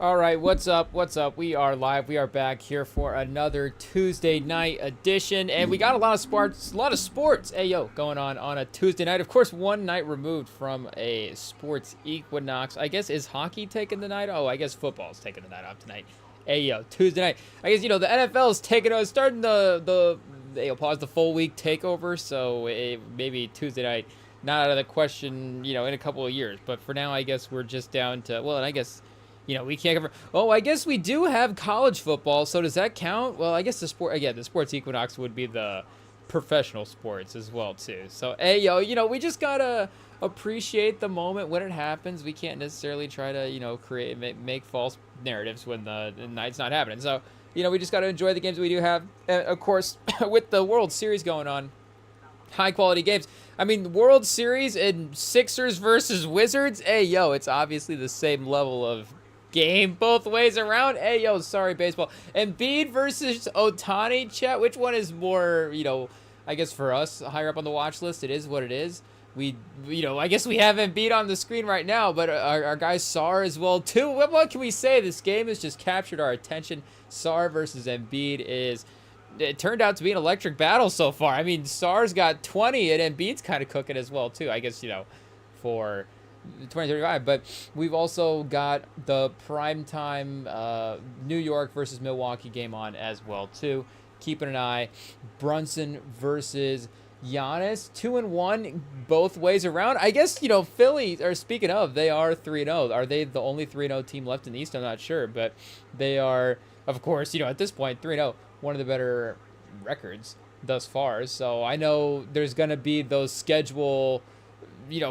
All right, what's up? What's up? We are live. We are back here for another Tuesday night edition, and we got a lot of sports. Hey yo, going on a Tuesday night. Of course, one night removed from a sports equinox. I guess is hockey taking the night? Oh, I guess football's taking the night off tonight. Hey yo, Tuesday night. I guess the NFL is starting pause the full week takeover. So maybe Tuesday night not out of the question. In a couple of years. But for now, I guess we're just down to and I guess. We can't cover. Oh, I guess we do have college football. So does that count? Well, I guess the sports equinox would be the professional sports as well too. So hey, we just gotta appreciate the moment when it happens. We can't necessarily try to create make false narratives when the night's not happening. So we just gotta enjoy the games we do have. Of course, with the World Series going on, high quality games. I mean, the World Series and Sixers versus Wizards. Hey, it's obviously the same level of game both ways around. Hey, sorry, baseball. Embiid versus Ohtani, chat. Which one is more, I guess for us, higher up on the watch list? It is what it is. I guess we have Embiid on the screen right now, but our guy Sar as well, too. What can we say? This game has just captured our attention. Sar versus Embiid it turned out to be an electric battle so far. I mean, Sar's got 20, and Embiid's kind of cooking as well, too. I guess, for 2035, but we've also got the primetime New York versus Milwaukee game on as well too. Keeping an eye. Brunson versus Giannis, 2-1 both ways around. I guess Philly. Or speaking of, they are 3-0. Are they the only 3-0 team left in the East? I'm not sure, but they are, of course. At this point, 3-0, one of the better records thus far. So I know there's gonna be those schedule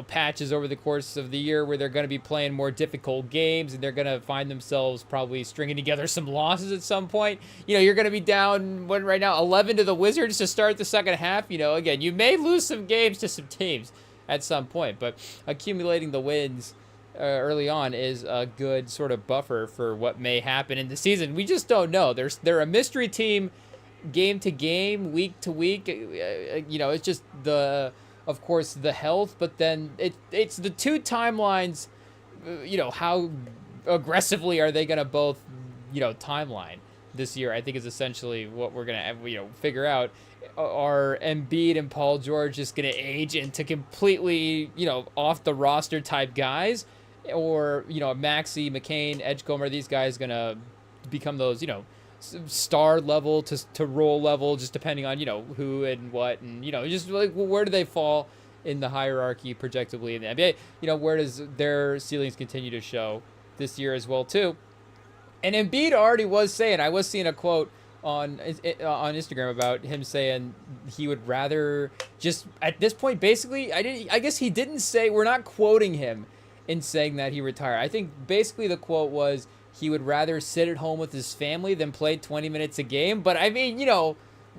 patches over the course of the year where they're going to be playing more difficult games and they're going to find themselves probably stringing together some losses at some point. You're going to be down right now 11 to the Wizards to start the second half. Again, you may lose some games to some teams at some point, but accumulating the wins early on is a good sort of buffer for what may happen in the season. We just don't know. They're a mystery team game to game, week to week. It's just of course, the health, but then it's the two timelines. How aggressively are they going to both, timeline this year? I think is essentially what we're going to, figure out. Are Embiid and Paul George just going to age into completely, off the roster type guys, or Maxey, McCain, Edgecombe, are these guys going to become those, star level to role level, just depending on who and what, and just like where do they fall in the hierarchy projectively in the NBA? Where does their ceilings continue to show this year as well too? And Embiid already was saying, I was seeing a quote on Instagram about him saying he would rather just at this point, basically, I guess he didn't say, we're not quoting him in saying that he retired. I think basically the quote was, he would rather sit at home with his family than play 20 minutes a game. But I mean,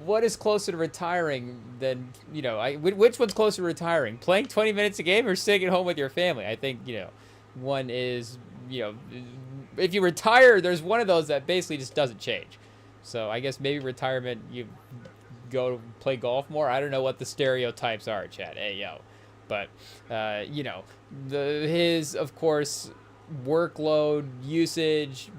what is closer to retiring than, which one's closer to retiring? Playing 20 minutes a game or sitting at home with your family? I think, one is, if you retire, there's one of those that basically just doesn't change. So I guess maybe retirement, you go play golf more. I don't know what the stereotypes are, Chad. Hey, yo. But, his, of course, workload, usage,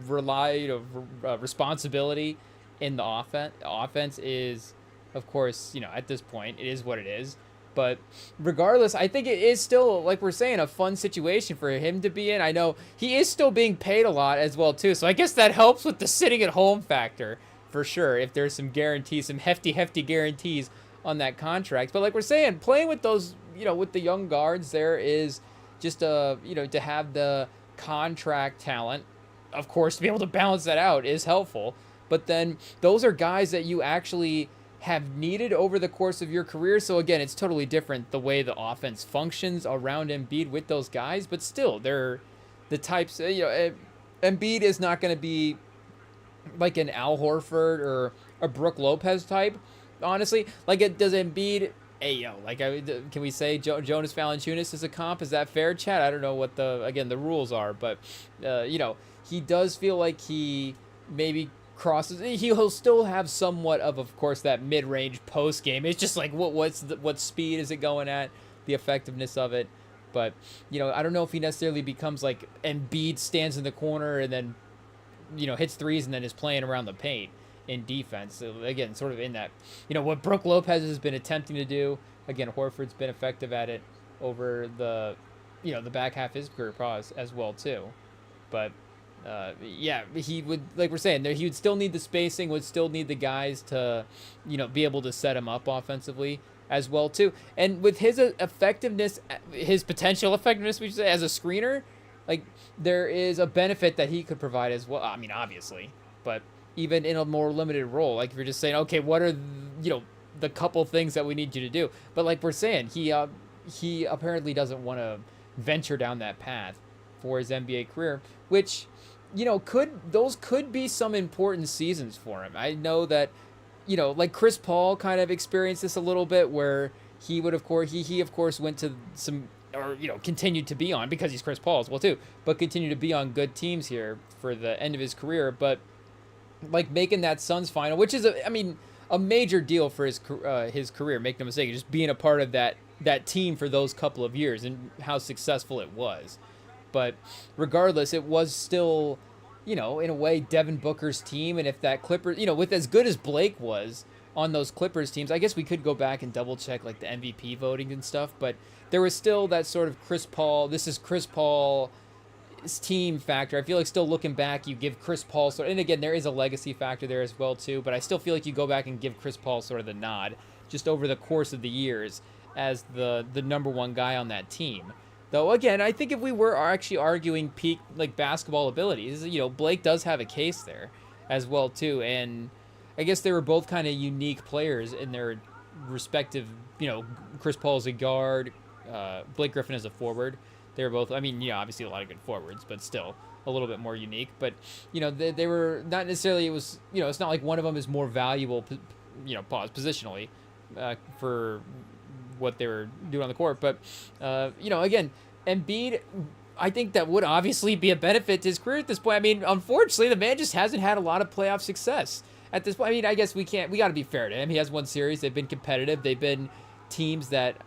responsibility in the offense is, of course, at this point, it is what it is. But regardless, I think it is still, like we're saying, a fun situation for him to be in. I know he is still being paid a lot as well, too. So I guess that helps with the sitting at home factor for sure, if there's some guarantees, some hefty guarantees on that contract. But like we're saying, playing with those, with the young guards, there is just to have the contract talent, of course, to be able to balance that out is helpful. But then those are guys that you actually have needed over the course of your career. So again, it's totally different the way the offense functions around Embiid with those guys, but still they're the types, Embiid is not going to be like an Al Horford or a Brook Lopez type, honestly. Does Embiid, can we say Jonas Valanciunas is a comp? Is that fair, Chad? I don't know what the rules are, but he does feel like he maybe crosses. He'll still have somewhat of course, that mid-range post game. It's just like what speed is it going at, the effectiveness of it. But I don't know if he necessarily becomes like Embiid stands in the corner and then hits threes and then is playing around the paint in defense. So again, sort of in that, what Brook Lopez has been attempting to do. Again, Horford's been effective at it over the back half of his career pause as well too. But yeah, he would, like we're saying, he would still need the spacing, would still need the guys to, be able to set him up offensively as well too. And with his effectiveness, his potential effectiveness, we should say, as a screener, like there is a benefit that he could provide as well. I mean, obviously, but even in a more limited role, like if you're just saying, okay, what are the couple things that we need you to do? But like we're saying, he apparently doesn't want to venture down that path for his NBA career, which could be some important seasons for him. I know that like Chris Paul kind of experienced this a little bit, where he would of course he of course went to some, or continued to be on, because he's Chris Paul as well too, but continued to be on good teams here for the end of his career. But like making that Suns final, which is a major deal for his career, make no mistake, just being a part of that team for those couple of years and how successful it was. But regardless, it was still, in a way, Devin Booker's team. And if that Clippers, with as good as Blake was on those Clippers teams, I guess we could go back and double check like the MVP voting and stuff. But there was still that sort of Chris Paul, this is Chris Paul's team factor. I feel like still looking back, you give Chris Paul and again, there is a legacy factor there as well too. But I still feel like you go back and give Chris Paul sort of the nod just over the course of the years as the number one guy on that team. Though, again, I think if we were actually arguing peak like basketball abilities, Blake does have a case there as well too. And I guess they were both kind of unique players in their respective, Chris Paul as a guard, Blake Griffin as a forward. They were both, obviously a lot of good forwards, but still a little bit more unique. But, they were not necessarily, it was, it's not like one of them is more valuable, positionally for what they were doing on the court. But, again, Embiid, I think that would obviously be a benefit to his career at this point. Unfortunately, the man just hasn't had a lot of playoff success at this point. I guess we got to be fair to him. He has won series. They've been competitive. They've been teams that,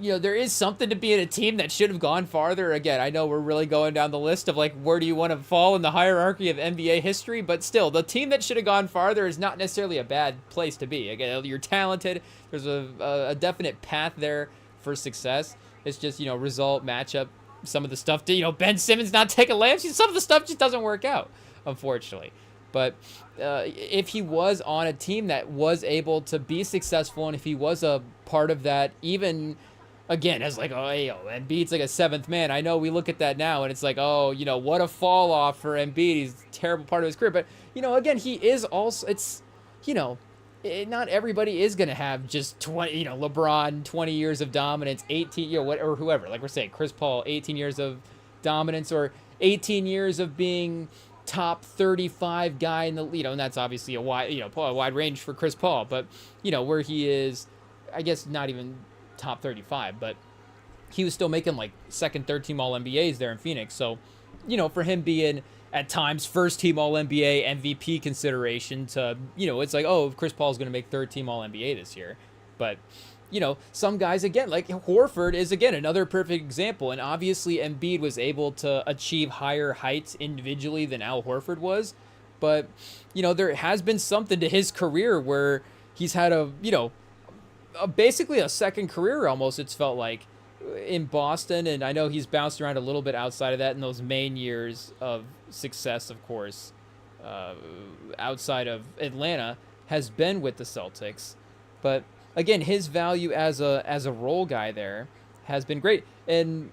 there is something to be in a team that should have gone farther. Again, I know we're really going down the list of like, where do you want to fall in the hierarchy of NBA history? But still, the team that should have gone farther is not necessarily a bad place to be. Again, you're talented. There's a definite path there for success. It's just, result, matchup, some of the stuff, Ben Simmons not taking layups. Some of the stuff just doesn't work out, unfortunately. But if he was on a team that was able to be successful, and if he was a part of that, even again, as like, Embiid's like a seventh man. I know we look at that now and it's like, what a fall off for Embiid. He's a terrible part of his career. But, again, he is also, it's, not everybody is going to have just 20, LeBron, 20 years of dominance, 18, or whoever, like we're saying, Chris Paul, 18 years of dominance, or 18 years of being top 35 guy in the, and that's obviously a wide range for Chris Paul, but, where he is, I guess not even top 35, but he was still making like second, third team All-NBAs there in Phoenix. So, for him being at times first team All-NBA MVP consideration to, it's like, Chris Paul's going to make third team All-NBA this year. But, some guys, again, like Horford is, again, another perfect example. And obviously Embiid was able to achieve higher heights individually than Al Horford was. But, there has been something to his career where he's had basically a second career almost, it's felt like, in Boston. And I know he's bounced around a little bit outside of that in those main years of success, of course, outside of Atlanta, has been with the Celtics. But again, his value as a role guy there has been great. And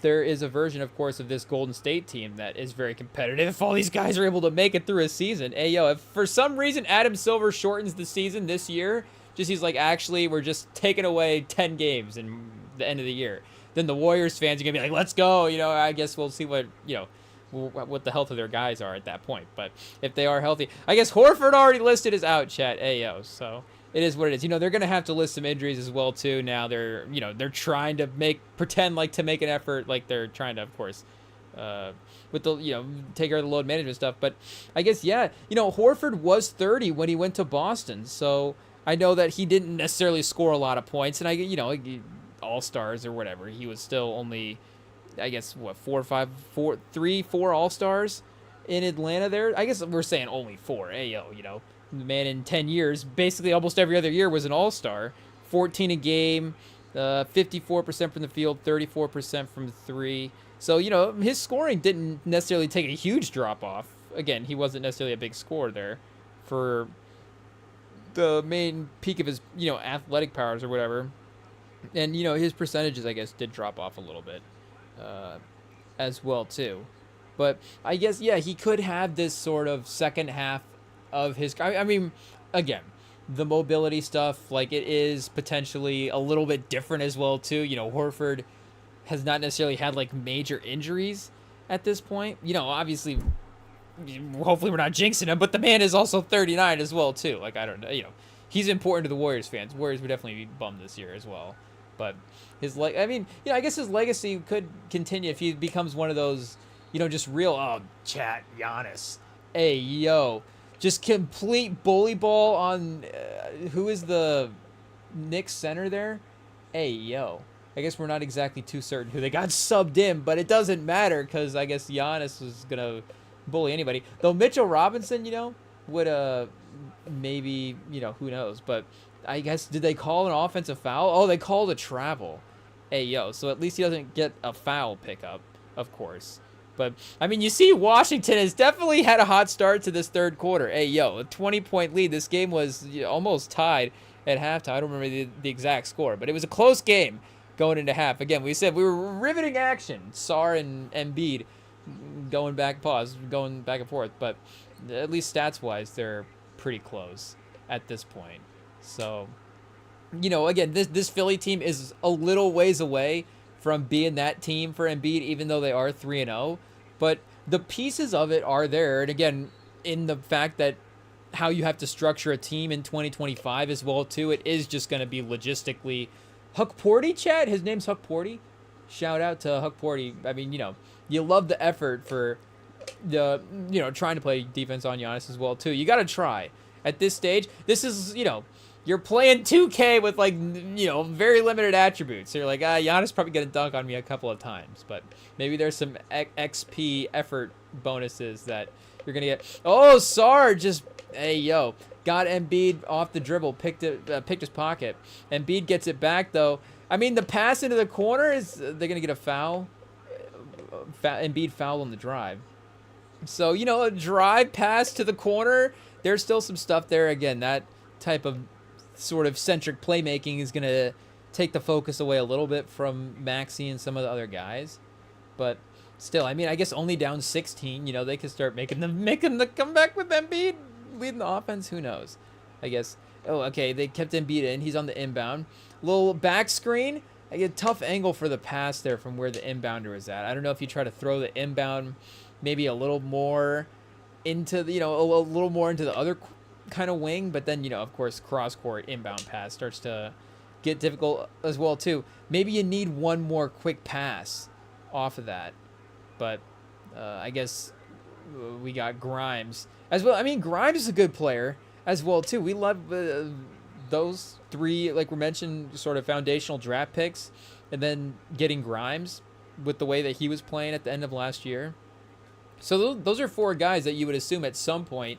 there is a version, of course, of this Golden State team that is very competitive. If all these guys are able to make it through a season, if for some reason Adam Silver shortens the season this year, he's like, actually, we're just taking away 10 games in the end of the year, then the Warriors fans are gonna be like, let's go. I guess we'll see what the health of their guys are at that point. But if they are healthy, I guess Horford already listed as out, chat. So it is what it is. They're gonna have to list some injuries as well too. Now they're trying to pretend like to make an effort, like they're trying to, of course, with the take care of the load management stuff. But I guess Horford was 30 when he went to Boston, so I know that he didn't necessarily score a lot of points, and All-Stars or whatever, he was still only, I guess, 4 All-Stars in Atlanta there. I guess we're saying only 4. Hey, yo, the man in 10 years, basically almost every other year was an all-star. 14 a game, 54% from the field, 34% from 3. So, his scoring didn't necessarily take a huge drop off. Again, he wasn't necessarily a big scorer there for the main peak of his, athletic powers or whatever. And, his percentages, I guess, did drop off a little bit as well, too. But I guess, yeah, he could have this sort of second half of his... I mean, again, the mobility stuff, like, it is potentially a little bit different as well, too. Horford has not necessarily had, like, major injuries at this point. Obviously, hopefully we're not jinxing him, but the man is also 39 as well, too. Like, I don't know, he's important to the Warriors fans. Warriors would definitely be bummed this year as well. But I guess his legacy could continue if he becomes one of those, just real, chat, Giannis. Hey, yo. Just complete bully ball on, who is the Knicks center there? Hey, yo. I guess we're not exactly too certain who they got subbed in, but it doesn't matter because I guess Giannis was going to bully anybody. Though Mitchell Robinson, would, maybe, who knows. But I guess, did they call an offensive foul? Oh, they called a travel. Hey, yo. So at least he doesn't get a foul pickup, of course. But, you see Washington has definitely had a hot start to this third quarter. Hey, yo, a 20-point lead. This game was almost tied at halftime. I don't remember the exact score, but it was a close game going into half. Again, we said we were riveting action. Sarr and Embiid going back and forth. But at least stats-wise, they're pretty close at this point. So, again, this Philly team is a little ways away from being that team for Embiid, even though they are 3-0. But the pieces of it are there. And again, in the fact that how you have to structure a team in 2025 as well, too, it is just going to be logistically. Huck Porty, chat? His name's Huck Porty. Shout out to Huck Porty. You love the effort for the, trying to play defense on Giannis as well, too. You got to try. At this stage, this is, you're playing 2K with, like, very limited attributes. So you're like, Giannis probably going to dunk on me a couple of times. But maybe there's some XP effort bonuses that you're going to get. Oh, Sarr just, hey, yo, got Embiid off the dribble, picked his pocket. Embiid gets it back, though. The pass into the corner, they're going to get a foul. Embiid foul on the drive. So, a drive pass to the corner, there's still some stuff there. Again, that type of sort of centric playmaking is going to take the focus away a little bit from Maxey and some of the other guys. But still, I guess only down 16, they could start making the comeback with Embiid leading the offense. Who knows? I guess. Oh, okay, they kept Embiid in. He's on the inbound. Little back screen. I get a tough angle for the pass there from where the inbounder is at. I don't know if you try to throw the inbound maybe a little more into the, a little more into the other kind of wing, but then, of course, cross-court inbound pass starts to get difficult as well, too. Maybe you need one more quick pass off of that. But I guess we got Grimes as well. Grimes is a good player as well, too. We love those three, like we mentioned, sort of foundational draft picks, and then getting Grimes with the way that he was playing at the end of last year. So those are 4 guys that you would assume at some point,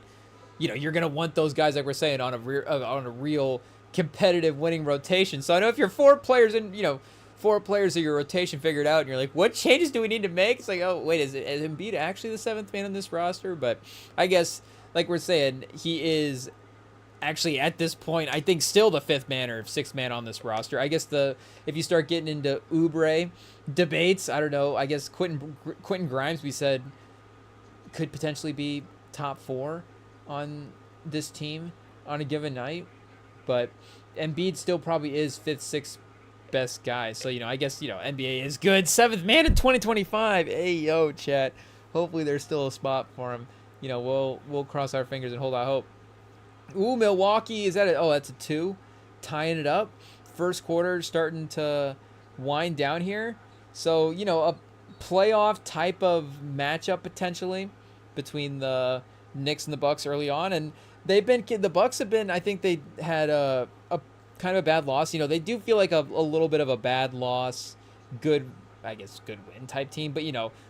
you're going to want those guys, like we're saying, on a real competitive winning rotation. So I know if you're 4 players in, 4 players of your rotation figured out, and you're like, what changes do we need to make? It's like, oh, wait, is Embiid actually the 7th man on this roster? But I guess, like we're saying, he is actually at this point, I think, still the 5th man or 6th man on this roster. I guess if you start getting into Oubre debates, I don't know. I guess Quentin Grimes, we said, could potentially be top 4 on this team on a given night, but Embiid still probably is 5th, 6th best guy. So, I guess, NBA is good. 7th man in 2025. Hey, yo, chat. Hopefully there's still a spot for him. We'll cross our fingers and hold out hope. Ooh, Milwaukee, is that it? Oh, that's a 2. Tying it up. First quarter starting to wind down here. So, a playoff type of matchup potentially between the Knicks and the Bucks early on, and the Bucks have been, I think they had a kind of a bad loss. They do feel like a little bit of a bad loss, good I guess, good win type team, but,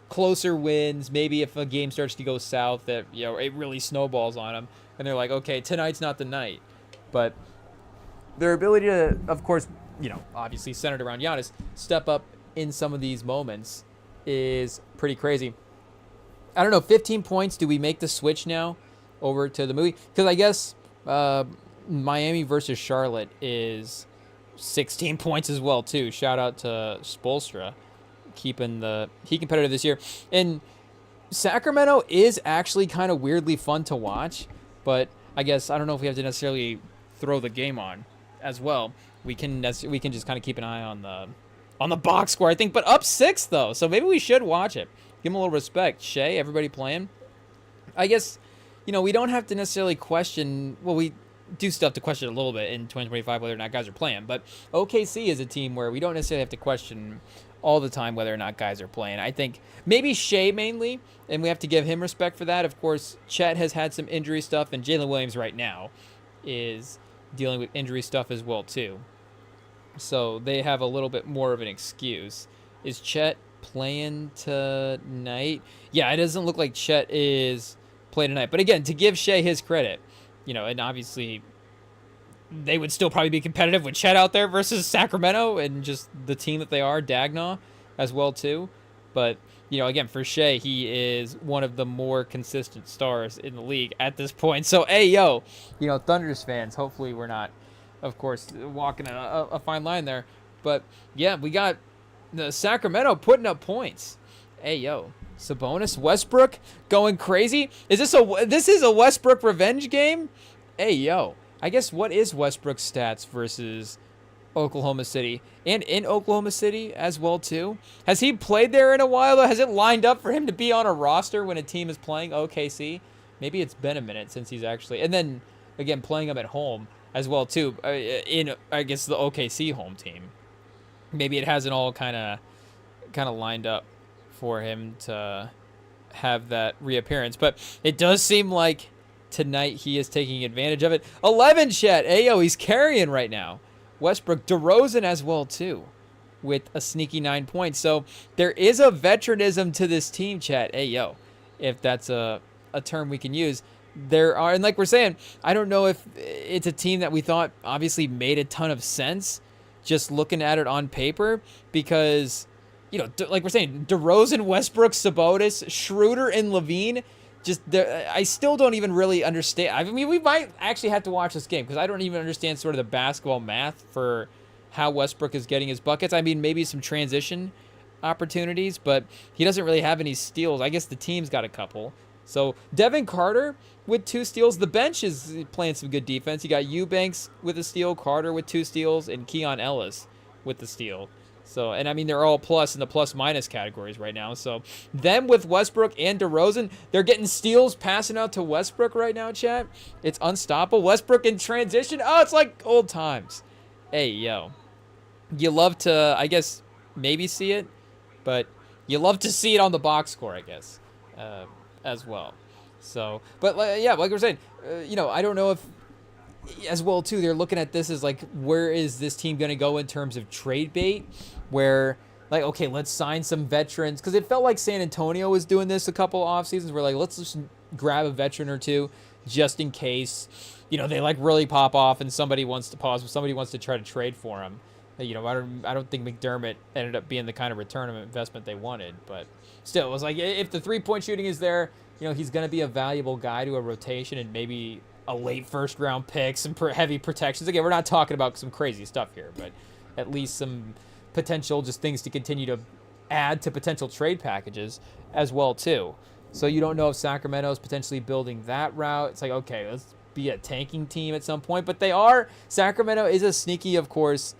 closer wins. Maybe if a game starts to go south, that, it really snowballs on them, and they're like, okay, tonight's not the night. But their ability to, of course, obviously centered around Giannis, step up in some of these moments is pretty crazy. I don't know, 15 points. Do we make the switch now over to the movie? Because I guess Miami versus Charlotte is 16 points as well, too. Shout out to Spoelstra, keeping the Heat competitive this year. And Sacramento is actually kind of weirdly fun to watch, but I guess I don't know if we have to necessarily throw the game on as well. We can just kind of keep an eye on the box score, I think. But up 6 though, so maybe we should watch it. Give them a little respect. Shea, everybody playing. I guess we don't have to necessarily question. Well, we do still have to question a little bit in 2025 whether or not guys are playing. But OKC is a team where we don't necessarily have to question all the time whether or not guys are playing. I think maybe Shea mainly, and we have to give him respect for that. Of course, Chet has had some injury stuff, and Jalen Williams right now is dealing with injury stuff as well too. So they have a little bit more of an excuse. Is Chet playing tonight? Yeah, it doesn't look like Chet is playing tonight. But again, to give Shea his credit, and obviously they would still probably be competitive with Chet out there versus Sacramento and just the team that they are, Dagnaw, as well too. But, again, for Shea, he is one of the more consistent stars in the league at this point. So, hey, Thunders fans, hopefully we're not, of course, walking a fine line there. But, yeah, we got the Sacramento putting up points. Hey, Sabonis, Westbrook going crazy. This is a Westbrook revenge game? Hey, I guess what is Westbrook's stats versus Oklahoma City? And in Oklahoma City as well, too? Has he played there in a while? Has it lined up for him to be on a roster when a team is playing OKC? Maybe it's been a minute since he's actually... And then, again, playing him at home as well, too. In, I guess, the OKC home team. Maybe it hasn't all kind of lined up for him to have that reappearance. But it does seem like tonight he is taking advantage of it. 11, Chet. Ayo, he's carrying right now. Westbrook, DeRozan as well, too, with a sneaky 9 points. So there is a veteranism to this team, Chet. Ayo, if that's a term we can use. There are, and like we're saying, I don't know if it's a team that we thought obviously made a ton of sense just looking at it on paper because, like we're saying, DeRozan, Westbrook, Sabonis, Schroeder, and Levine, I still don't even really understand. I mean, we might actually have to watch this game because I don't even understand sort of the basketball math for how Westbrook is getting his buckets. I mean, maybe some transition opportunities, but he doesn't really have any steals. I guess the team's got a couple. So Devin Carter with 2 steals. The bench is playing some good defense. You got Eubanks with a steal, Carter with 2 steals, and Keon Ellis with the steal. So, and I mean, they're all plus in the plus-minus categories right now. So, them with Westbrook and DeRozan, they're getting steals passing out to Westbrook right now, chat. It's unstoppable. Westbrook in transition. Oh, it's like old times. Hey, you love to, I guess, maybe see it, but you love to see it on the box score, I guess, as well. So, but yeah, like we're saying, I don't know if, as well too, they're looking at this as like, where is this team going to go in terms of trade bait? Where like, okay, let's sign some veterans, because it felt like San Antonio was doing this a couple off seasons. Where like, let's just grab a veteran or two just in case, they like really pop off and somebody wants to pause, somebody wants to try to trade for them. I don't think McDermott ended up being the kind of return on investment they wanted, but still, it was like, if the 3-point shooting is there, he's going to be a valuable guy to a rotation and maybe a late first-round pick, some heavy protections. Again, we're not talking about some crazy stuff here, but at least some potential just things to continue to add to potential trade packages as well, too. So you don't know if Sacramento's potentially building that route. It's like, okay, let's be a tanking team at some point. But Sacramento is a sneaky, of course.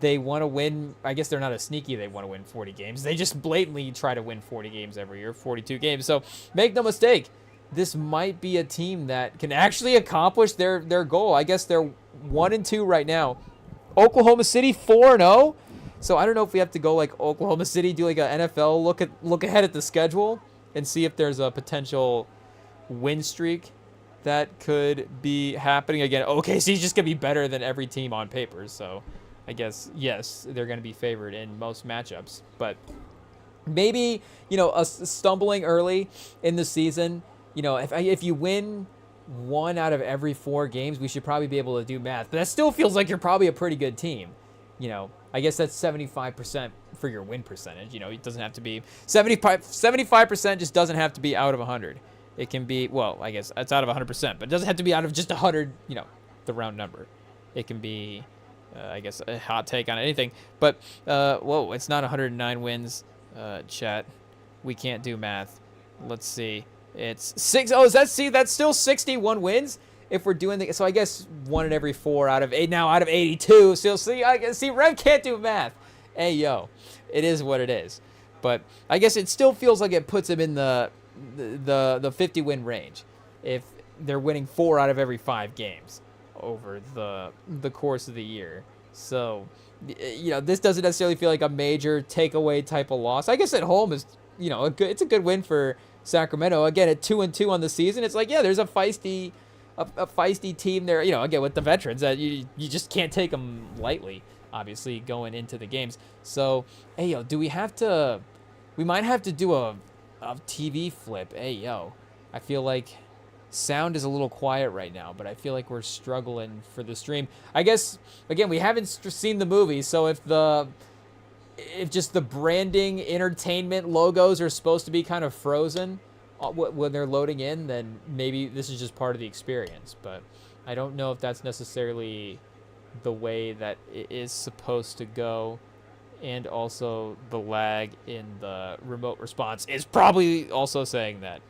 They want to win. I guess they're not a sneaky. They want to win 40 games. They just blatantly try to win 40 games every year, 42 games. So make no mistake, this might be a team that can actually accomplish their goal. I guess they're 1-2 right now. Oklahoma City 4-0. So I don't know if we have to go like Oklahoma City, do like an NFL look ahead at the schedule and see if there's a potential win streak that could be happening again. OKC's just gonna be better than every team on paper. So I guess yes, they're gonna be favored in most matchups. But Maybe, us stumbling early in the season. If you win 1 out of every 4 games, we should probably be able to do math. But that still feels like you're probably a pretty good team. I guess that's 75% for your win percentage. It doesn't have to be 75% just doesn't have to be out of 100. It can be, well, I guess it's out of 100%, but it doesn't have to be out of just 100, the round number. It can be, I guess, a hot take on anything. But, whoa, it's not 109 wins, chat. We can't do math. Let's see. It's 6. Oh, that's still 61 wins if we're doing so I guess 1 in every 4 out of 8 now out of 82. So see, Rev can't do math. Hey, yo, it is what it is. But I guess it still feels like it puts him in the 50 win range if they're winning 4 out of every 5 games over the course of the year. So, this doesn't necessarily feel like a major takeaway type of loss. I guess at home is, it's a good win for Sacramento. Again, at 2-2 on the season, it's like, yeah, there's a feisty team there. Again, with the veterans that you just can't take them lightly, obviously, going into the games. So, hey, yo, we might have to do a TV flip. Hey, yo, I feel like sound is a little quiet right now, but I feel like we're struggling for the stream. I guess, again, we haven't seen the movie, so if just the branding, entertainment logos are supposed to be kind of frozen when they're loading in, then maybe this is just part of the experience. But I don't know if that's necessarily the way that it is supposed to go. And also the lag in the remote response is probably also saying that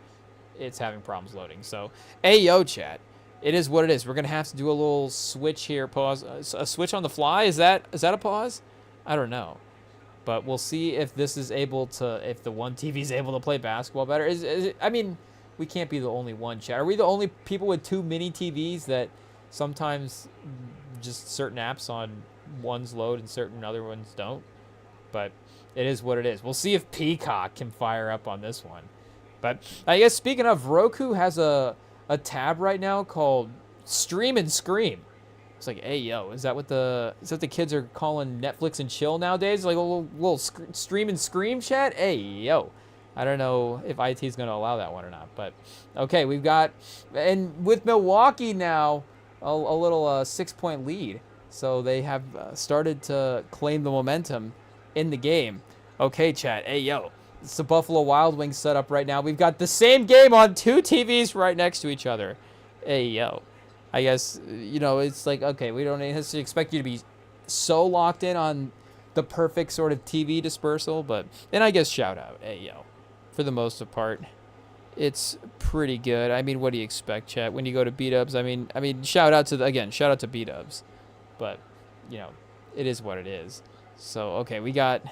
it's having problems loading. So, yo, chat, it is what it is. We're going to have to do a little switch here. Pause. A switch on the fly? Is that a pause? I don't know. But we'll see if this is able to, if the one TV is able to play basketball better. I mean, we can't be the only one, chat. Are we the only people with 2 mini TVs that sometimes just certain apps on ones load and certain other ones don't? But it is what it is. We'll see if Peacock can fire up on this one. But I guess speaking of, Roku has a tab right now called Stream and Scream. It's like, hey, yo, is that what the kids are calling Netflix and chill nowadays? Like a little stream and scream chat? Hey, yo. I don't know if IT is going to allow that one or not. But, okay, we've got, and with Milwaukee now, a little 6-point lead. So they have started to claim the momentum in the game. Okay, chat. Hey, yo. It's the Buffalo Wild Wings setup right now. We've got the same game on 2 TVs right next to each other. Hey, yo. I guess, it's like, okay, we don't necessarily expect you to be so locked in on the perfect sort of TV dispersal, but, and I guess shout out. Hey, yo. For the most part, it's pretty good. I mean, what do you expect, chat? When you go to B-Dubs, I mean, shout out to B-Dubs. But, it is what it is. So, okay, we got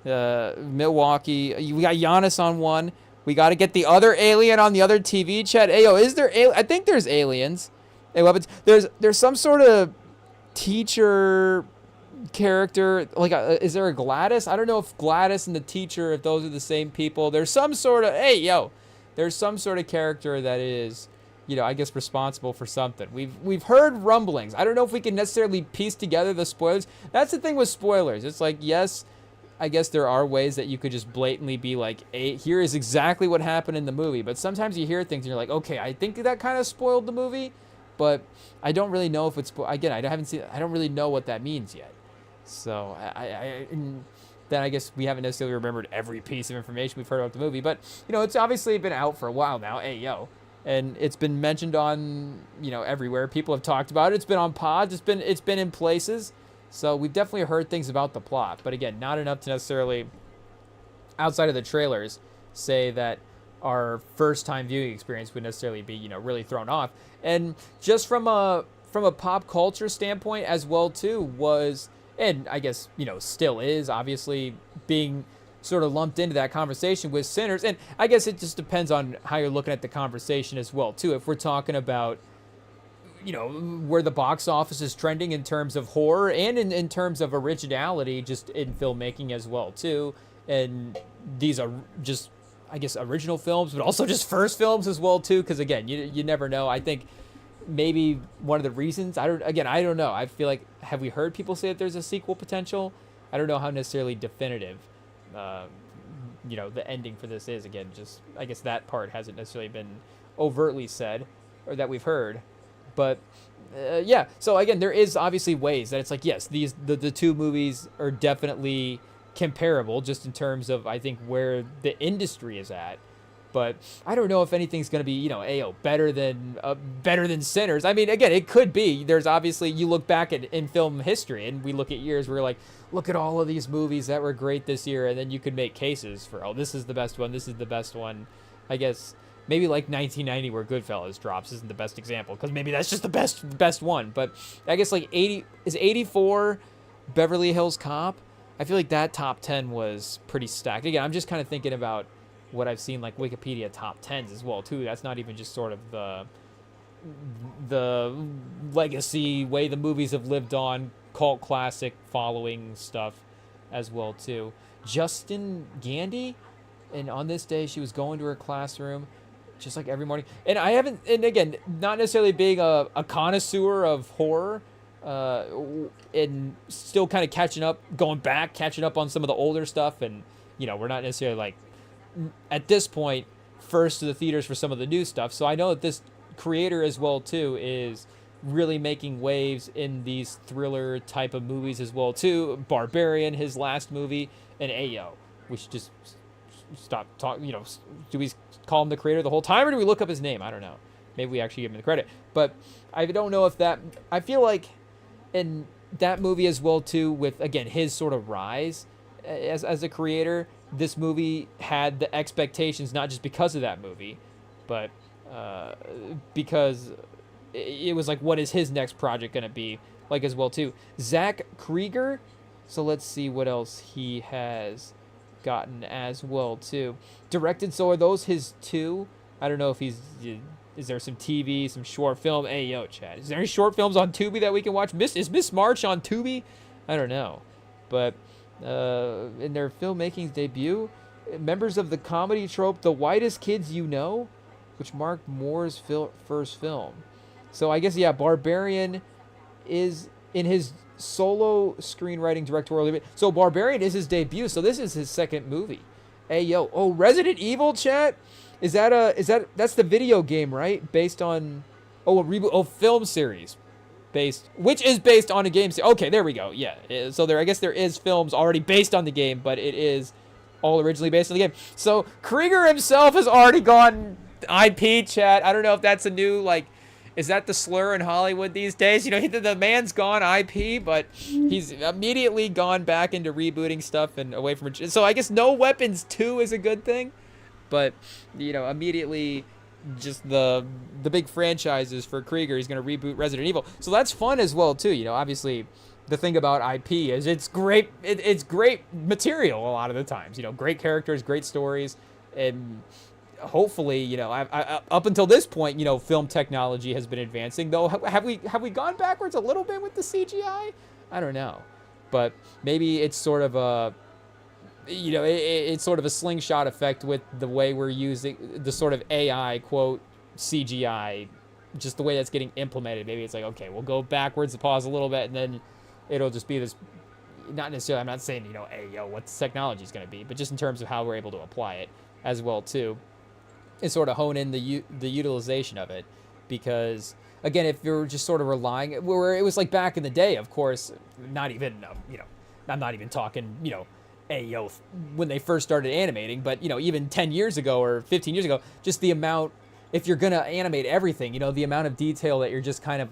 Milwaukee. We got Giannis on one. We got to get the other alien on the other TV, chat. Hey, yo, is there I think there's aliens. Hey, weapons. There's some sort of teacher character. Like, is there a Gladys? I don't know if Gladys and the teacher, if those are the same people. There's some sort of, hey, yo, there's some sort of character that is, I guess responsible for something. We've heard rumblings. I don't know if we can necessarily piece together the spoilers. That's the thing with spoilers. It's like, yes, I guess there are ways that you could just blatantly be like, hey, here is exactly what happened in the movie. But sometimes you hear things and you're like, okay, I think that kind of spoiled the movie, but I don't really know if it's, again, I don't really know what that means yet. So then I guess we haven't necessarily remembered every piece of information we've heard about the movie, but it's obviously been out for a while now. Hey, yo. And it's been mentioned on, everywhere. People have talked about it. It's been on pods. It's been in places. So we've definitely heard things about the plot. But again, not enough to necessarily, outside of the trailers, say that our first-time viewing experience would necessarily be, really thrown off. And just from a pop culture standpoint as well, too, was, and I guess, still is, obviously, being sort of lumped into that conversation with Sinners. And I guess it just depends on how you're looking at the conversation as well, too. If we're talking about, where the box office is trending in terms of horror and in terms of originality, just in filmmaking as well, too. And these are just, I guess, original films, but also just first films as well, too. Because, again, you never know. I think maybe one of the reasons, I don't know. I feel like, have we heard people say that there's a sequel potential? I don't know how necessarily definitive the ending for this is. Again, just I guess that part hasn't necessarily been overtly said or that we've heard, but yeah. So again, there is obviously ways that it's like, yes, the two movies are definitely comparable just in terms of I think where the industry is at. But I don't know if anything's going to be, better than Sinners. I mean, again, it could be. There's obviously, you look back in film history, and we look at years where, like, look at all of these movies that were great this year, and then you could make cases for, this is the best one, this is the best one. I guess maybe like 1990 where Goodfellas drops isn't the best example, because maybe that's just the best one. But I guess like 84 Beverly Hills Cop? I feel like that top 10 was pretty stacked. Again, I'm just kind of thinking about what I've seen like Wikipedia top 10s as well too. That's not even just sort of the legacy way the movies have lived on, cult classic following stuff as well too. Justin Gandy, and on this day she was going to her classroom just like every morning. And I haven't, and again, not necessarily being a connoisseur of horror, and still kind of catching up on some of the older stuff, and we're not necessarily like at this point first to the theaters for some of the new stuff. So I know that this creator as well too is really making waves in these thriller type of movies as well too. Barbarian, his last movie, and Ayo. We should just stop talking. Do we call him the creator the whole time, or do we look up his name? I don't know. Maybe we actually give him the credit. But I don't know if that. I feel like in that movie as well too, with again his sort of rise as a creator, this movie had the expectations not just because of that movie, but because it was like, what is his next project going to be like as well too. Zach Krieger. So let's see what else he has gotten as well too. Directed. So are those his two? I don't know if he's. Is there some TV, some short film? Hey, yo, Chad. Is there any short films on Tubi that we can watch? Is Miss March on Tubi? I don't know. But in their filmmaking's debut, members of the comedy troupe The Whitest Kids You Know, which marked Moore's first film. So I guess, yeah, Barbarian is in his solo screenwriting directorial debut. So Barbarian is his debut, so this is his second movie. Hey, yo. Oh, Resident Evil, chat? That's the video game, right? Based on, a reboot, film series. Which is based on a game. Okay, there we go. Yeah. So I guess there is films already based on the game, but it is all originally based on the game. So Krieger himself has already gone IP, chat. I don't know if that's a new, like, is that the slur in Hollywood these days? The man's gone IP, but he's immediately gone back into rebooting stuff and away from it. So I guess No Weapons 2 is a good thing, but, immediately just the big franchises for Krieger. He's going to reboot Resident Evil. So that's fun as well, too. Obviously, the thing about IP is it's great. It's great material a lot of the times. Great characters, great stories, and hopefully, I up until this point, film technology has been advancing. Though, have we gone backwards a little bit with the CGI? I don't know, but maybe it's sort of a, it's sort of a slingshot effect with the way we're using the sort of AI quote CGI, just the way that's getting implemented. Maybe it's like, okay, we'll go backwards, pause a little bit, and then it'll just be this. Not necessarily. I'm not saying hey yo, what the technology is going to be, but just in terms of how we're able to apply it as well too, and sort of hone in the utilization of it. Because again, if you're just sort of relying, where it was like back in the day, of course, not even I'm not even talking when they first started animating, but even 10 years ago or 15 years ago, just the amount, if you're gonna animate everything, the amount of detail that you're just kind of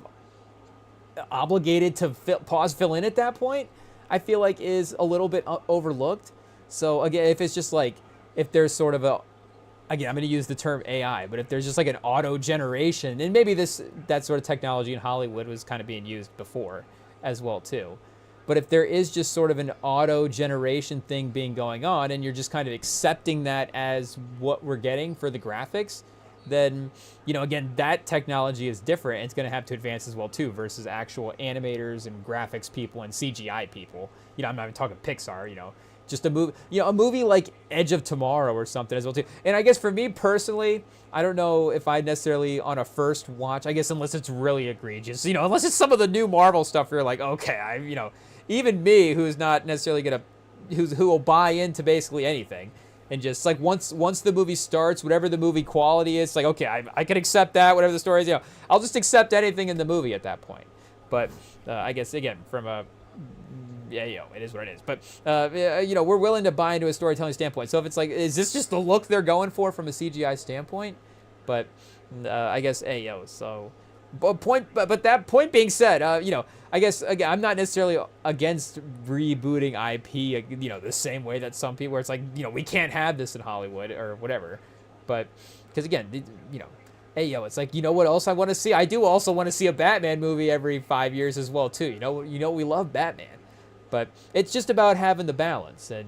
obligated to fill in at that point, I feel like is a little bit overlooked. So again, if it's just like, if there's sort of again, I'm going to use the term AI, but if there's just like an auto generation, and maybe that sort of technology in Hollywood was kind of being used before as well too. But if there is just sort of an auto generation thing being going on, and you're just kind of accepting that as what we're getting for the graphics, then, again, that technology is different. It's going to have to advance as well too, versus actual animators and graphics people and CGI people. I'm not even talking Pixar, just a movie like Edge of Tomorrow or something as well too. And I guess for me personally, I don't know if I necessarily on a first watch, I guess unless it's really egregious, unless it's some of the new Marvel stuff, you're like, okay, even me, who's not necessarily who will buy into basically anything, and just like once the movie starts, whatever the movie quality is, like okay, I can accept that, whatever the story is, I'll just accept anything in the movie at that point. But I guess again from a it is what it is. But we're willing to buy into a storytelling standpoint. So if it's like, is this just the look they're going for from a CGI standpoint? But I guess so. But that point being said, I guess again, I'm not necessarily against rebooting IP, the same way that some people, where it's like, we can't have this in Hollywood or whatever. But because again, it's like, what else I want to see? I do also want to see a Batman movie every 5 years as well too. We love Batman, but it's just about having the balance, and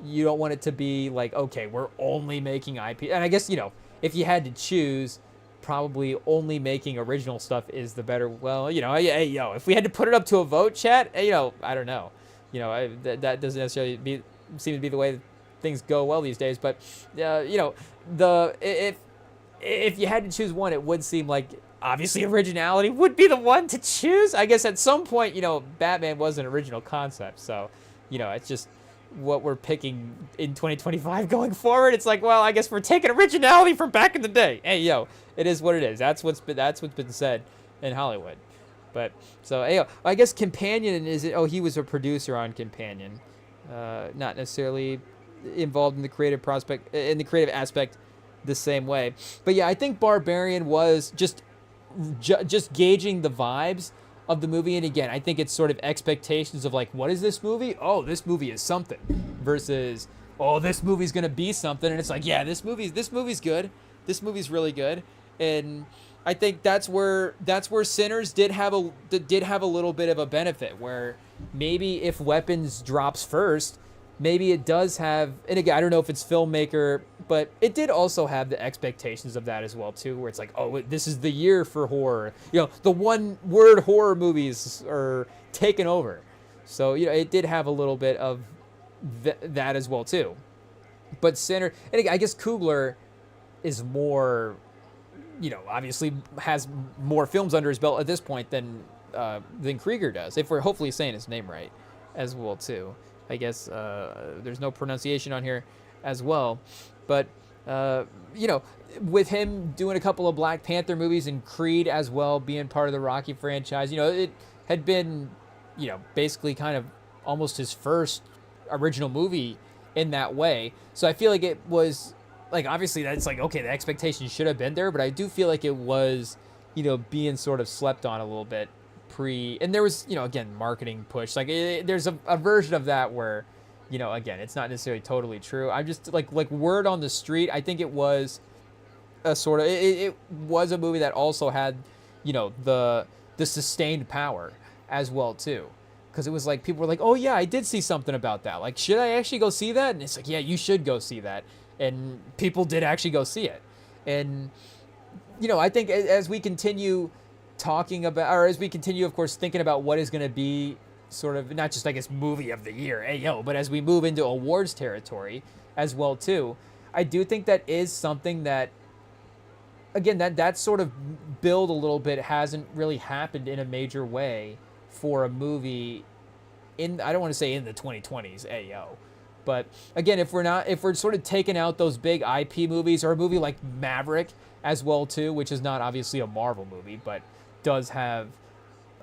you don't want it to be like, okay, we're only making IP. And I guess if you had to choose, probably only making original stuff is the better. Well, if we had to put it up to a vote, chat, I don't know. That doesn't necessarily seem to be the way things go well these days. But if you had to choose one, it would seem like obviously originality would be the one to choose. I guess at some point, Batman was an original concept, so it's just what we're picking in 2025 going forward. It's like, well, I guess we're taking originality from back in the day. It is what it is. That's what's been said in Hollywood. But so I guess Companion he was a producer on Companion, not necessarily involved in the creative aspect the same way. But yeah, I think Barbarian was just gauging the vibes of the movie. And again, I think it's sort of expectations of like, what is this movie? Oh, this movie is something, versus, oh, this movie's gonna be something. And it's like, yeah, this movie's good. This movie's really good. And I think that's where Sinners did have a little bit of a benefit, where maybe if Weapons drops first, maybe it does have, and again, I don't know if it's filmmaker, but it did also have the expectations of that as well too, where it's like, oh, this is the year for horror. The one word horror movies are taking over. So, it did have a little bit of that as well too. But Sinner, and again, I guess Coogler is more, obviously has more films under his belt at this point than Krieger does, if we're hopefully saying his name right as well too. I guess there's no pronunciation on here as well. But, with him doing a couple of Black Panther movies and Creed as well, being part of the Rocky franchise, it had been, basically kind of almost his first original movie in that way. So I feel like it was, like, obviously that's like, okay, the expectation should have been there, but I do feel like it was, being sort of slept on a little bit and there was, again, marketing push. Like, there's a version of that where, again, it's not necessarily totally true. I'm just like word on the street. I think it was a sort of, it was a movie that also had, the sustained power as well too. Because it was like, people were like, oh yeah, I did see something about that. Like, should I actually go see that? And it's like, yeah, you should go see that. And people did actually go see it. And, I think as we continue talking about, or as we continue, of course, thinking about what is going to be sort of, not just, I guess, movie of the year, but as we move into awards territory as well too, I do think that is something that, again, that sort of build a little bit hasn't really happened in a major way for a movie I don't want to say in the 2020s, but again, if we're sort of taking out those big IP movies, or a movie like Maverick as well too, which is not obviously a Marvel movie, but does have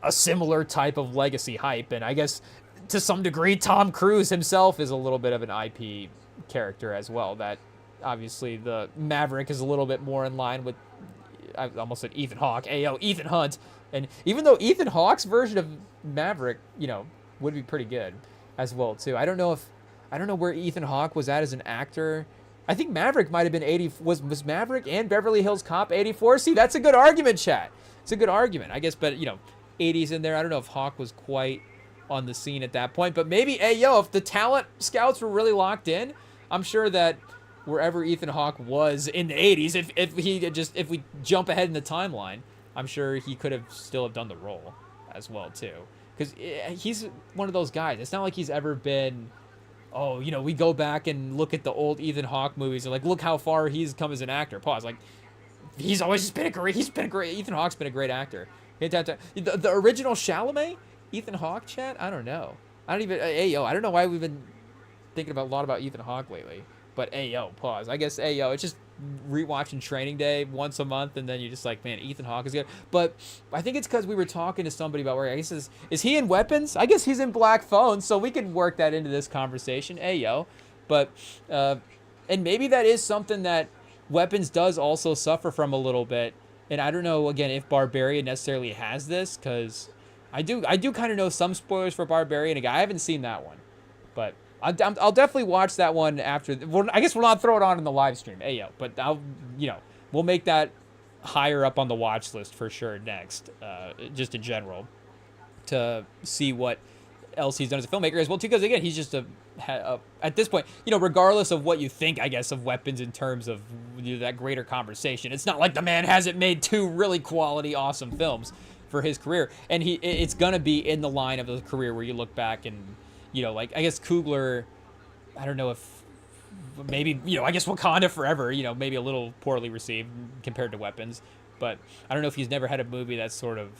a similar type of legacy hype, and I guess to some degree Tom Cruise himself is a little bit of an IP character as well. That obviously the Maverick is a little bit more in line with, I almost said Ethan Hawke, Ethan Hunt, and even though Ethan Hawke's version of Maverick, would be pretty good as well too. I don't know where Ethan Hawke was at as an actor. I think Maverick might have been 80. Was Maverick and Beverly Hills Cop 84? See, that's a good argument, chat. It's a good argument, I guess, but 80s in there. I don't know if Hawk was quite on the scene at that point, but maybe, if the talent scouts were really locked in, I'm sure that wherever Ethan Hawke was in the 80s, if we jump ahead in the timeline, I'm sure he could have still have done the role as well too, because he's one of those guys. It's not like he's ever been, we go back and look at the old Ethan Hawke movies and like, look how far he's come as an actor. Pause. Like, he's always just been great. Ethan Hawke's been a great actor. The original Chalamet, Ethan Hawke, chat. I don't know. I don't know why we've been thinking a lot about Ethan Hawke lately. But hey, yo, pause. I guess, hey, yo, it's just rewatching Training Day once a month, and then you're just like, man, Ethan Hawke is good. But I think it's because we were talking to somebody about where I guess is he in Weapons? I guess he's in Black Phone, so we can work that into this conversation. Hey, yo. But, and maybe that is something that Weapons does also suffer from a little bit. And I don't know, again, if Barbarian necessarily has this, because I do kind of know some spoilers for Barbarian. Again, I haven't seen that one, but I'll definitely watch that one after. Well, I guess we'll not throw it on in the live stream. Hey, yo, but we'll make that higher up on the watch list for sure next, just in general, to see what else he's done as a filmmaker as well too. Because again, he's just at this point, regardless of what you think, I guess, of Weapons in terms of that greater conversation, it's not like the man hasn't made 2 really quality, awesome films for his career, and it's gonna be in the line of his career where you look back and. Like, I guess Coogler, I don't know if maybe, I guess Wakanda Forever, maybe a little poorly received compared to Weapons. But I don't know if he's never had a movie that's sort of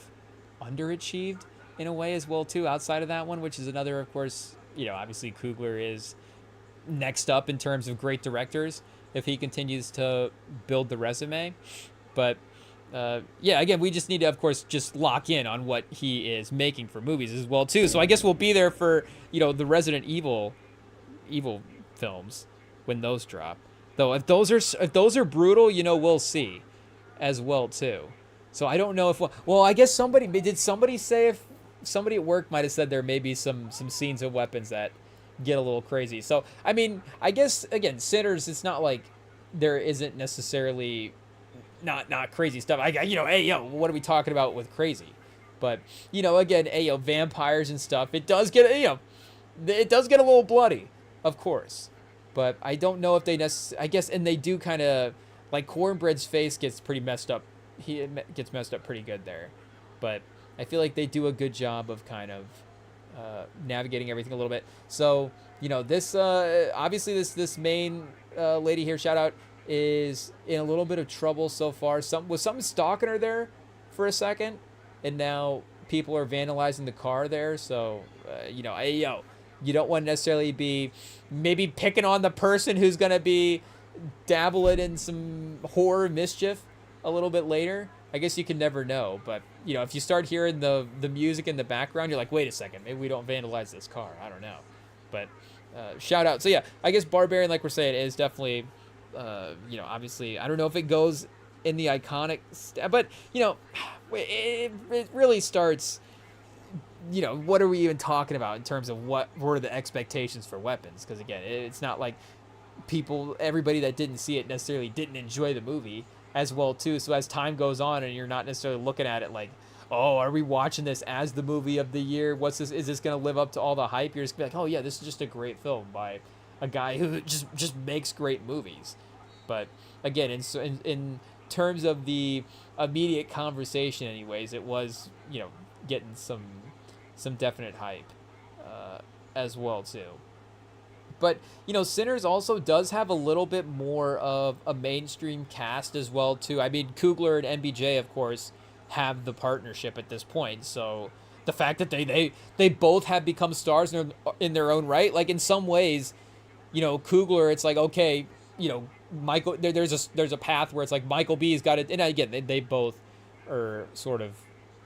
underachieved in a way as well, too, outside of that one, which is another, of course, obviously Coogler is next up in terms of great directors if he continues to build the resume. But again, we just need to, of course, just lock in on what he is making for movies as well, too. So I guess we'll be there for, the Resident Evil films when those drop. Though if those are brutal, we'll see as well, too. So I don't know if, I guess somebody say if somebody at work might have said there may be some scenes of Weapons that get a little crazy. So, I mean, I guess, again, Sinners, it's not like there isn't necessarily not crazy stuff. Hey, yo, what are we talking about with crazy? But, again, hey, yo, vampires and stuff, it does get a little bloody, of course. But I don't know if they I guess, and they do kind of, like, Cornbread's face gets pretty messed up. He gets messed up pretty good there. But I feel like they do a good job of kind of navigating everything a little bit. So, this, obviously this main lady here, shout out, is in a little bit of trouble so far. Was something stalking her there for a second, and now people are vandalizing the car there. So, hey, yo, you don't want to necessarily be maybe picking on the person who's going to be dabbling in some horror mischief a little bit later. I guess you can never know. But, if you start hearing the music in the background, you're like, wait a second, maybe we don't vandalize this car. I don't know. But shout out. So, yeah, I guess Barbarian, like we're saying, is definitely... obviously, I don't know if it goes in the iconic, but, it really starts, what are we even talking about in terms of what were the expectations for Weapons? Because, again, it's not like everybody that didn't see it necessarily didn't enjoy the movie as well, too. So as time goes on and you're not necessarily looking at it like, oh, are we watching this as the movie of the year? Is this going to live up to all the hype? You're just going to be like, oh, yeah, this is just a great film by a guy who just makes great movies. But again, in terms of the immediate conversation, anyways, it was getting some definite hype as well too. But Sinners also does have a little bit more of a mainstream cast as well too. I mean, Coogler and MBJ, of course, have the partnership at this point. So the fact that they both have become stars in their own right, like in some ways, Coogler, it's like, okay, Michael, there's a path where it's like Michael B's got it, and again, they both are sort of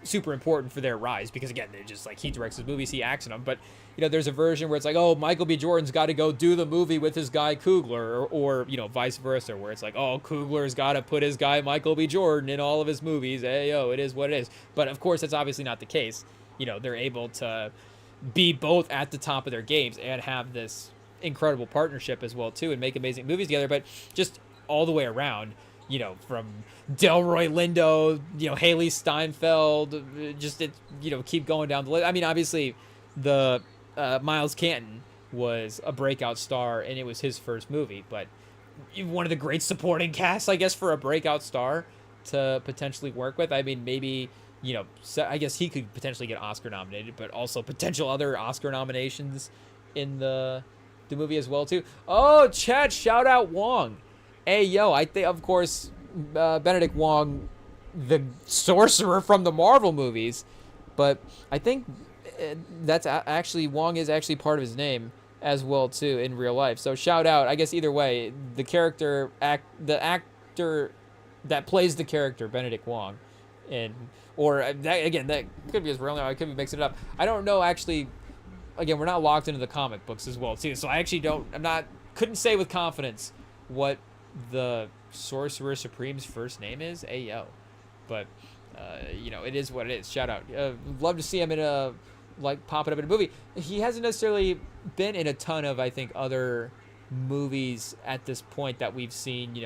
super important for their rise because again, they're just like he directs his movies, he acts in them. But there's a version where it's like, oh, Michael B. Jordan's got to go do the movie with his guy Coogler, or vice versa, where it's like, oh, Coogler's got to put his guy Michael B. Jordan in all of his movies. Hey, yo, it is what it is. But of course, that's obviously not the case. They're able to be both at the top of their games and have this incredible partnership as well too, and make amazing movies together. But just all the way around, from Delroy Lindo, Haley Steinfeld, keep going down the list. I mean, obviously the Miles Canton was a breakout star and it was his first movie, but one of the great supporting casts, I guess, for a breakout star to potentially work with. I mean, maybe I guess he could potentially get Oscar nominated, but also potential other Oscar nominations in the movie as well too. Oh, chat, shout out Wong. Hey, yo, I think, of course, Benedict Wong, the sorcerer from the Marvel movies, but I think that's actually, Wong is actually part of his name. as well too in real life. So shout out, I guess either way, the actor that plays the character Benedict Wong, and or that, again, that could be his real name. I could be mixing it up. I don't know actually. Again, we're not locked into the comic books as well too, so I actually couldn't say with confidence what the Sorcerer Supreme's first name is. Ayo, but it is what it is. Shout out. Love to see him in a popping up in a movie. He hasn't necessarily been in a ton of, I think, other movies at this point that we've seen,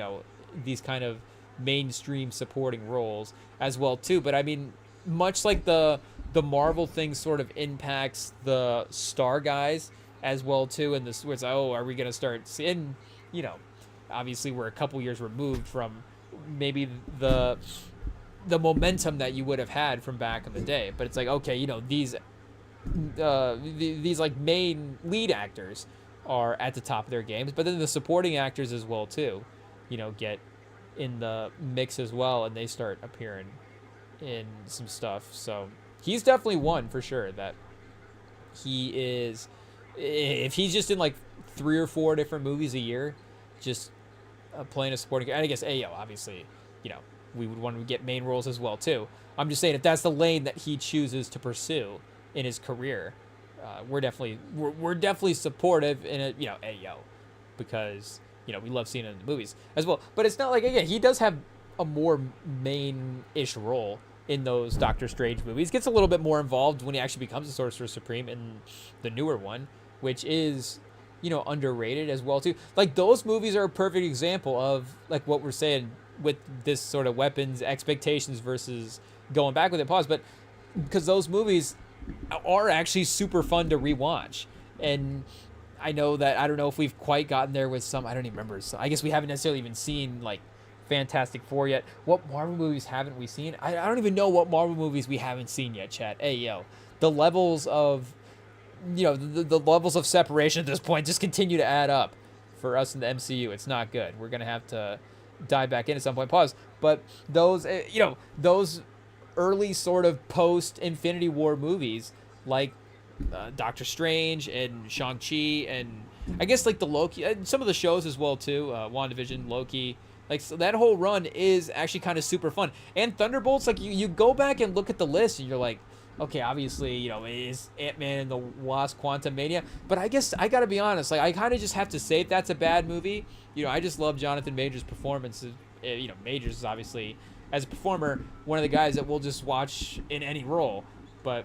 these kind of mainstream supporting roles as well too. But I mean, much like the Marvel thing sort of impacts the star guys as well too, and this was, are we gonna start seeing, obviously we're a couple years removed from maybe the momentum that you would have had from back in the day, but it's like, okay, these like main lead actors are at the top of their games, but then the supporting actors as well too, get in the mix as well, and they start appearing in some stuff. So he's definitely one for sure that he is, if he's just in like 3 or 4 different movies a year, just playing a supporting, and I guess Ayo, obviously, we would want to get main roles as well too. I'm just saying, if that's the lane that he chooses to pursue in his career, we're definitely supportive in it, Ayo, because we love seeing it in the movies as well. But it's not like, again, he does have a more main-ish role in those Doctor Strange movies. Gets a little bit more involved when he actually becomes a Sorcerer Supreme in the newer one, which is, underrated as well too. Like, those movies are a perfect example of like what we're saying with this sort of weapons expectations versus going back with it. Pause, but because those movies are actually super fun to rewatch, and I know that, I don't know if we've quite gotten there with some, I don't even remember. So I guess we haven't necessarily even seen like Fantastic Four yet. What Marvel movies haven't we seen? I don't even know what Marvel movies we haven't seen yet, chat. Hey, yo. The levels of, the levels of separation at this point just continue to add up for us in the MCU. It's not good. We're going to have to dive back in at some point. Pause. But those, those early sort of post-Infinity War movies, like Doctor Strange and Shang-Chi, and I guess like the Loki, some of the shows as well too, WandaVision, Loki, like, so that whole run is actually kind of super fun. And Thunderbolts, like, you go back and look at the list and you're like, okay, obviously, is Ant-Man and the Wasp Quantumania, but I guess I gotta be honest, like, I kind of just have to say if that's a bad movie. I just love Jonathan Majors' performance. Majors is obviously, as a performer, one of the guys that we'll just watch in any role. But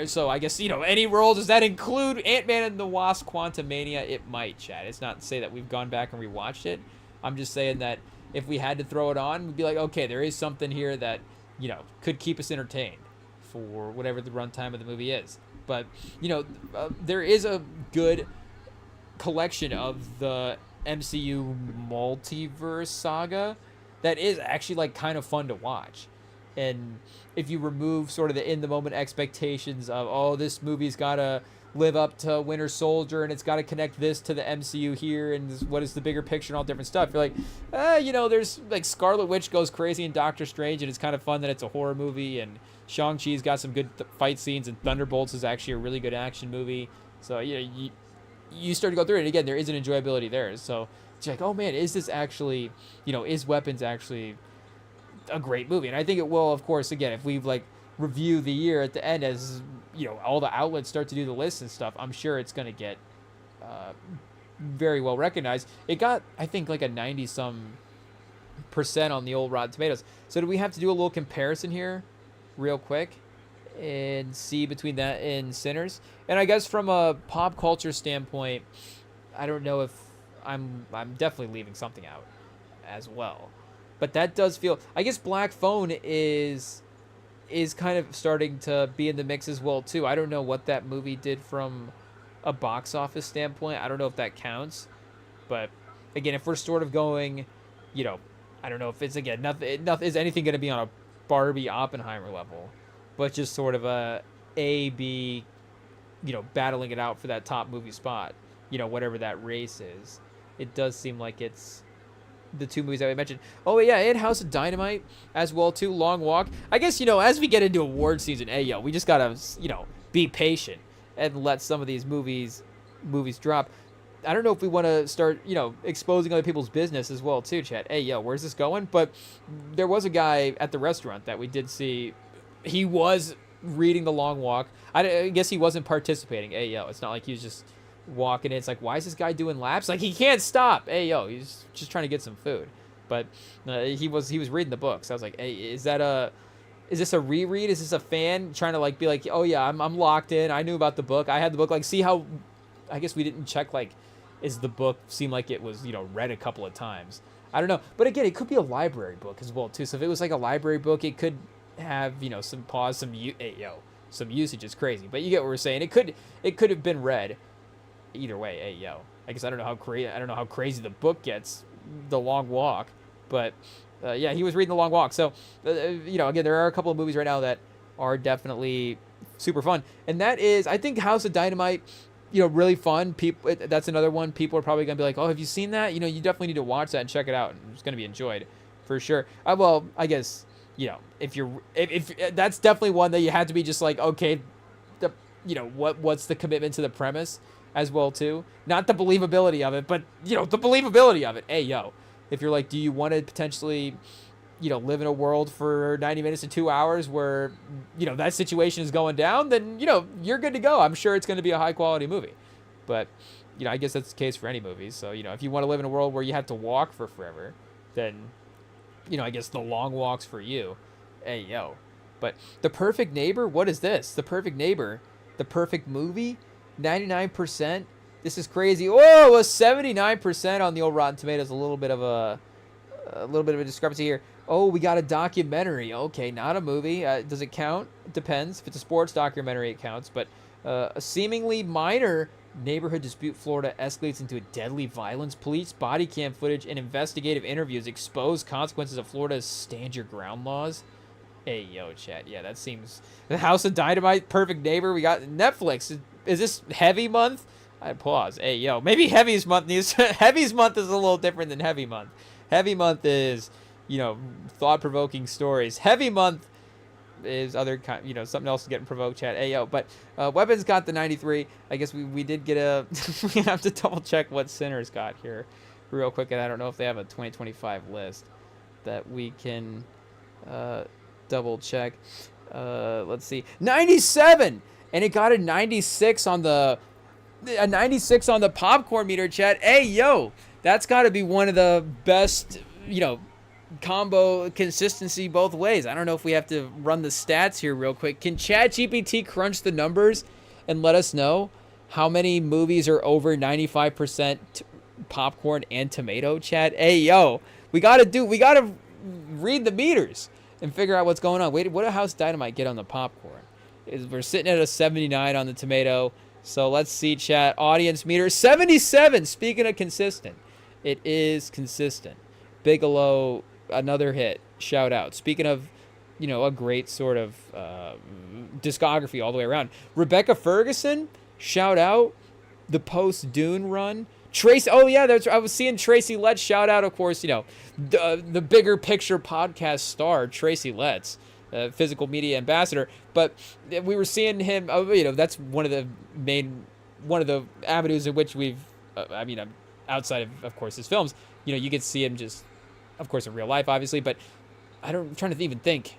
so I guess, any role, does that include Ant-Man and the Wasp Quantumania? It might, chat. It's not to say that we've gone back and rewatched it. I'm just saying that if we had to throw it on, we'd be like, okay, there is something here that, could keep us entertained for whatever the runtime of the movie is. But, there is a good collection of the MCU multiverse saga that is actually like kind of fun to watch. And if you remove sort of the in-the-moment expectations of, this movie's got to live up to Winter Soldier and it's got to connect this to the MCU here and what is the bigger picture and all different stuff, you're like, there's like Scarlet Witch goes crazy in Doctor Strange and it's kind of fun that it's a horror movie, and Shang-Chi's got some good fight scenes, and Thunderbolts is actually a really good action movie. So you start to go through it, and again, there is an enjoyability there. So it's like, oh man, is this actually, is Weapons actually a great movie? And I think it will, of course, again, if we've like review the year at the end, as all the outlets start to do the lists and stuff, I'm sure it's going to get very well recognized. It got, I think, like a 90-some% on the old Rotten Tomatoes. So do we have to do a little comparison here real quick and see between that and Sinners? And I guess from a pop culture standpoint, I don't know if I'm definitely leaving something out as well. But that does feel, I guess Black Phone is kind of starting to be in the mix as well too. I don't know what that movie did from a box office standpoint. I don't know if that counts. But again, if we're sort of going, I don't know if it's, again, nothing is anything going to be on a Barbie Oppenheimer level, but just sort of a B, battling it out for that top movie spot, whatever that race is. It does seem like it's the two movies that we mentioned. Oh yeah, and House of Dynamite as well too. Long Walk. I guess, as we get into award season, we just gotta, be patient and let some of these movies movies drop. I don't know if we want to start, exposing other people's business as well too, Chad. Hey, yo, where's this going? But there was a guy at the restaurant that we did see. He was reading The Long Walk. I guess he wasn't participating. Hey, yo, it's not like he was just walking in. It's like, why is this guy doing laps? Like, he can't stop. Hey, yo, he's just trying to get some food. But he was reading the book. So I was like, hey, is this a reread? Is this a fan trying to like be like, oh yeah, I'm locked in. I knew about the book. I had the book. Like, see how, I guess we didn't check like, is the book seem like it was, read a couple of times. I don't know. But again, it could be a library book as well too. So if it was like a library book, it could have, some pause, some usage. Is crazy. But you get what we're saying. It could have been read either way. Hey, yo. I guess I don't know how crazy the book gets, The Long Walk, but yeah, he was reading The Long Walk. So, again, there are a couple of movies right now that are definitely super fun. And that is, I think House of Dynamite, really fun. People, that's another one. People are probably going to be like, oh, have you seen that? You definitely need to watch that and check it out. It's going to be enjoyed for sure. Well, I guess, if that's definitely one that you had to be just like, okay, what's the commitment to the premise as well too? Not the believability of it, but, the believability of it. Hey, yo. If you're like, do you want to potentially, live in a world for 90 minutes to 2 hours where, that situation is going down, then, you're good to go. I'm sure it's going to be a high quality movie. But, I guess that's the case for any movies. So, if you want to live in a world where you have to walk for forever, then, I guess The Long Walk's for you. Hey, yo. But The Perfect Neighbor, what is this? The Perfect Neighbor, the perfect movie, 99%. This is crazy. Whoa, a 79% on the old Rotten Tomatoes. A little bit of a discrepancy here. Oh, we got a documentary. Okay, not a movie. Does it count? It depends. If it's a sports documentary, it counts. But a seemingly minor neighborhood dispute, Florida escalates into a deadly violence. Police body cam footage and investigative interviews expose consequences of Florida's stand your ground laws. Hey, yo, chat. Yeah, that seems... The House of Dynamite, Perfect Neighbor. We got Netflix. Is this heavy month? I pause. Hey, yo, maybe Heavy's month needs... Heavy's month is a little different than Heavy month. Heavy month is, thought-provoking stories. Heavy month is other kind, something else getting provoked, chat. Hey, yo, but Weapons got the 93. I guess we did get a... we have to double-check what Sinners got here real quick, and I don't know if they have a 2025 list that we can double-check. Let's see. 97! And it got a 96 on the... A 96 on the popcorn meter, chat. Hey, yo, that's got to be one of the best, combo consistency both ways. I don't know if we have to run the stats here real quick. Can ChatGPT crunch the numbers and let us know how many movies are over 95% popcorn and tomato, chat? Hey, yo, we got to read the meters and figure out what's going on. Wait, what did House Dynamite get on the popcorn? We're sitting at a 79 on the tomato. So let's see, chat. Audience meter, 77. Speaking of consistent, it is consistent. Bigelow, another hit. Shout out. Speaking of, a great sort of discography all the way around. Rebecca Ferguson, shout out. The post-Dune run. Tracy, oh yeah, I was seeing Tracy Letts. Shout out, of course, the Bigger Picture podcast star, Tracy Letts. Physical media ambassador, but we were seeing him, that's one of the avenues in which we've, outside of course, his films, you get to see him just, of course, in real life, obviously, but I'm trying to even think,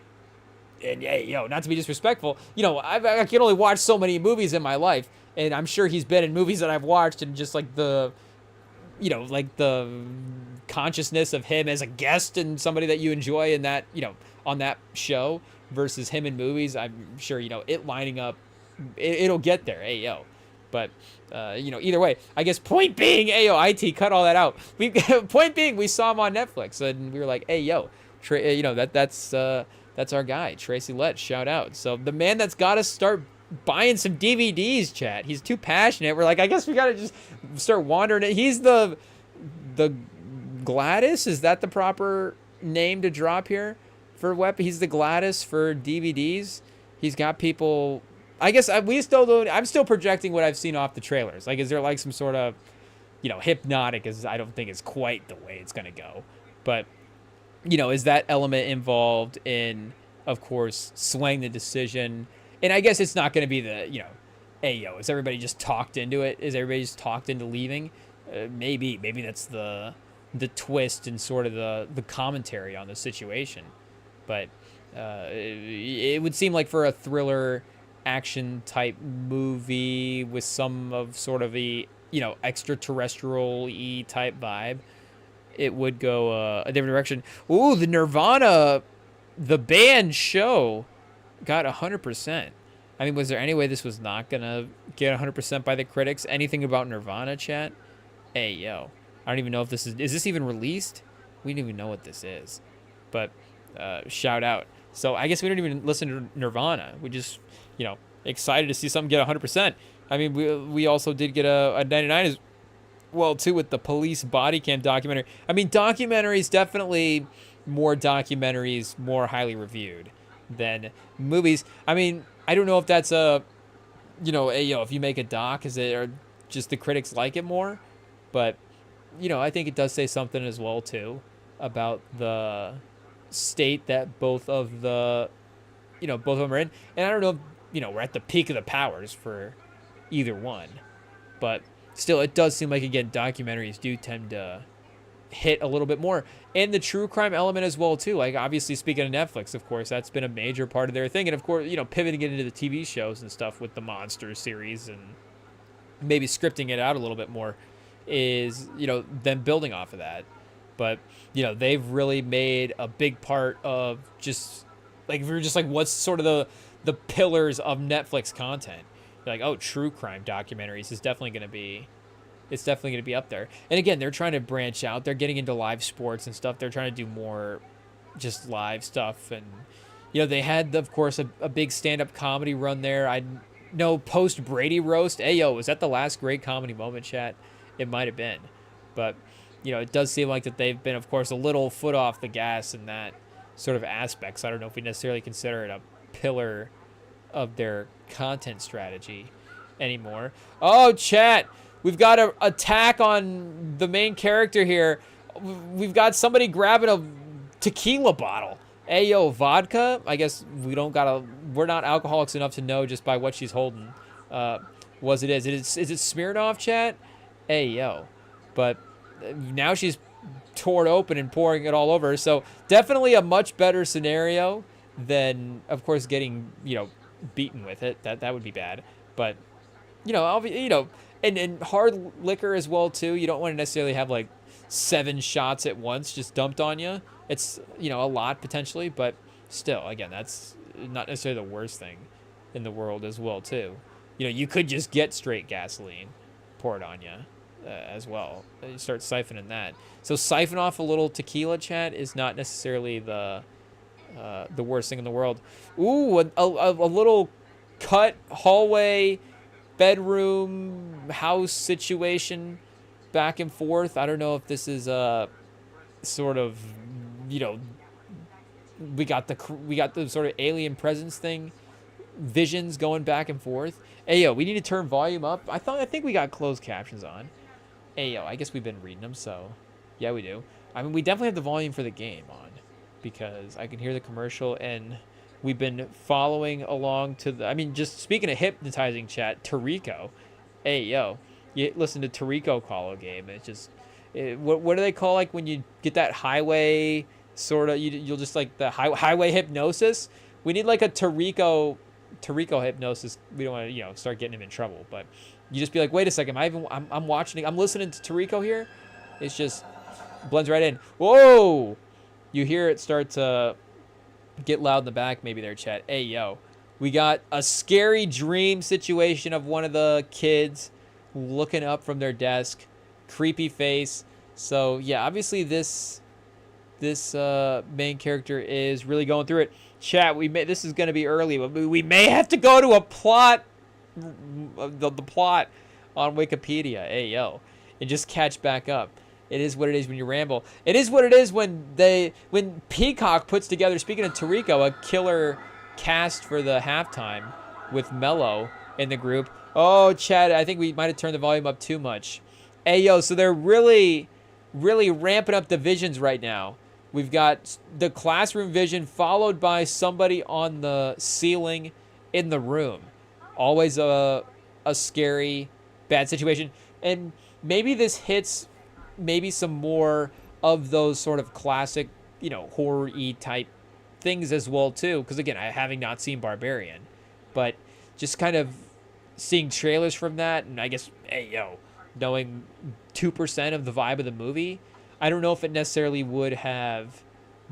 and yeah, not to be disrespectful, I can only watch so many movies in my life, and I'm sure he's been in movies that I've watched, and just like the consciousness of him as a guest and somebody that you enjoy in that, on that show versus him in movies, I'm sure, it lining up, it'll get there. Hey, yo. But, either way, I guess point being, hey, yo, IT, cut all that out. Point being, we saw him on Netflix and we were like, hey, yo, that's our guy, Tracy Letts, shout out. So the man that's got to start buying some DVDs, chat. He's too passionate. We're like, I guess we got to just start wandering it. He's the Gladys. Is that the proper name to drop here? For weapon, he's the Gladys for DVDs. He's got people. I guess we still don't. I'm still projecting what I've seen off the trailers. Like, is there like some sort of, hypnotic? As I don't think it's quite the way it's gonna go. But, is that element involved in, of course, swaying the decision? And I guess it's not going to be the hey, yo, is everybody just talked into it? Is everybody just talked into leaving? Maybe that's the twist and sort of the commentary on the situation. But it would seem like for a thriller action type movie with some of sort of a extraterrestrial y type vibe, it would go a different direction. Ooh, the Nirvana, the band show got 100%. I mean, was there any way this was not gonna get 100% by the critics? Anything about Nirvana, chat? Hey, yo, I don't even know if this is this even released? We don't even know what this is, but shout out. So I guess we don't even listen to Nirvana. We just, excited to see something get 100%. I mean, we also did get a 99 as well too with the police body cam documentary. I mean, documentaries, definitely more documentaries, more highly reviewed than movies. I mean, I don't know if that's if you make a doc, is it, or just the critics like it more? But, I think it does say something as well too about the state that both of them are in. And I don't know if, we're at the peak of the powers for either one. But still, it does seem like, again, documentaries do tend to hit a little bit more. And the true crime element as well, too. Like, obviously, speaking of Netflix, of course, that's been a major part of their thing. And, of course, pivoting it into the TV shows and stuff with the Monsters series and maybe scripting it out a little bit more is, them building off of that. But, they've really made a big part of just, like, if we were just like, what's sort of the pillars of Netflix content? You're like, oh, true crime documentaries is definitely going to be, it's definitely going to be up there. And again, they're trying to branch out. They're getting into live sports and stuff. They're trying to do more just live stuff. And, they had, of course, a big stand-up comedy run there. I know post-Brady roast. Hey, yo, was that the last great comedy moment, chat? It might have been. But, it does seem like that they've been, of course, a little foot off the gas in that sort of aspect. So I don't know if we necessarily consider it a pillar of their content strategy anymore. Oh, chat, we've got an attack on the main character here. We've got somebody grabbing a tequila bottle. Hey, yo, vodka? I guess we're not alcoholics enough to know just by what she's holding. Is it Smirnoff, chat? Hey, yo. But now she's torn open and pouring it all over. So definitely a much better scenario than, of course, getting, beaten with it. That would be bad. But, and hard liquor as well, too. You don't want to necessarily have, like, 7 shots at once just dumped on you. It's, a lot potentially, but still, again, that's not necessarily the worst thing in the world as well, too. You could just get straight gasoline poured on you as well. You start siphoning that. So siphon off a little tequila, chat, is not necessarily the worst thing in the world. Ooh, a little cut hallway, bedroom, house situation back and forth. I don't know if this is a sort of, we got the sort of alien presence thing, visions going back and forth. Hey, yo, we need to turn volume up. I think we got closed captions on. Hey, yo, I guess we've been reading them, so yeah, we do. I mean, we definitely have the volume for the game on, because I can hear the commercial, and we've been following along to just speaking of hypnotizing, chat, Tariko. Hey, yo, you listen to Tariko call a game. It's just, what do they call, like, when you get that highway sort of, you'll just, like, the highway hypnosis? We need, like, a Tariko hypnosis. We don't want to, start getting him in trouble, but you just be like, wait a second, I'm watching, I'm listening to Tariko here. It's just blends right in. Whoa! You hear it start to get loud in the back, maybe there, chat. Hey, yo, we got a scary dream situation of one of the kids looking up from their desk, creepy face. So yeah, obviously this main character is really going through it. Chat, this is going to be early, but we may have to go to a plot, the plot on Wikipedia. Hey, yo, and just catch back up. It is what it is when you ramble. It is what it is when Peacock puts together, speaking of Tariko, a killer cast for the halftime with Mello in the group. Oh, Chad, I think we might have turned the volume up too much. Hey, yo, so they're really, really ramping up the visions right now. We've got the classroom vision followed by somebody on the ceiling in the room. Always a a scary, bad situation. And maybe this hits maybe some more of those sort of classic, horror-y type things as well too. Because again, I having not seen Barbarian, but just kind of seeing trailers from that, and I guess, hey yo, knowing 2% of the vibe of the movie, I don't know if it necessarily would have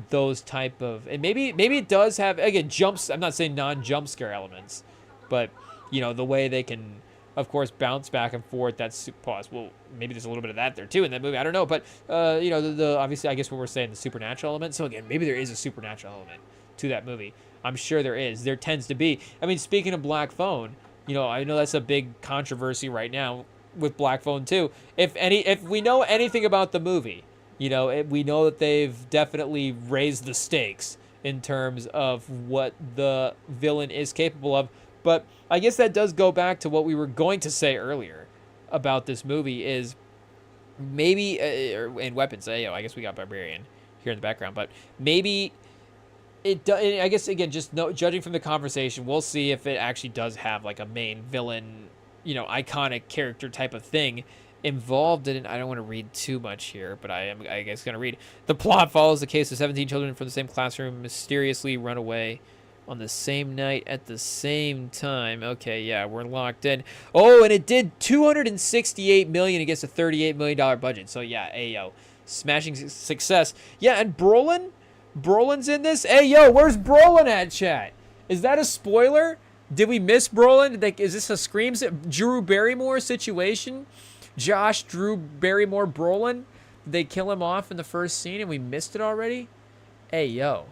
those type of, and maybe it does have, again, jumps. I'm not saying non-jump scare elements, but the way they can, of course, bounce back and forth. That's possible. Maybe there's a little bit of that there too in that movie. I don't know, but the obviously, I guess what we're saying, the supernatural element. So again, maybe there is a supernatural element to that movie. I'm sure there is. There tends to be. I mean, speaking of Black Phone, I know that's a big controversy right now with Black Phone 2. If we know anything about the movie, we know that they've definitely raised the stakes in terms of what the villain is capable of. But I guess that does go back to what we were going to say earlier about this movie is maybe, and weapons. I guess we got Barbarian here in the background, but maybe I guess, again, just judging from the conversation, we'll see if it actually does have like a main villain, iconic character type of thing involved in it. I don't want to read too much here, but I guess, going to read. The plot follows the case of 17 children from the same classroom mysteriously run away on the same night at the same time. Okay, yeah, we're locked in. Oh, and it did $268 million against a $38 million budget. So yeah, ayo, smashing success. Yeah, and Brolin's in this. Hey, yo, where's Brolin at, chat? Is that a spoiler? Did we miss Brolin? Is this a Scream? Drew Barrymore situation? Josh, Drew Barrymore, Brolin? Did they kill him off in the first scene and we missed it already? Hey, yo.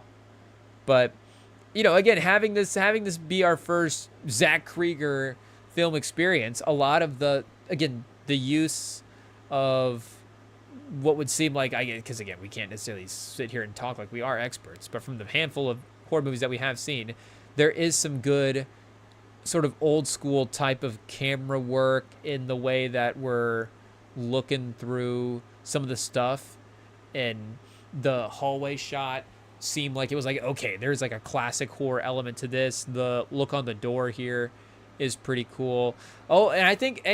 But, again, having this be our first Zach Krieger film experience, a lot of the use of what would seem like, because again, we can't necessarily sit here and talk like we are experts, but from the handful of horror movies that we have seen, there is some good sort of old school type of camera work in the way that we're looking through some of the stuff, and the hallway shot seemed like it was like, okay, there's like a classic horror element to this. The look on the door here is pretty cool. Oh, and I think,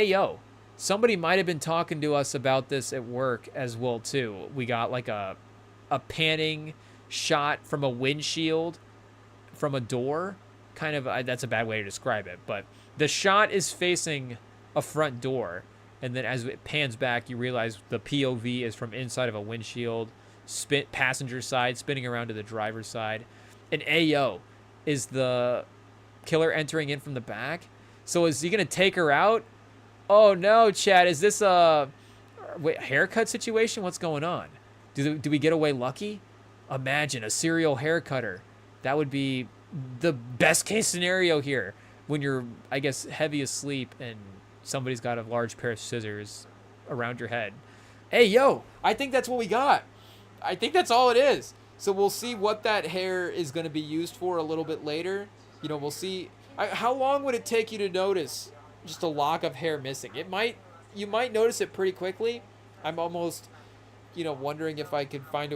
somebody might have been talking to us about this at work as well too. We got like a panning shot from a windshield from a door. Kind of, that's a bad way to describe it, but the shot is facing a front door, and then as it pans back, you realize the POV is from inside of a windshield, passenger side, spinning around to the driver's side. And is the killer entering in from the back? So is he gonna take her out? Oh no, Chad, is this a haircut situation? What's going on? Do we get away lucky? Imagine a serial haircutter. That would be the best case scenario here when you're, I guess, heavy asleep and somebody's got a large pair of scissors around your head. Hey, yo, I think that's what we got. I think that's all it is. So we'll see what that hair is going to be used for a little bit later. We'll see. How long would it take you to notice just a lock of hair missing? You might notice it pretty quickly. I'm almost, wondering if I could find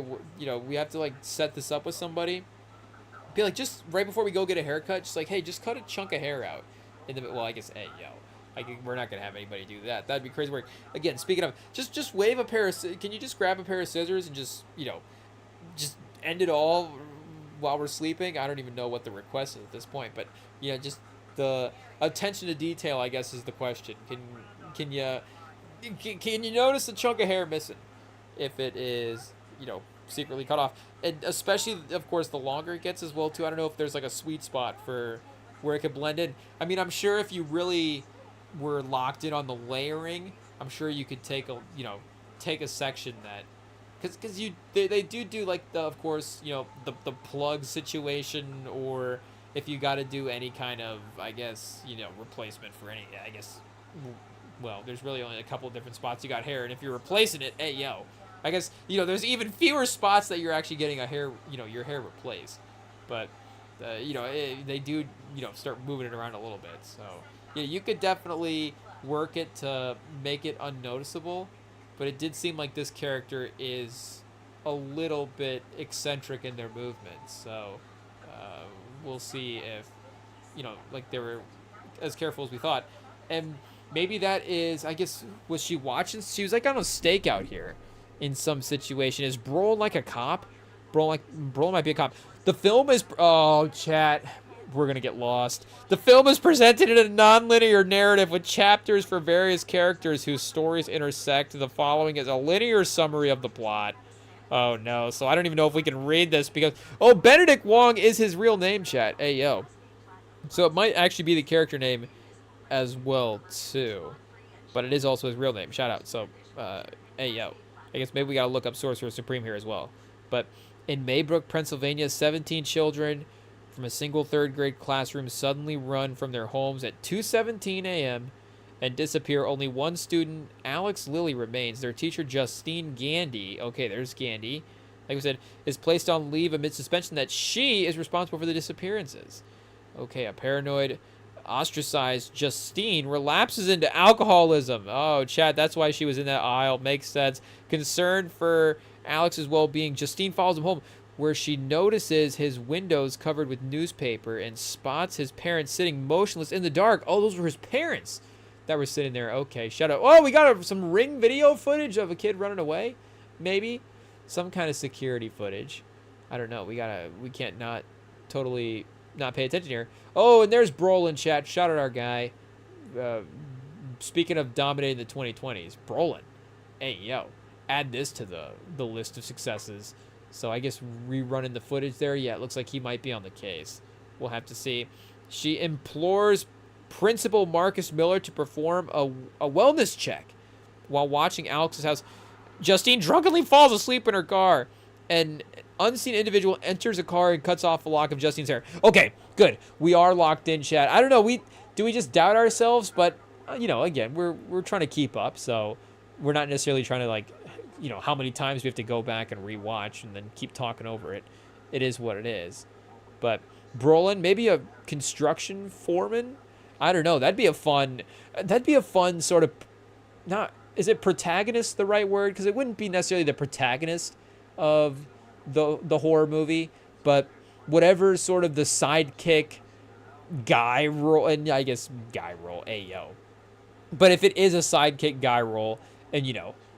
we have to like set this up with somebody. Be like, just right before we go get a haircut, just like, hey, just cut a chunk of hair out. Well, I guess, we're not going to have anybody do that. That'd be crazy work. Again, speaking of, just wave a pair of, can you just grab a pair of scissors and just end it all while we're sleeping? I don't even know what the request is at this point, but, just the attention to detail, I guess, is the question. Can you notice a chunk of hair missing if it is, secretly cut off? And especially, of course, the longer it gets as well too. I don't know if there's like a sweet spot for where it could blend in. I mean, I'm sure if you really were locked in on the layering, I'm sure you could take a section that, because they do like the, of course, the plug situation, or if you got to do any kind of, I guess, replacement for any, I guess, well, there's really only a couple of different spots you got hair, and if you're replacing it, I guess, there's even fewer spots that you're actually getting your hair replaced. But, they do, start moving it around a little bit. So, you could definitely work it to make it unnoticeable. But it did seem like this character is a little bit eccentric in their movements. So, we'll see if, like they were as careful as we thought. And maybe that is, I guess, was she watching? She was like on a stakeout here in some situation. Is Brolin like a cop? Brolin might be a cop. The film is, oh, chat, we're going to get lost. The film is presented in a non-linear narrative with chapters for various characters whose stories intersect. The following is a linear summary of the plot. Oh, no. So I don't even know if we can read this because, oh, Benedict Wong is his real name, chat. Hey, yo. So it might actually be the character name as well, too. But it is also his real name. Shout out. So, hey, yo. I guess maybe we got to look up Sorcerer Supreme here as well. But in Maybrook, Pennsylvania, 17 children from a single third-grade classroom suddenly run from their homes at 2:17 a.m. and disappear. Only one student, Alex Lilly, remains. Their teacher, Justine Gandy, okay, there's Gandy, like I said, is placed on leave amid suspension that she is responsible for the disappearances. Okay, a paranoid, ostracized Justine relapses into alcoholism. Oh, chat, that's why she was in that aisle. Makes sense. Concerned for Alex's well-being, Justine follows him home, where she notices his windows covered with newspaper and spots his parents sitting motionless in the dark. Oh, those were his parents that were sitting there. Okay, shut up. Oh, we got some Ring video footage of a kid running away. Maybe some kind of security footage. I don't know. We can't not totally not pay attention here. Oh, and there's Brolin, chat. Shout out our guy. Speaking of dominating the 2020s, Brolin. Hey, yo. Add this to the list of successes. So I guess rerunning the footage there. Yeah, it looks like he might be on the case. We'll have to see. She implores Principal Marcus Miller to perform a wellness check while watching Alex's house. Justine drunkenly falls asleep in her car. An unseen individual enters a car and cuts off a lock of Justine's hair. Okay, good. We are locked in, chat. I don't know. Do we just doubt ourselves? But, again, we're trying to keep up. So we're not necessarily trying to, like, how many times we have to go back and rewatch and then keep talking over it. It is what it is. But Brolin, maybe a construction foreman? I don't know. That'd be a fun sort of, is it protagonist the right word? Because it wouldn't be necessarily the protagonist of the horror movie, but whatever sort of the sidekick guy role, and I guess guy role, ayo. But if it is a sidekick guy role, and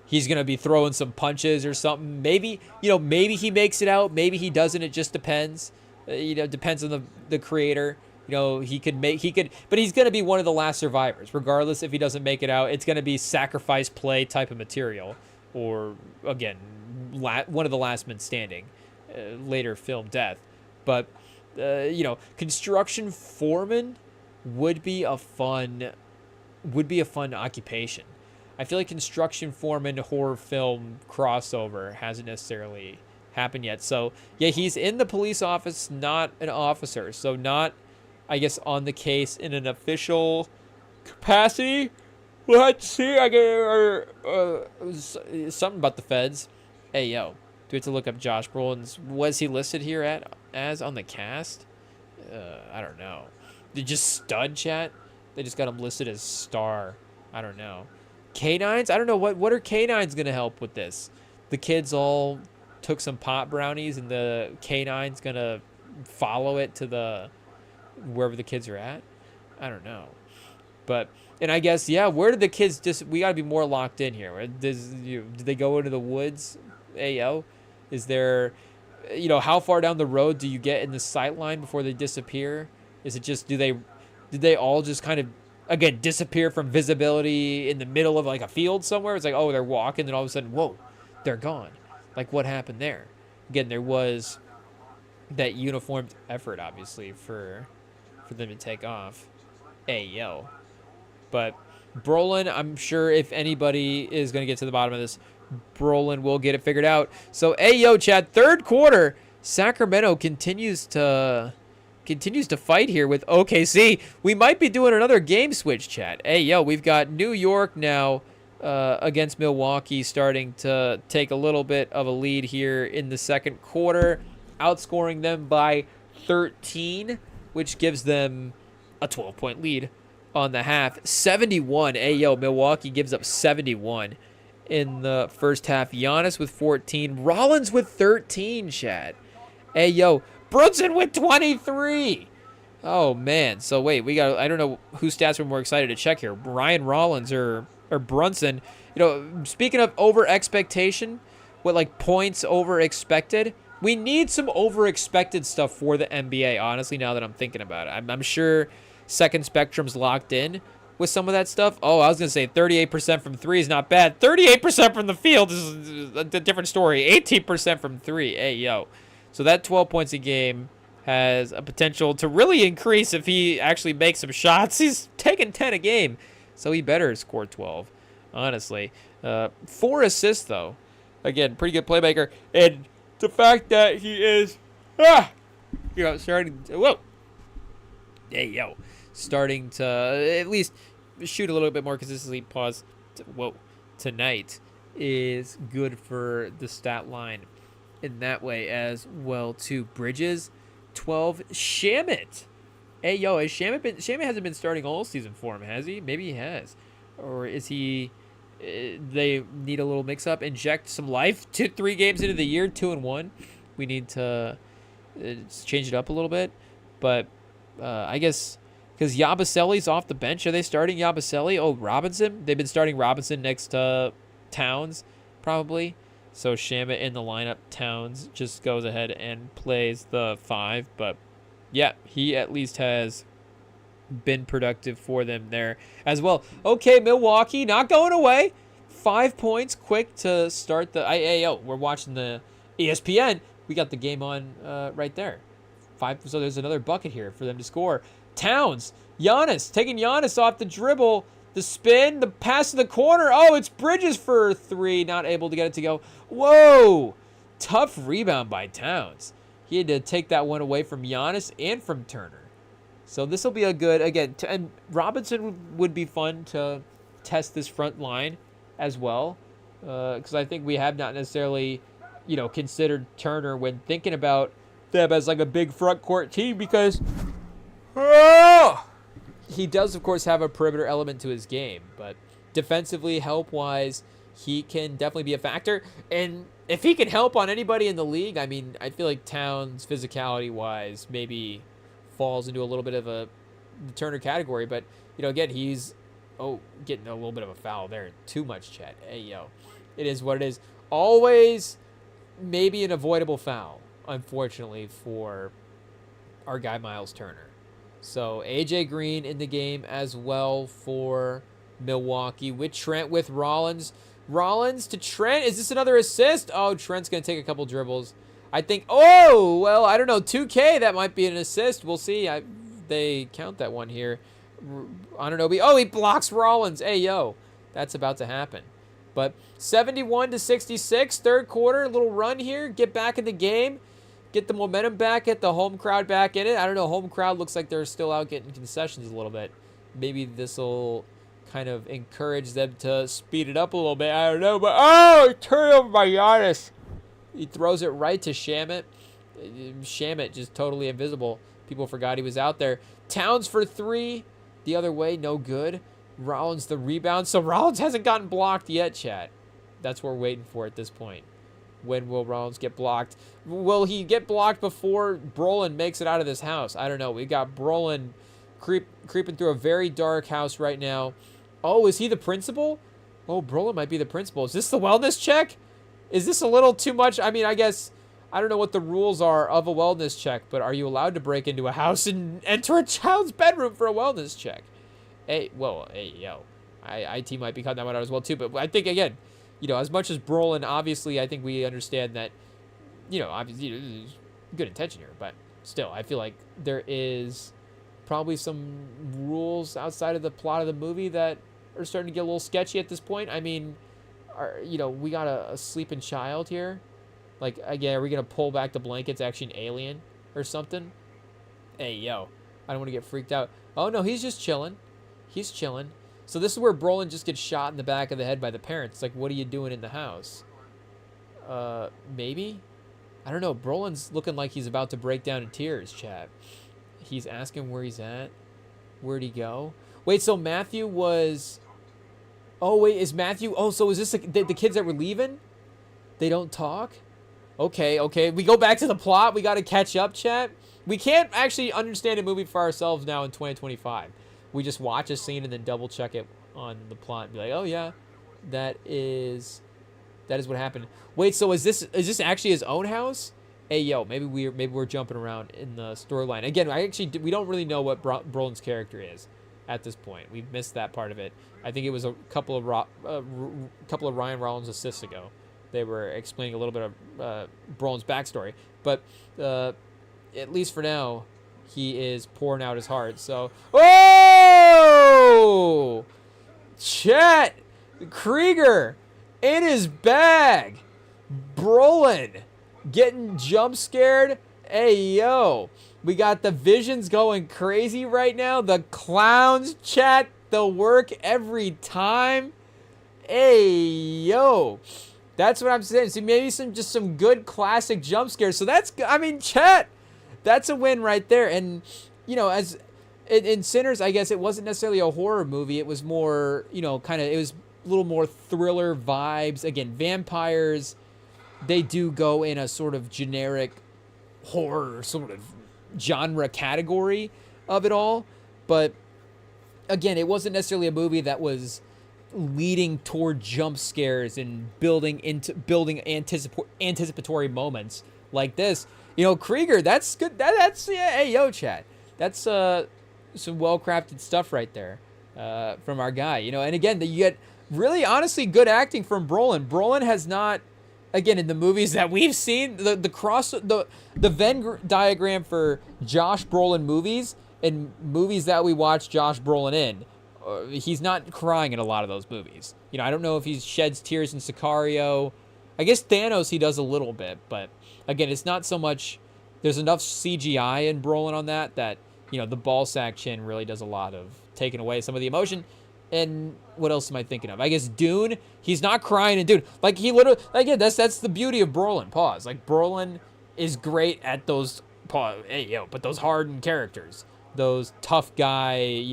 he's going to be throwing some punches or something. Maybe he makes it out. Maybe he doesn't. It just depends. Depends on the creator. But he's going to be one of the last survivors. Regardless if he doesn't make it out, it's going to be sacrifice play type of material. Or, again, one of the last men standing. Later film death. But, construction foreman would be a fun occupation. I feel like construction foreman horror film crossover hasn't necessarily happened yet. So, yeah, he's in the police office, not an officer. So not, I guess, on the case in an official capacity. Let's see. I get something about the feds. Hey, yo. Do we have to look up Josh Brolin's? Was he listed here as on the cast? I don't know. Did just stud, chat? They just got him listed as star. I don't know. Canines? I don't know. What are canines going to help with this? The kids all took some pot brownies and the canine's going to follow it to wherever the kids are at? I don't know. But, and I guess, yeah, where did the kids we got to be more locked in here. Did they go into the woods? Ayo? Is there, how far down the road do you get in the sight line before they disappear? Is it just, did they all just kind of, again, disappear from visibility in the middle of like a field somewhere? It's like, oh, they're walking, then all of a sudden, whoa, they're gone. Like, what happened there? Again, there was that uniformed effort, obviously, for them to take off. Hey, yo. But Brolin, I'm sure if anybody is going to get to the bottom of this, Brolin will get it figured out. So, hey, yo, Chad, third quarter, Sacramento continues to fight here with OKC. We might be doing another game switch, chat. Hey, yo, we've got New York now against Milwaukee starting to take a little bit of a lead here in the second quarter, outscoring them by 13, which gives them a 12-point lead on the half. 71. Hey, yo, Milwaukee gives up 71 in the first half. Giannis with 14. Rollins with 13, chat. Hey, yo, Brunson with 23. Oh man. So wait, we got. I don't know whose stats we're more excited to check here. Ryan Rollins or Brunson. Speaking of over expectation, what like points over expected? We need some over expected stuff for the NBA. Honestly, now that I'm thinking about it, I'm sure Second Spectrum's locked in with some of that stuff. Oh, I was gonna say 38% from three is not bad. 38% from the field is a different story. 18% from three. Hey yo, so that 12 points a game has a potential to really increase if he actually makes some shots. He's taking 10 a game, so he better score 12, honestly. 4 assists, though. Again, pretty good playmaker. And the fact that he is, starting to, starting to at least shoot a little bit more consistently, tonight is good for the stat line in that way as well, too. Bridges, 12. Shamit. Hey, yo, has Shamit hasn't been starting all season for him, has he? Maybe he has. Or is he... they need a little mix-up. Inject some life. 3 games into the year, 2-1. We need to change it up a little bit. But I guess... because Yabusele's off the bench. Are they starting Yabusele? Oh, Robinson? They've been starting Robinson next to Towns, probably. So Shamit in the lineup. Towns just goes ahead and plays the 5. But, yeah, he at least has been productive for them there as well. Okay, Milwaukee, not going away. 5 points quick to start the... we're watching the ESPN. We got the game on right there. 5. So there's another bucket here for them to score. Towns. Giannis. Taking Giannis off the dribble. The spin, the pass to the corner. Oh, it's Bridges for 3. Not able to get it to go. Whoa. Tough rebound by Towns. He had to take that one away from Giannis and from Turner. So this will be a good, again, and Robinson would be fun to test this front line as well. Because I think we have not necessarily, considered Turner when thinking about them as like a big front court team because... he does, of course, have a perimeter element to his game, but defensively, help-wise, he can definitely be a factor. And if he can help on anybody in the league, I mean, I feel like Towns, physicality-wise, maybe falls into a little bit of the Turner category. But, again, he's, getting a little bit of a foul there. Too much, Chet. Hey, yo. It is what it is. Always maybe an avoidable foul, unfortunately, for our guy Miles Turner. So AJ Green in the game as well for Milwaukee with Trent, with Rollins. Rollins to Trent. Is this another assist? Oh, Trent's going to take a couple dribbles. I think, I don't know. 2K, that might be an assist. We'll see. They count that one here. I don't know. He blocks Rollins. Hey, yo. That's about to happen. But 71-66, third quarter, little run here. Get back in the game. Get the momentum back, get the home crowd back in it. I don't know, home crowd looks like they're still out getting concessions a little bit. Maybe this will kind of encourage them to speed it up a little bit. I don't know, but turnover by Giannis. He throws it right to Shamit. Shamit just totally invisible. People forgot he was out there. Towns for 3. The other way, no good. Rollins the rebound. So Rollins hasn't gotten blocked yet, chat. That's what we're waiting for at this point. When will Rollins get blocked? Will he get blocked before Brolin makes it out of this house? I don't know. We got Brolin creeping through a very dark house right now. Oh, is he the principal? Oh, Brolin might be the principal. Is this the wellness check? Is this a little too much? I mean, I guess, I don't know what the rules are of a wellness check, but are you allowed to break into a house and enter a child's bedroom for a wellness check? Hey, yo. IT might be cutting that one out as well, too. But I think, again, as much as Brolin, obviously, I think we understand that, obviously, good intention here. But still, I feel like there is probably some rules outside of the plot of the movie that are starting to get a little sketchy at this point. I mean, we got a sleeping child here. Like, again, are we going to pull back the blankets, actually an alien or something? Hey, yo, I don't want to get freaked out. Oh, no, he's just chilling. He's chilling. So this is where Brolin just gets shot in the back of the head by the parents. Like, what are you doing in the house? Maybe? I don't know. Brolin's looking like he's about to break down in tears, chat. He's asking where he's at. Where'd he go? Wait, so Matthew was... Oh, wait, is Matthew... Oh, so is this the kids that were leaving? They don't talk? Okay. We go back to the plot. We got to catch up, chat. We can't actually understand a movie for ourselves now in 2025. We just watch a scene and then double check it on the plot and be like, oh yeah, that is what happened. Wait, so is this actually his own house? Hey yo, maybe we're jumping around in the storyline again. We don't really know what Brolin's character is at this point. We've missed that part of it. I think it was a couple of Ryan Reynolds assists ago. They were explaining a little bit of Brolin's backstory, but at least for now, he is pouring out his heart. So, oh, Chet Krieger in his bag. Brolin getting jump scared. Hey, yo. We got the visions going crazy right now. The clowns, chat, they'll work every time. Hey, yo. That's what I'm saying. See, maybe some good classic jump scares. So chat, that's a win right there. And, as in Sinners, I guess it wasn't necessarily a horror movie. It was more, it was a little more thriller vibes. Again, vampires, they do go in a sort of generic horror sort of genre category of it all. But again, it wasn't necessarily a movie that was leading toward jump scares and building anticipatory moments like this. Krieger, that's good. That's hey yo, chat. That's some well-crafted stuff right there from our guy. And again, you get really honestly good acting from Brolin. Brolin has not, again, in the movies that we've seen, the Venn diagram for Josh Brolin movies and movies that we watch Josh Brolin in, he's not crying in a lot of those movies. I don't know if he sheds tears in Sicario. I guess Thanos he does a little bit, but again, it's not so much. There's enough CGI in Brolin on that the ball sack chin really does a lot of taking away some of the emotion. And what else am I thinking of? I guess Dune, he's not crying in Dune. Like, he literally, again, that's the beauty of Brolin. Pause. Like, Brolin is great at those, but those hardened characters, those tough guy,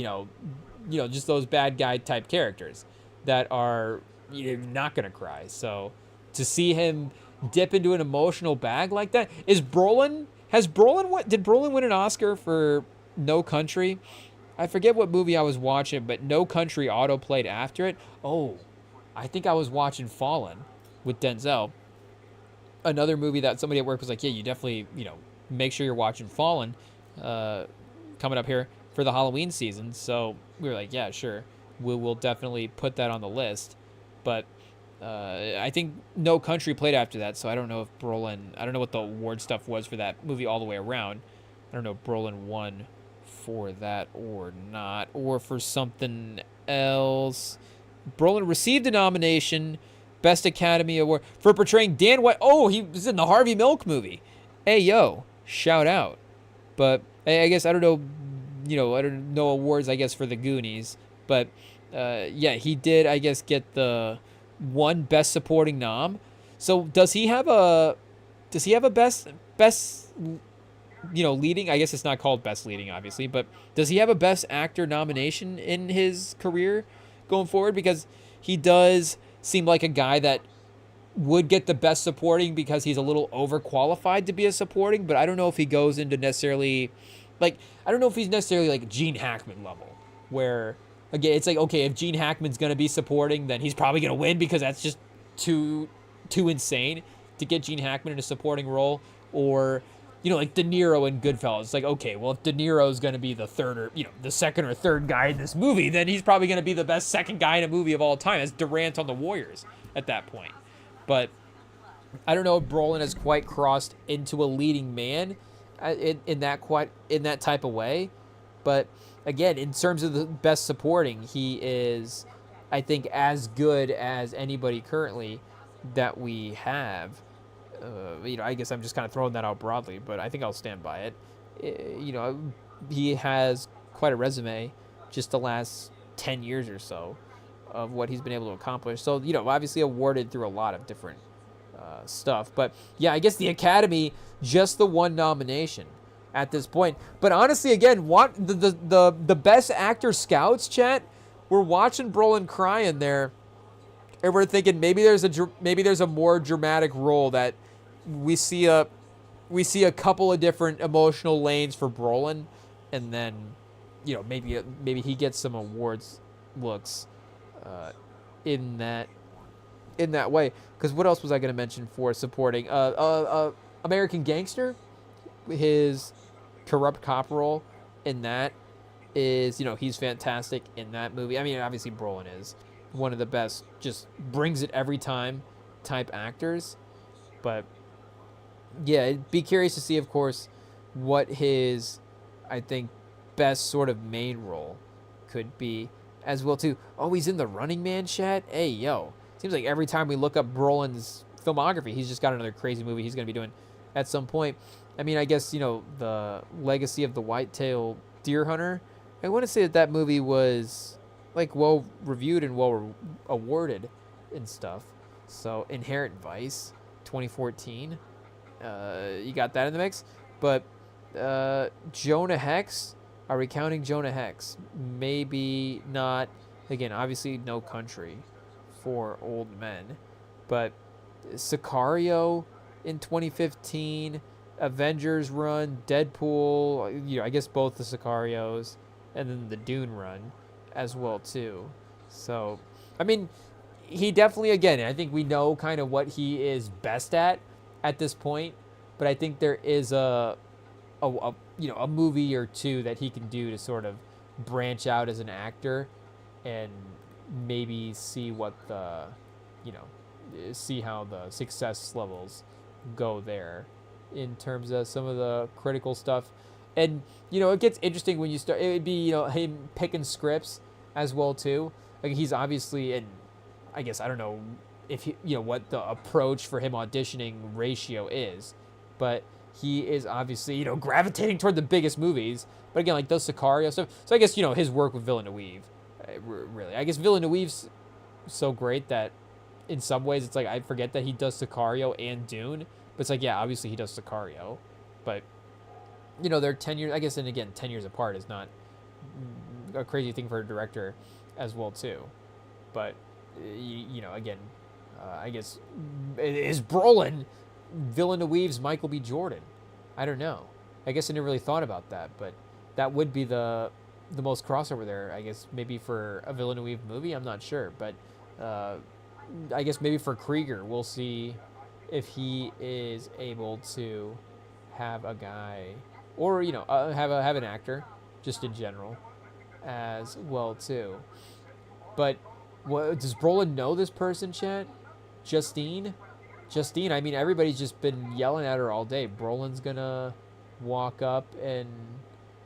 just those bad guy type characters that are not going to cry. So to see him dip into an emotional bag like that, did Brolin win an Oscar for No Country? I forget what movie I was watching, but No Country auto-played after it. Oh, I think I was watching Fallen with Denzel. Another movie that somebody at work was like, yeah, you definitely, make sure you're watching Fallen coming up here for the Halloween season. So we were like, yeah, sure. We'll definitely put that on the list. But I think No Country played after that, so I don't know if Brolin, I don't know what the award stuff was for that movie all the way around. I don't know if Brolin won for that or not, or for something else. Brolin received a nomination, Best Academy Award, for portraying Dan White. Oh, he was in the Harvey Milk movie. Hey, yo, shout out. But I guess, I don't know, I don't know awards, I guess, for the Goonies. But, yeah, he did, I guess, get the one Best Supporting nom. So does he have a best leading? I guess it's not called Best Leading, obviously, but does he have a Best Actor nomination in his career going forward? Because he does seem like a guy that would get the Best Supporting because he's a little overqualified to be a supporting, but I don't know if he goes into necessarily, I don't know if he's necessarily like Gene Hackman level, where, again, it's like, okay, if Gene Hackman's going to be supporting, then he's probably going to win because that's just too insane to get Gene Hackman in a supporting role. Or, like De Niro in Goodfellas. It's like, okay, well, if De Niro's going to be the third or, the second or third guy in this movie, then he's probably going to be the best second guy in a movie of all time. That's Durant on the Warriors at that point. But I don't know if Brolin has quite crossed into a leading man in that type of way. But again, in terms of the Best Supporting, he is, I think, as good as anybody currently that we have. I guess I'm just kind of throwing that out broadly, but I think I'll stand by it. He has quite a resume just the last 10 years or so of what he's been able to accomplish. So, obviously awarded through a lot of different stuff. But, yeah, I guess the Academy, just the one nomination at this point. But honestly, again, what the Best Actor Scouts, chat, we're watching Brolin crying there, and we're thinking maybe there's a more dramatic role that we see a we see a couple of different emotional lanes for Brolin, and then, you know, maybe he gets some awards looks in that way. Because what else was I going to mention for supporting? American Gangster, his corrupt cop role in that is, you know, he's fantastic in that movie. I mean, obviously Brolin is one of the best, just brings it every time type actors. But yeah, be curious to see, of course, what his, I think, best sort of main role could be as well too. Oh, he's in The Running Man, chat. Hey, yo, seems like every time we look up Brolin's filmography, he's just got another crazy movie he's going to be doing at some point. I mean, I guess, you know, the Legacy of the White-tailed Deer Hunter, I want to say that movie was like well reviewed and well awarded and stuff. So Inherent Vice 2014, you got that in the mix. But Jonah Hex, are we counting Jonah Hex? Maybe not. Again, obviously No Country for Old Men, but Sicario in 2015, Avengers run, Deadpool, you know, I guess both the Sicarios, and then the Dune run as well too. So, I mean, he definitely, again, I think we know kind of what he is best at this point, but I think there is a movie or two that he can do to sort of branch out as an actor and maybe see what the, you know, see how the success levels go there in terms of some of the critical stuff. And, you know, it gets interesting when you start, it would be, you know, him picking scripts as well too. Like, he's obviously, and I guess, I don't know if he, you know, what the approach for him auditioning ratio is, but he is obviously, you know, gravitating toward the biggest movies. But again, like those Sicario stuff. So I guess, you know, his work with Villeneuve, really, I guess Villeneuve's so great that in some ways it's like I forget that he does Sicario and Dune. But it's like, yeah, obviously he does Sicario, but, you know, they're 10 years, I guess, and again, 10 years apart is not a crazy thing for a director as well too. But, you know, again, I guess, is Brolin Villeneuve's Michael B. Jordan? I don't know. I guess I never really thought about that, but that would be the most crossover there, I guess, maybe for a Villeneuve movie. I'm not sure, but I guess maybe for Krieger, we'll see if he is able to have a guy, or, you know, have an actor just in general as well too. But what does Brolin know this person, chat? Justine, I mean, everybody's just been yelling at her all day. Brolin's gonna walk up and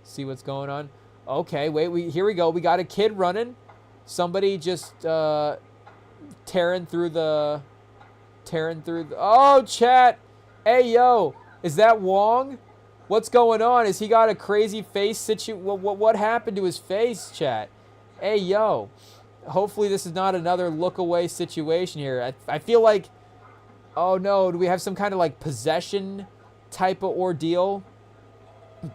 see what's going on. Okay, wait, here we go. We got a kid running. Somebody just tearing through the. Oh, chat. Hey, yo, is that Wong? What's going on? Has he got a crazy face what happened to his face, chat? Hey, yo. Hopefully this is not another look away situation here. I feel like, oh no, do we have some kind of like possession type of ordeal?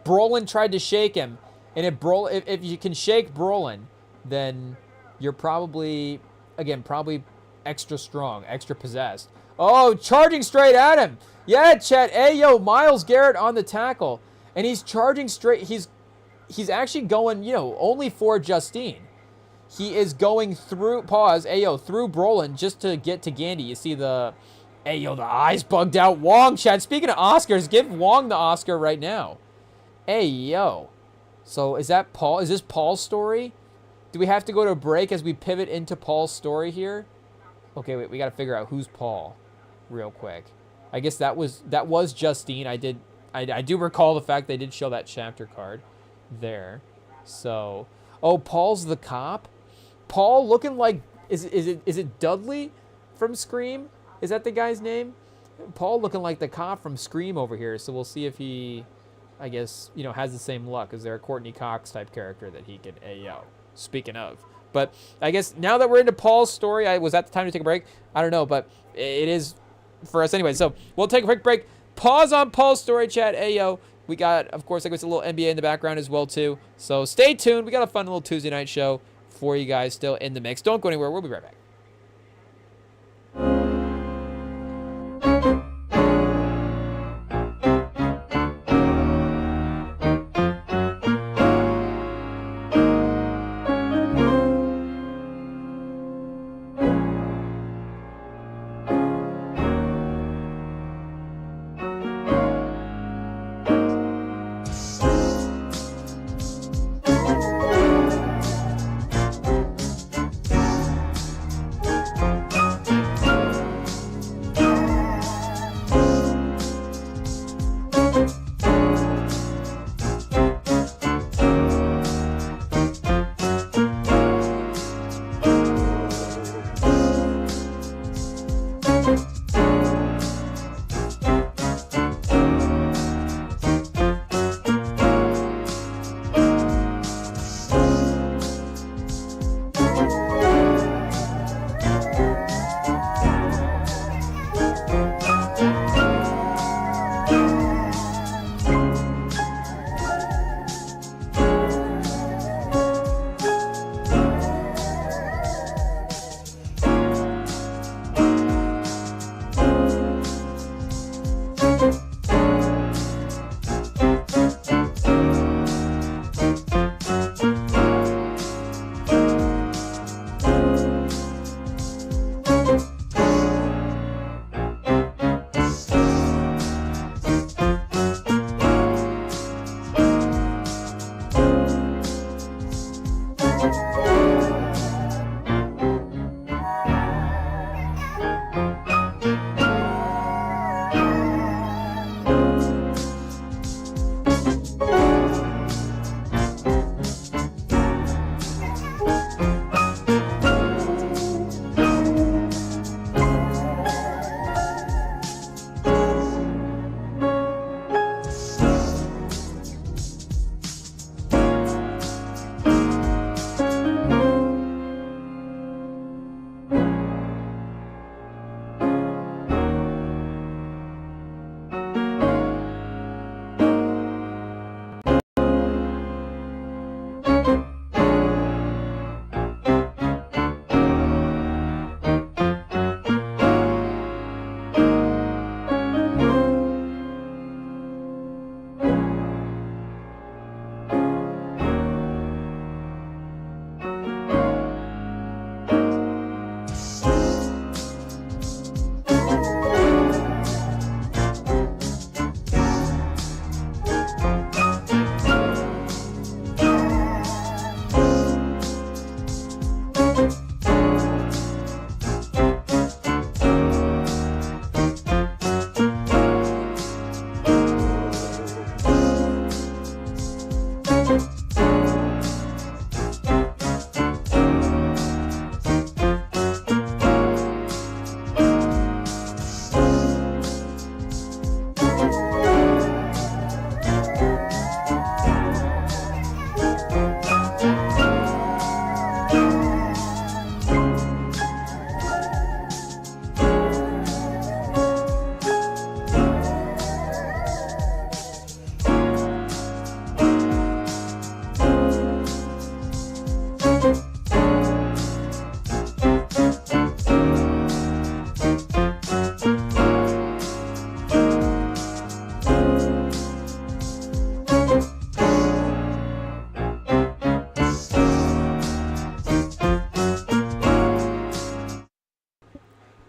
Brolin tried to shake him, and if you can shake Brolin, then you're probably extra strong, extra possessed. Oh, charging straight at him. Yeah, chat. Hey, yo, Myles Garrett on the tackle, and he's charging straight. He's actually going, you know, only for Justine. He is going through, through Brolin just to get to Gandy. You see the eyes bugged out Wong, chat. Speaking of Oscars, give Wong the Oscar right now. Hey, yo. So is that Paul? Is this Paul's story? Do we have to go to a break as we pivot into Paul's story here? Okay, wait, we got to figure out who's Paul real quick. I guess that was Justine. I do recall the fact they did show that chapter card there. So, oh, Paul's the cop? Paul looking like, is it Dudley from Scream? Is that the guy's name? Paul looking like the cop from Scream over here. So we'll see if he, I guess, you know, has the same luck. Is there a Courtney Cox type character that he could AO? Speaking of. But I guess now that we're into Paul's story, was that the time to take a break? I don't know, but it is for us anyway. So we'll take a quick break. Pause on Paul's story, chat. Ayo. We got, of course, I guess a little NBA in the background as well, too. So stay tuned. We got a fun little Tuesday night show for you guys still in the mix. Don't go anywhere. We'll be right back.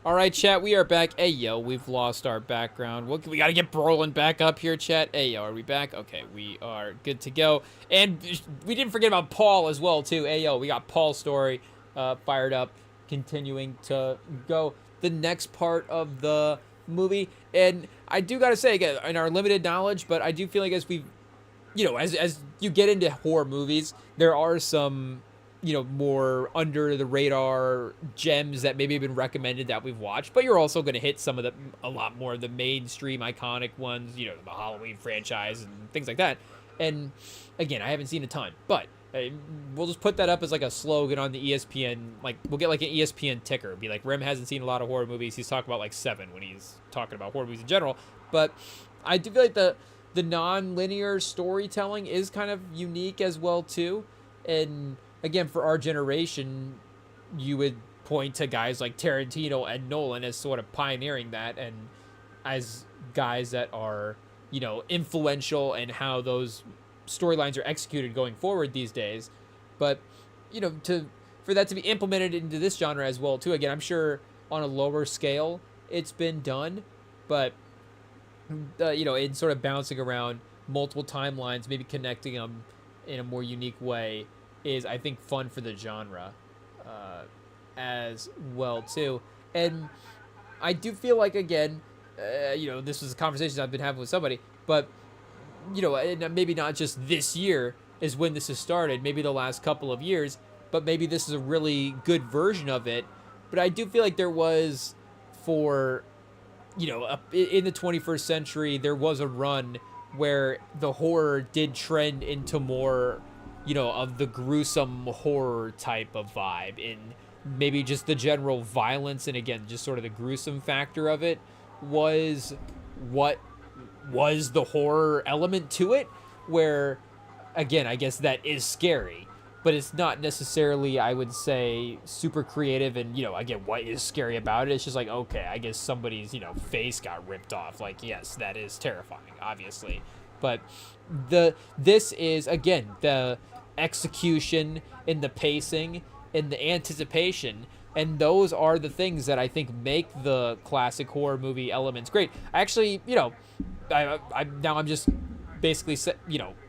All right, chat, we are back. Hey, yo, we've lost our background. We got to get Brolin back up here, chat. Hey, yo, are we back? Okay, we are good to go. And we didn't forget about Paul as well, too. Hey, yo, we got Paul's story fired up, continuing to go. The next part of the movie. And I do got to say, again, in our limited knowledge, but I do feel like as we, as you get into horror movies, there are some more under the radar gems that maybe have been recommended that we've watched, but you're also going to hit some of a lot more of the mainstream iconic ones, the Halloween franchise and things like that. And again, I haven't seen a ton, but we'll just put that up as like a slogan on the ESPN. Like we'll get like an ESPN ticker, be like, Rem hasn't seen a lot of horror movies. He's talking about like 7 when he's talking about horror movies in general. But I do feel like the non-linear storytelling is kind of unique as well too. And again, for our generation, you would point to guys like Tarantino and Nolan as sort of pioneering that, and as guys that are, influential in how those storylines are executed going forward these days. But, for that to be implemented into this genre as well too, again, I'm sure on a lower scale it's been done, but, in sort of bouncing around multiple timelines, maybe connecting them in a more unique way is, I think, fun for the genre as well too. And I do feel like, again, this was a conversation I've been having with somebody, but and maybe not just this year is when this has started, maybe the last couple of years, but maybe this is a really good version of it. But I do feel like there was, for, in the 21st century, there was a run where the horror did trend into more, of the gruesome horror type of vibe, in maybe just the general violence, and again, just sort of the gruesome factor of it was what was the horror element to it, where, again, I guess that is scary, but it's not necessarily, I would say, super creative. And, again, what is scary about it? It's just like, okay, I guess somebody's, face got ripped off. Like, yes, that is terrifying, obviously. But this is, again, the execution and the pacing and the anticipation. And those are the things that I think make the classic horror movie elements great. Actually, I'm just basically,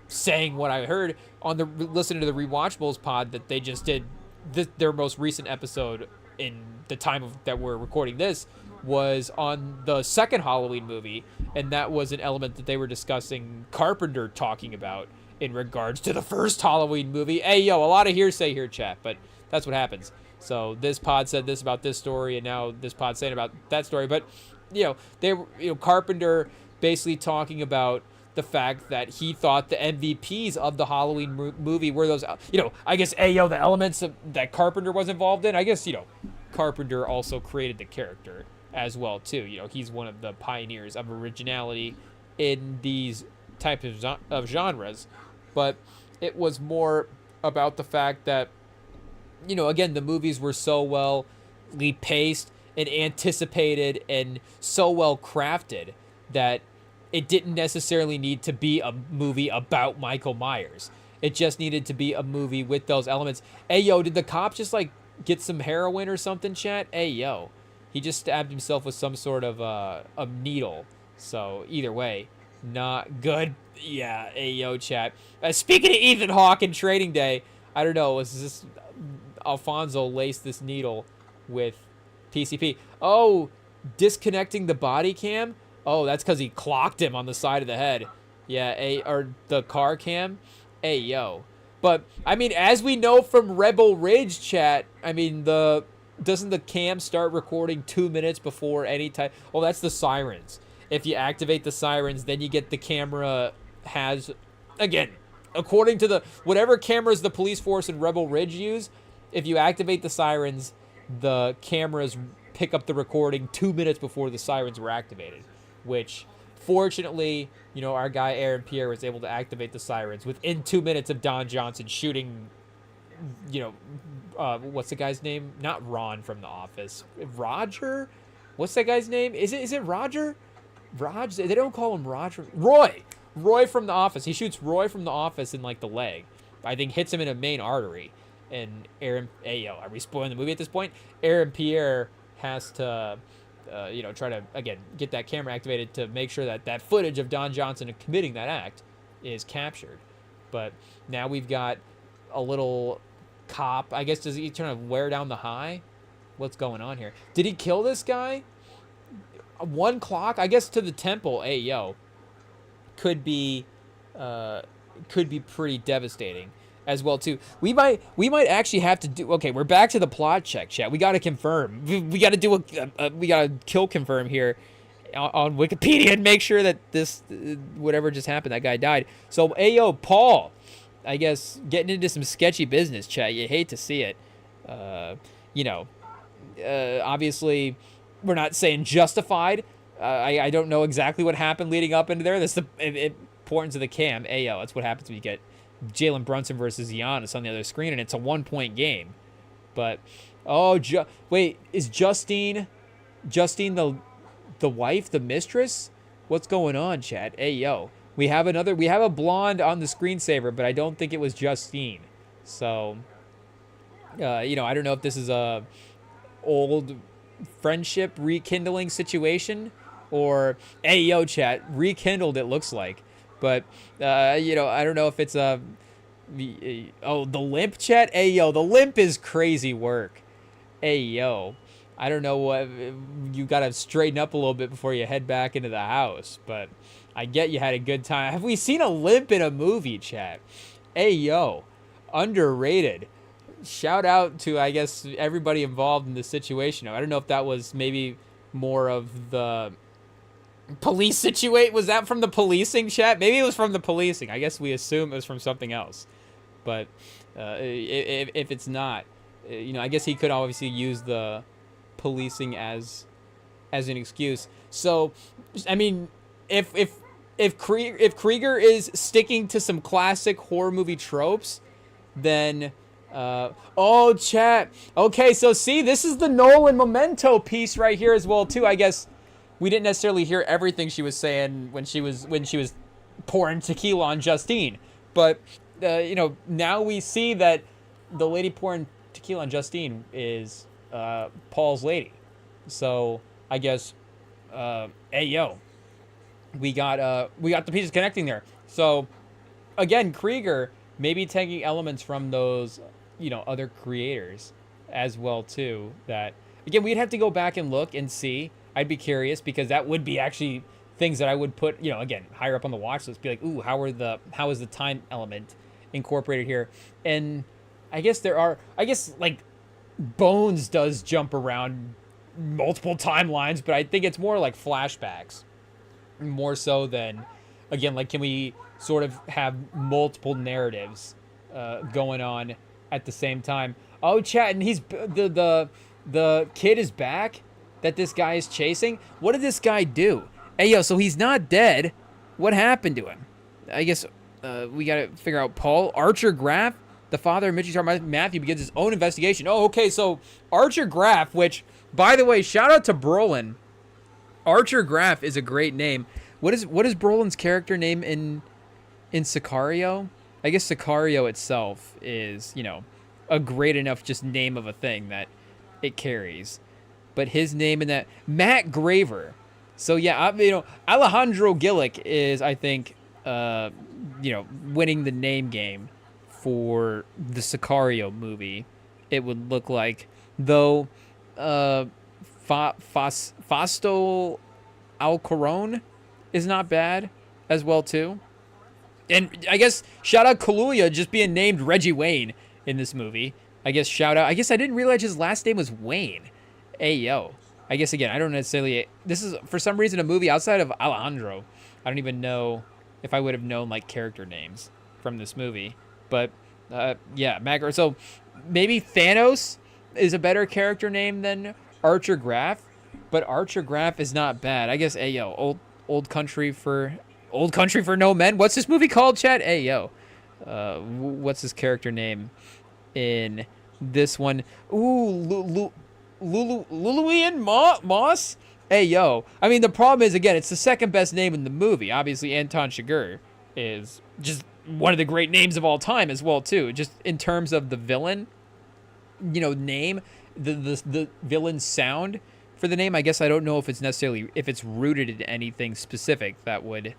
saying what I heard on listening to the Rewatchables pod that they just did. Their most recent episode in the time that we're recording this was on the second Halloween movie, and that was an element that they were discussing Carpenter talking about in regards to the first Halloween movie. Hey, a lot of hearsay here, chat, but that's what happens. So this pod said this about this story, and now this pod's saying about that story. But, Carpenter basically talking about the fact that he thought the MVPs of the Halloween movie were those, I guess, the elements that Carpenter was involved in. I guess, Carpenter also created the character as well, too. He's one of the pioneers of originality in these types of genres. But it was more about the fact that, again, the movies were so well paced and anticipated and so well crafted that it didn't necessarily need to be a movie about Michael Myers. It just needed to be a movie with those elements. Hey, did the cop just, get some heroin or something, chat? Hey, he just stabbed himself with some sort of a needle. So, either way, not good. Yeah, hey, chat. Speaking of Ethan Hawke and Trading Day, I don't know, was this Alfonso laced this needle with PCP? Oh, disconnecting the body cam? Oh, that's because he clocked him on the side of the head. Yeah, or the car cam. But, I mean, as we know from Rebel Ridge, chat, I mean, doesn't the cam start recording 2 minutes before any type? Oh, that's the sirens. If you activate the sirens, then you get the camera has, again, according to whatever cameras the police force in Rebel Ridge use, if you activate the sirens, the cameras pick up the recording 2 minutes before the sirens were activated. Which, fortunately, our guy Aaron Pierre was able to activate the sirens within 2 minutes of Don Johnson shooting, what's the guy's name? Not Ron from The Office. Roger? What's that guy's name? Is it Roger? Raj? They don't call him Roger. Roy! Roy from The Office. He shoots Roy from The Office in, the leg. I think hits him in a main artery. And Aaron... Hey, are we spoiling the movie at this point? Aaron Pierre has to... try to, again, get that camera activated to make sure that footage of Don Johnson committing that act is captured. But now we've got a little cop. I guess, does he trying to wear down the high? What's going on here? Did he kill this guy? One clock, I guess, to the temple. Hey, could be pretty devastating as well too. We might actually have to do. Okay, we're back to the plot check, chat. We got to confirm. We got to do we got to kill confirm here on Wikipedia and make sure that this whatever just happened, that guy died. So, Paul, I guess getting into some sketchy business, chat. You hate to see it. Obviously, we're not saying justified. I don't know exactly what happened leading up into there. That's the importance of the cam. That's what happens when you get Jalen Brunson versus Giannis on the other screen, and it's a 1-point game. But wait, is Justine the wife, the mistress? What's going on, chat? We have a blonde on the screensaver, but I don't think it was Justine. So, I don't know if this is a old friendship rekindling situation or chat rekindled. It looks like. But, I don't know if it's the limp, chat? The limp is crazy work. I don't know what, you got to straighten up a little bit before you head back into the house. But I get you had a good time. Have we seen a limp in a movie, chat? Underrated. Shout out to, I guess, everybody involved in this situation. I don't know if that was maybe more of the police situate. Was that from the policing, chat? Maybe it was from the policing. I guess we assume it was from something else. But if it's not, I guess he could obviously use the policing as an excuse. So, I mean, if Krieger is sticking to some classic horror movie tropes, then oh, chat. Okay, so see, this is the Nolan Memento piece right here as well too. I guess we didn't necessarily hear everything she was saying when she was pouring tequila on Justine, but now we see that the lady pouring tequila on Justine is Paul's lady. So I guess, hey yo, we got the pieces connecting there. So again, Krieger maybe taking elements from those other creators as well too. That again, we'd have to go back and look and see. I'd be curious because that would be actually things that I would put again higher up on the watch list. Be like, ooh, how is the time element incorporated here? And I guess like Bones does jump around multiple timelines, but I think it's more like flashbacks, more so than, again, like, can we sort of have multiple narratives going on at the same time? Oh, chat, and he's the kid is back that this guy is chasing. What did this guy do? Hey, yo, so he's not dead. What happened to him? I guess we got to figure out. Paul Archer Graff, the father of Mitchie Sharp Matthew, begins his own investigation. Oh, okay, so Archer Graff, which, by the way, shout out to Brolin. Archer Graff is a great name. What is Brolin's character name in Sicario? I guess Sicario itself is, a great enough just name of a thing that it carries. But his name in that, Matt Graver. So yeah, Alejandro Gillick is, I think, winning the name game for the Sicario movie. It would look like, though, Fausto Alcaron is not bad as well too. And I guess shout out Kaluuya just being named Reggie Wayne in this movie. I guess shout out. I guess I didn't realize his last name was Wayne. Hey yo. I guess again, I don't necessarily. This is for some reason a movie outside of Alejandro. I don't even know if I would have known like character names from this movie. But yeah, Magro. So maybe Thanos is a better character name than Archer Graff. But Archer Graff is not bad. I guess. Hey yo, old country for no men. What's this movie called, Chad? Hey yo, what's his character name in this one? Ooh, Luluian Moss? Hey, yo. I mean, the problem is, again, it's the second best name in the movie. Obviously, Anton Chigurh is just one of the great names of all time as well, too. Just in terms of the villain, name, the villain sound for the name. I guess I don't know if it's rooted in anything specific that would,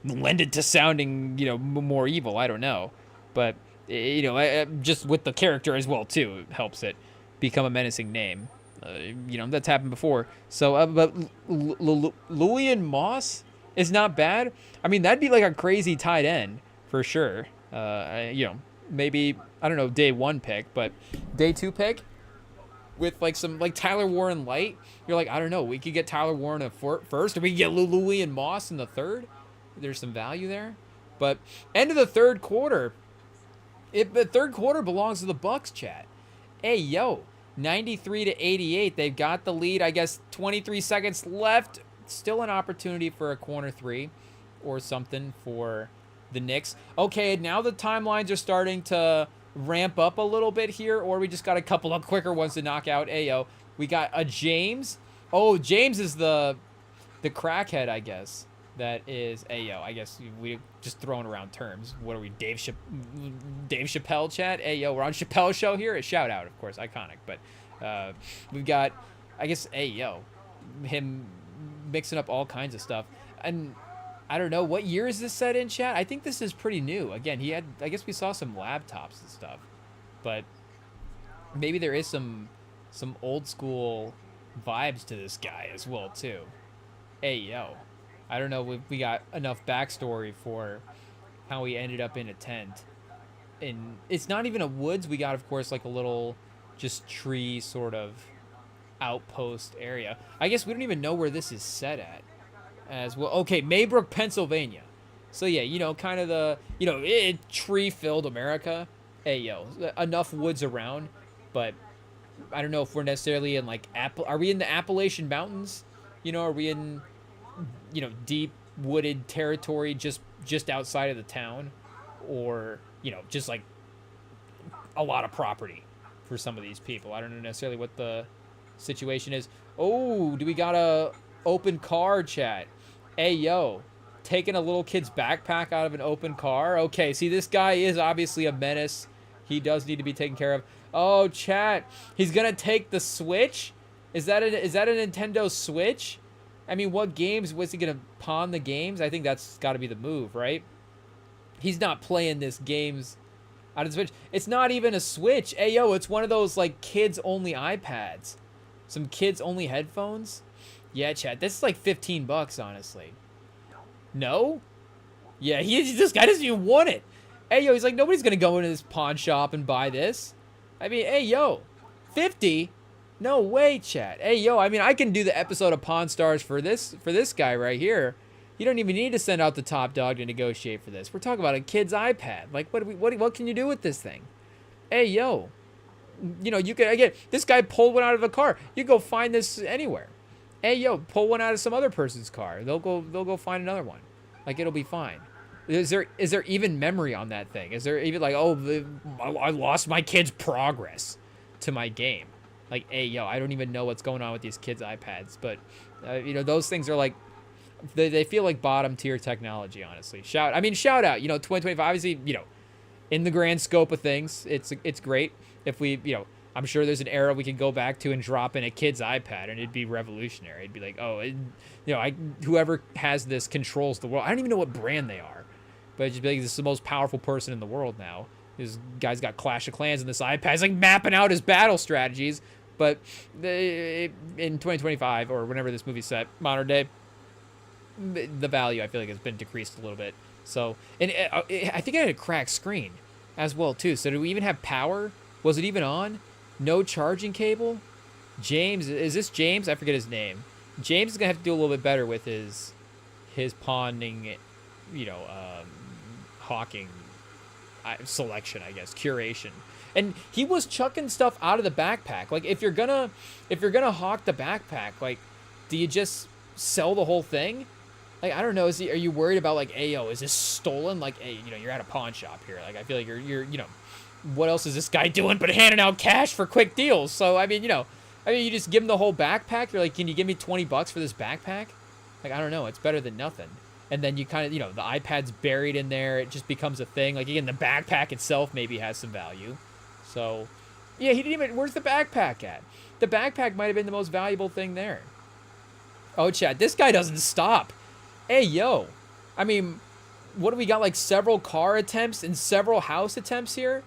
lend it to sounding, more evil. I don't know. But, just with the character as well, too, it helps it become a menacing name. That's happened before. So, but Lillian Moss is not bad. I mean, that'd be like a crazy tight end for sure. Maybe, I don't know, day 1 pick, but day 2 pick with like some like Tyler Warren light. You're like, I don't know, we could get Tyler Warren at first, or we could get Lillian Moss in the third. There's some value there. But end of the third quarter, the third quarter belongs to the Bucks, chat. Hey, yo, 93-88. They've got the lead. I guess 23 seconds left. Still an opportunity for a corner 3 or something for the Knicks. Okay, now the timelines are starting to ramp up a little bit here, or we just got a couple of quicker ones to knock out. Hey, yo, we got a James. Oh, James is the crackhead, I guess. That is, Ayo. I guess we just throwing around terms. What are we, Dave Chappelle, chat? Ayo, we're on Chappelle's show here. A shout out, of course, iconic. But we've got, I guess, Ayo, him mixing up all kinds of stuff. And I don't know, what year is this set in, chat? I think this is pretty new. Again, I guess we saw some laptops and stuff. But maybe there is some old school vibes to this guy as well, too. Ayo. I don't know if we got enough backstory for how he ended up in a tent. And it's not even a woods. We got, of course, like a little just tree sort of outpost area. I guess we don't even know where this is set at as well. Okay, Maybrook, Pennsylvania. So yeah, kind of the, tree-filled America. Hey, yo, enough woods around, but I don't know if we're necessarily in like are we in the Appalachian Mountains? Are we in, deep wooded territory just outside of the town, or just like a lot of property for some of these people. I don't know necessarily what the situation is. Oh, do we got a open car, chat? Hey, yo, taking a little kid's backpack out of an open car. Okay, see, this guy is obviously a menace. He does need to be taken care of. Oh, chat, he's gonna take the Switch? Is that a Nintendo Switch? I mean, what games was he gonna pawn the games? I think that's got to be the move, right? He's not playing this games out of the Switch. It's not even a Switch. Hey, yo, it's one of those like kids-only iPads. Some kids-only headphones. Yeah, chat. This is like $15, honestly. No? Yeah, this guy doesn't even want it. Hey, yo, he's like, nobody's gonna go into this pawn shop and buy this. I mean, hey, yo, 50? No way, chat. Hey, yo, I mean, I can do the episode of Pawn Stars for this guy right here. You don't even need to send out the top dog to negotiate for this. We're talking about a kid's iPad. Like, what can you do with this thing? Hey, yo, you can, again, this guy pulled one out of a car. You go find this anywhere. Hey, yo, pull one out of some other person's car. They'll go find another one. Like, it'll be fine. Is there even memory on that thing? Is there even like, I lost my kid's progress to my game? Like, hey, yo, I don't even know what's going on with these kids' iPads. But, those things are like, they feel like bottom tier technology, honestly. Shout out, 2025, obviously, in the grand scope of things, it's great. If we, I'm sure there's an era we can go back to and drop in a kid's iPad and it'd be revolutionary. It'd be like, whoever has this controls the world. I don't even know what brand they are, but it'd just be like, this is the most powerful person in the world now. This guy's got Clash of Clans and this iPad's like mapping out his battle strategies. But in 2025 or whenever this movie's set, modern day, the value I feel like has been decreased a little bit. So, and I think it had a cracked screen as well too. So do we even have power? Was it even on? No charging cable? James, is this James? I forget his name. James is gonna have to do a little bit better with his pawning, hawking selection, I guess, curation. And he was chucking stuff out of the backpack. Like, if you're gonna hawk the backpack, like, do you just sell the whole thing? Like, I don't know. Are you worried about like, hey, yo, is this stolen? Like, hey, you're at a pawn shop here. Like, I feel like you're what else is this guy doing but handing out cash for quick deals? So I mean, you just give him the whole backpack. You're like, can you give me $20 for this backpack? Like, I don't know. It's better than nothing. And then you kind of, the iPad's buried in there. It just becomes a thing. Like, again, the backpack itself maybe has some value. So, yeah, he didn't even, where's the backpack at? The backpack might have been the most valuable thing there. Oh, chat, this guy doesn't stop. Hey, yo. I mean, what do we got, like several car attempts and several house attempts here?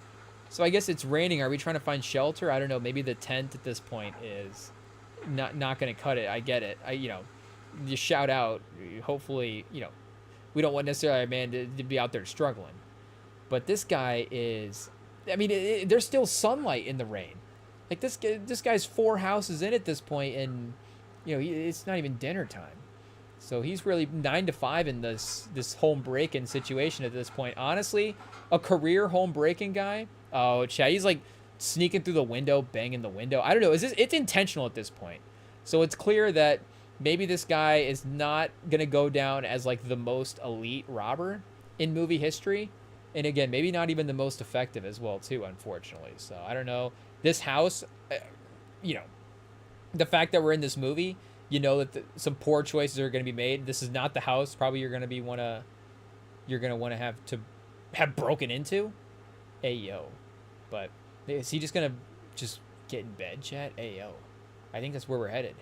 So I guess it's raining. Are we trying to find shelter? I don't know. Maybe the tent at this point is not going to cut it. I get it. You shout out. Hopefully, we don't want necessarily a man to be out there struggling. But this guy is, there's still sunlight in the rain. Like, this guy's 4 houses in at this point, and, it's not even dinner time. So he's really 9 to 5 in this home break-in situation at this point. Honestly, a career home break-in guy. Oh, Chad, he's like sneaking through the window, banging the window. I don't know. It's intentional at this point. So it's clear that maybe this guy is not gonna go down as like the most elite robber in movie history, and again, maybe not even the most effective as well too, unfortunately. So I don't know. This house, the fact that we're in this movie. That some poor choices are going to be made. This is not the house probably you're going to want to have broken into. Hey, yo. But is he just going to get in bed, chat? Hey, yo. I think that's where we're headed.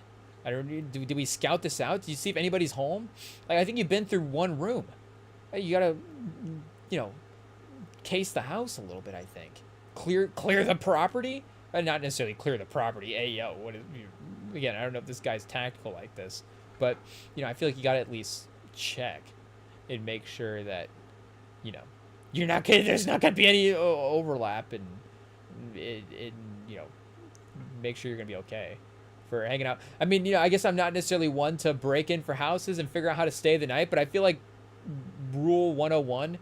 I don't. Do we scout this out? Do you see if anybody's home? Like, I think you've been through one room. Hey, you got to, case the house a little bit, I think. Clear the property? Not necessarily clear the property. Hey, yo. Again, I don't know if this guy's tactical like this, but I feel like you gotta at least check and make sure that there's not gonna be any overlap, and make sure you're gonna be okay. for hanging out. I mean, I guess I'm not necessarily one to break in for houses and figure out how to stay the night, but I feel like rule 101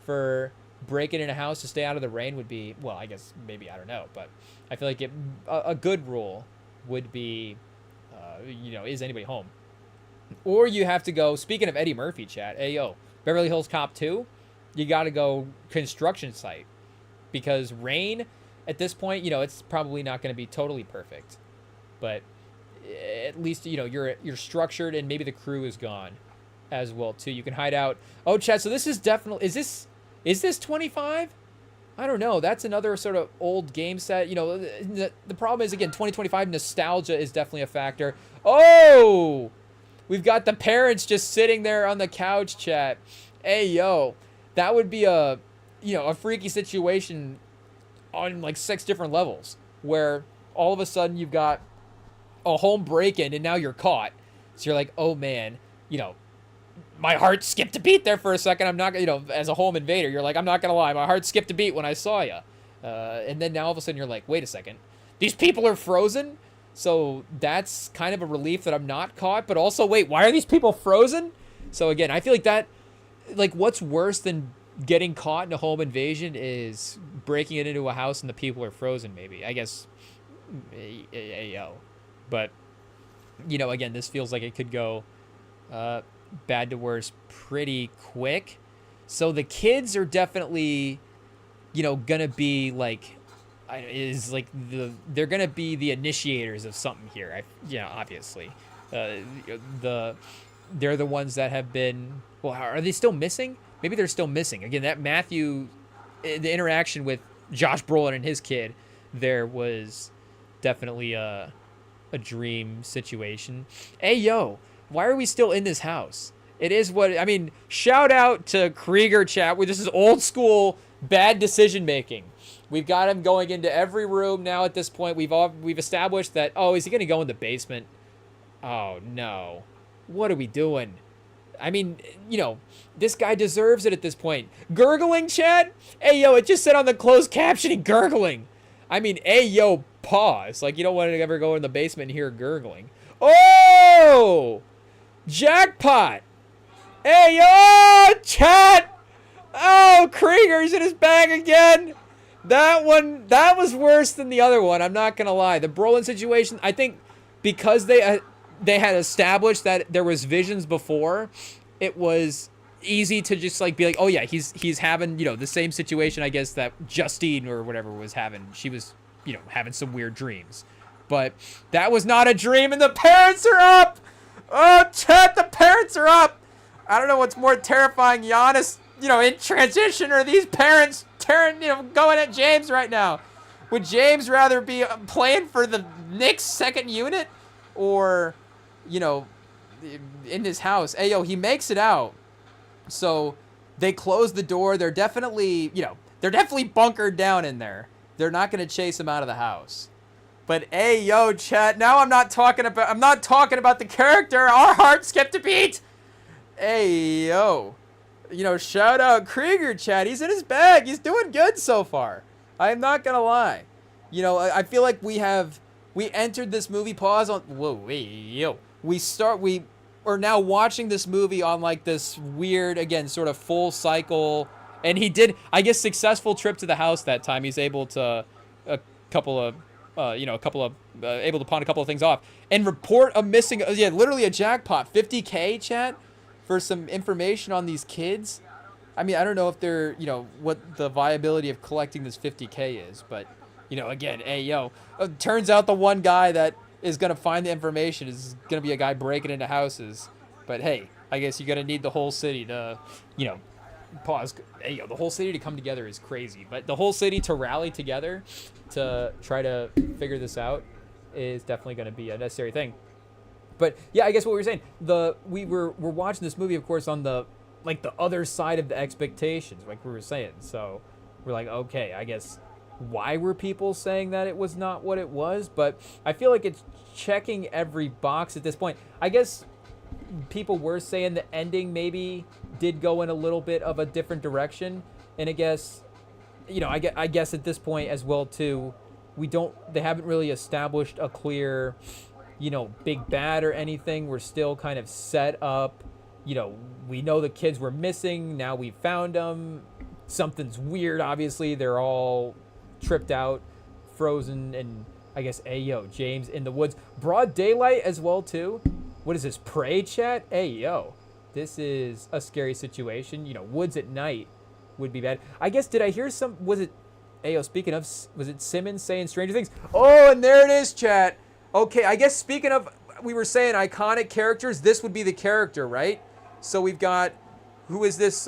for breaking in a house to stay out of the rain would be, well, I guess maybe, I don't know, but I feel like a good rule would be, is anybody home? Or you have to go, speaking of Eddie Murphy, chat, hey, yo, Beverly Hills Cop 2, you got to go construction site. Because rain, at this point, it's probably not going to be totally perfect. But at least, you're structured and maybe the crew is gone as well, too. You can hide out. Oh, chat, so this is definitely, is this 25? I don't know. That's another sort of old game set. The problem is, again, 2025 nostalgia is definitely a factor. Oh! We've got the parents just sitting there on the couch, chat. Hey, yo. That would be a freaky situation on like 6 different levels where all of a sudden you've got a home break-in and now you're caught. So you're like, oh, man, my heart skipped a beat there for a second. I'm not, as a home invader, you're like, I'm not going to lie. My heart skipped a beat when I saw you. And then now all of a sudden you're like, wait a second. These people are frozen? So that's kind of a relief that I'm not caught. But also, wait, why are these people frozen? So again, I feel like that, like what's worse than getting caught in a home invasion is breaking it into a house and the people are frozen, maybe. I guess, but, again, this feels like it could go bad to worse pretty quick. So the kids are definitely, gonna be like, they're gonna be the initiators of something here. Obviously, they're the ones that have been. Well, are they still missing? Maybe they're still missing. Again, that Matthew, the interaction with Josh Brolin and his kid, there was definitely a dream situation. Hey, yo, why are we still in this house? It is what, I mean, shout out to Krieger chat, where this is old school bad decision making. We've got him going into every room now at this point. We've established that, oh, is he going to go in the basement? Oh, no. What are we doing? I mean, this guy deserves it at this point. Gurgling, chat? Hey, yo, it just said on the closed captioning, gurgling. I mean, hey, yo, pause. Like, you don't want to ever go in the basement and hear gurgling. Oh! Jackpot! Hey, yo, chat! Oh, Krieger's in his bag again. That was worse than the other one. I'm not going to lie. The Brolin situation, I think because they had established that there was visions before, it was easy to just like be like, oh yeah, he's having, the same situation, I guess, that Justine or whatever was having. She was, having some weird dreams. But that was not a dream, and the parents are up! Oh, chat, the parents are up! I don't know what's more terrifying, Giannis, in transition, or these parents going at James right now. Would James rather be playing for the Knicks second unit or, in his house? Hey, yo, he makes it out. So they close the door. They're definitely, they're definitely bunkered down in there. They're not going to chase him out of the house. But hey, yo, chat, now I'm not talking about the character. Our heart skipped a beat. Hey, yo. Shout out Krieger, chat. He's in his bag. He's doing good so far. I am not going to lie. I feel like we entered this movie, pause on, whoa, hey, yo. We are now watching this movie on like this weird, again, sort of full cycle. And he did, I guess, successful trip to the house that time. He's able to, able to pawn a couple of things off and report a missing, literally a jackpot, 50K, chat, for some information on these kids. I mean, I don't know if they're, what the viability of collecting this 50K is, but, again, hey, yo, turns out the one guy that is going to find the information is going to be a guy breaking into houses. But hey, I guess you're going to need the whole city to, pause. Hey, yo, the whole city to come together is crazy. But the whole city to rally together to try to figure this out is definitely going to be a necessary thing. But yeah, I guess what we were saying, we're watching this movie, of course, on the other side of the expectations, like we were saying. So we're like, okay, I guess why were people saying that it was not what it was? But I feel like it's checking every box at this point. I guess people were saying the ending maybe did go in a little bit of a different direction, and I guess, I guess at this point as well too, they haven't really established a clear, big bad or anything. We're still kind of set up. We know the kids were missing. Now we found them. Something's weird, obviously. They're all tripped out, frozen, and I guess, James in the woods. Broad daylight as well, too. What is this, prey, chat? This is a scary situation. Woods at night would be bad. I guess, did I hear speaking of, was it Simmons saying Stranger Things? Oh, and there it is, chat. Okay, I guess speaking of, we were saying iconic characters, this would be the character, right? So we've got, who is this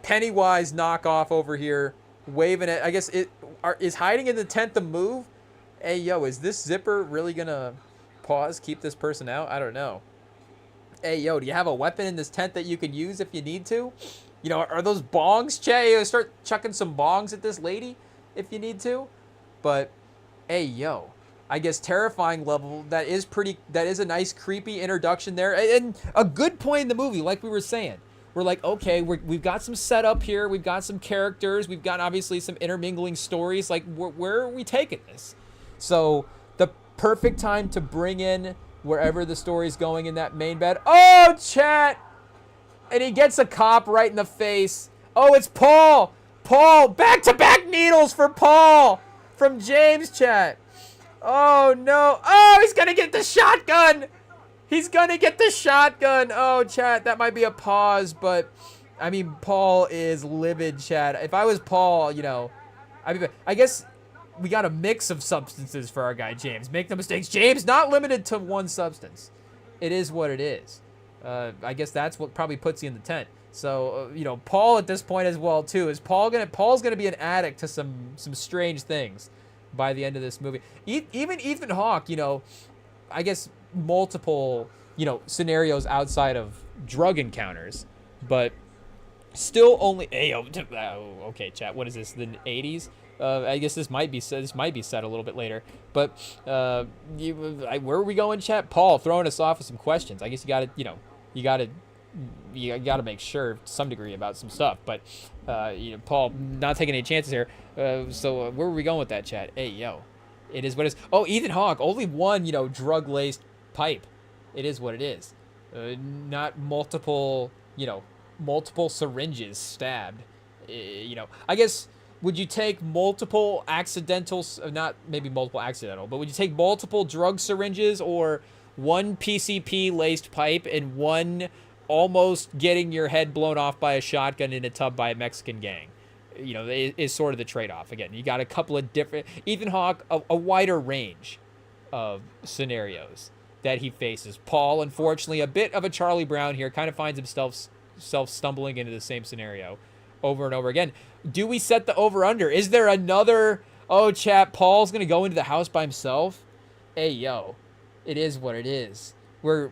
Pennywise knockoff over here waving it? I guess is hiding in the tent the move? Is this zipper really going to keep this person out? I don't know. Do you have a weapon in this tent that you can use if you need to? Are those bongs, chat? Start chucking some bongs at this lady if you need to. But, I guess terrifying level, that is a nice creepy introduction there. And a good point in the movie, like we were saying. We're like, okay, we've got some setup here. We've got some characters. We've got obviously some intermingling stories. Like, where are we taking this? So the perfect time to bring in wherever the story's going in that main bed. Oh, chat! And he gets a cop right in the face. Oh, it's Paul! Paul! Back-to-back needles for Paul! From James, chat. Oh, no. Oh, he's gonna get the shotgun! He's gonna get the shotgun! Oh, chat, that might be a pause, but... I mean, Paul is livid, chat. If I was Paul, I guess... We got a mix of substances for our guy, James. Make no mistakes. James, not limited to one substance. It is what it is. I guess that's what probably puts you in the tent. So, Paul at this point as well, too. Paul's gonna be an addict to some strange things by the end of this movie. Even Ethan Hawke, I guess multiple, scenarios outside of drug encounters. But still only... okay, chat. What is this? The 80s? I guess this might be said a little bit later, but where are we going, chat? Paul throwing us off with some questions. I guess you gotta make sure to some degree about some stuff, but Paul not taking any chances here. So where are we going with that, chat? It is what it is. Oh, Ethan Hawke, only one drug laced pipe. It is what it is. Not multiple syringes stabbed. I guess. Would you take multiple accidental, not maybe multiple accidental, but would you take multiple drug syringes or one PCP laced pipe and one almost getting your head blown off by a shotgun in a tub by a Mexican gang? Is sort of the trade-off. Again, you got a couple of different, Ethan Hawke, a wider range of scenarios that he faces. Paul, unfortunately, a bit of a Charlie Brown here, kind of finds himself stumbling into the same scenario over and over again. Do we set the over-under? Is there another... Oh, chat, Paul's going to go into the house by himself? It is what it is. We're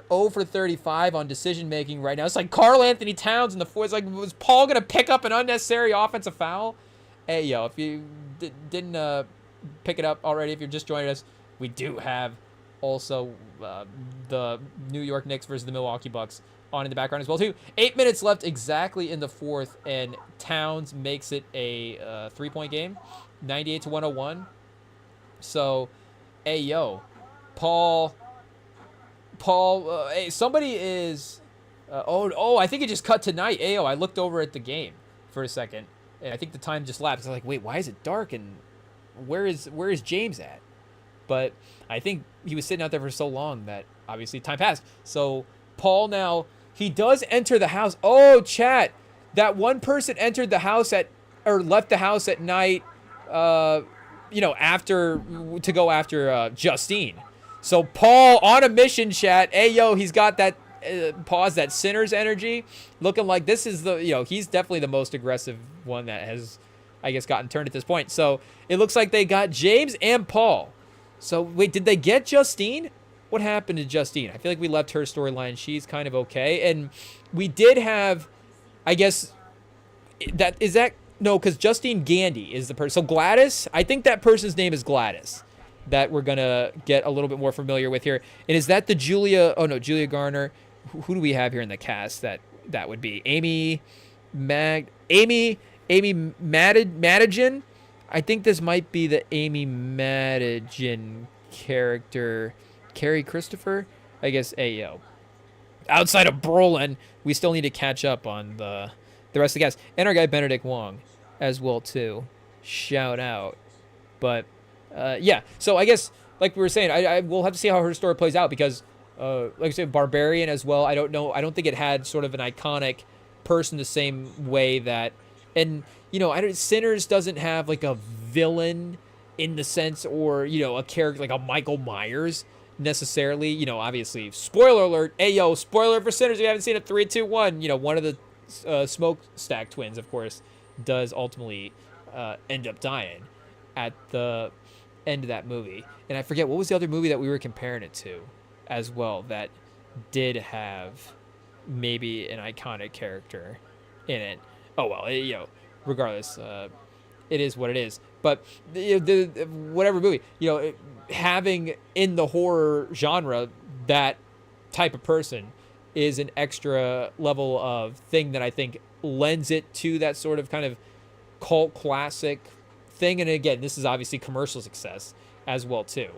0 for 35 on decision-making right now. It's like Karl Anthony Towns in the fourth. It's like, was Paul going to pick up an unnecessary offensive foul? If you didn't pick it up already, if you're just joining us, we do have also the New York Knicks versus the Milwaukee Bucks on in the background as well, too. 8 minutes left exactly in the fourth, and Towns makes it a 3-point game, 98-101. So, Paul, somebody is, I think it just cut to night. I looked over at the game for a second, and I think the time just lapsed. I was like, wait, why is it dark, and where is James at? But I think he was sitting out there for so long that obviously time passed. So, Paul now... He does enter the house. Oh, chat. That one person entered the house left the house at night, to go after Justine. So Paul on a mission, chat. He's got that that sinner's energy. Looking like this is he's definitely the most aggressive one that has, I guess, gotten turned at this point. So it looks like they got James and Paul. So wait, did they get Justine? What happened to Justine? I feel like we left her storyline. She's kind of okay. And we did have, I guess, no, because Justine Gandy is the person. So Gladys, I think that person's name is Gladys that we're going to get a little bit more familiar with here. And is that the Julia Garner? Who do we have here in the cast that would be? Amy Madigan? I think this might be the Amy Madigan character. Carrie Christopher, I guess. Ayo. Outside of Brolin, we still need to catch up on the rest of the guys, and our guy Benedict Wong as well too. Shout out. But yeah, so I guess like we were saying, I we'll have to see how her story plays out because like I said, Barbarian as well. I don't know. I don't think it had sort of an iconic person the same way that, and Sinners doesn't have like a villain in the sense, or a character like a Michael Myers necessarily. Obviously, spoiler alert. Ayo, spoiler for Sinners. If you haven't seen it, 3, 2, 1. One of the Smokestack twins, of course, does ultimately end up dying at the end of that movie. And I forget what was the other movie that we were comparing it to as well that did have maybe an iconic character in it. Oh well, regardless, it is what it is. But the whatever movie, having in the horror genre that type of person is an extra level of thing that I think lends it to that sort of kind of cult classic thing. And again, this is obviously commercial success as well too,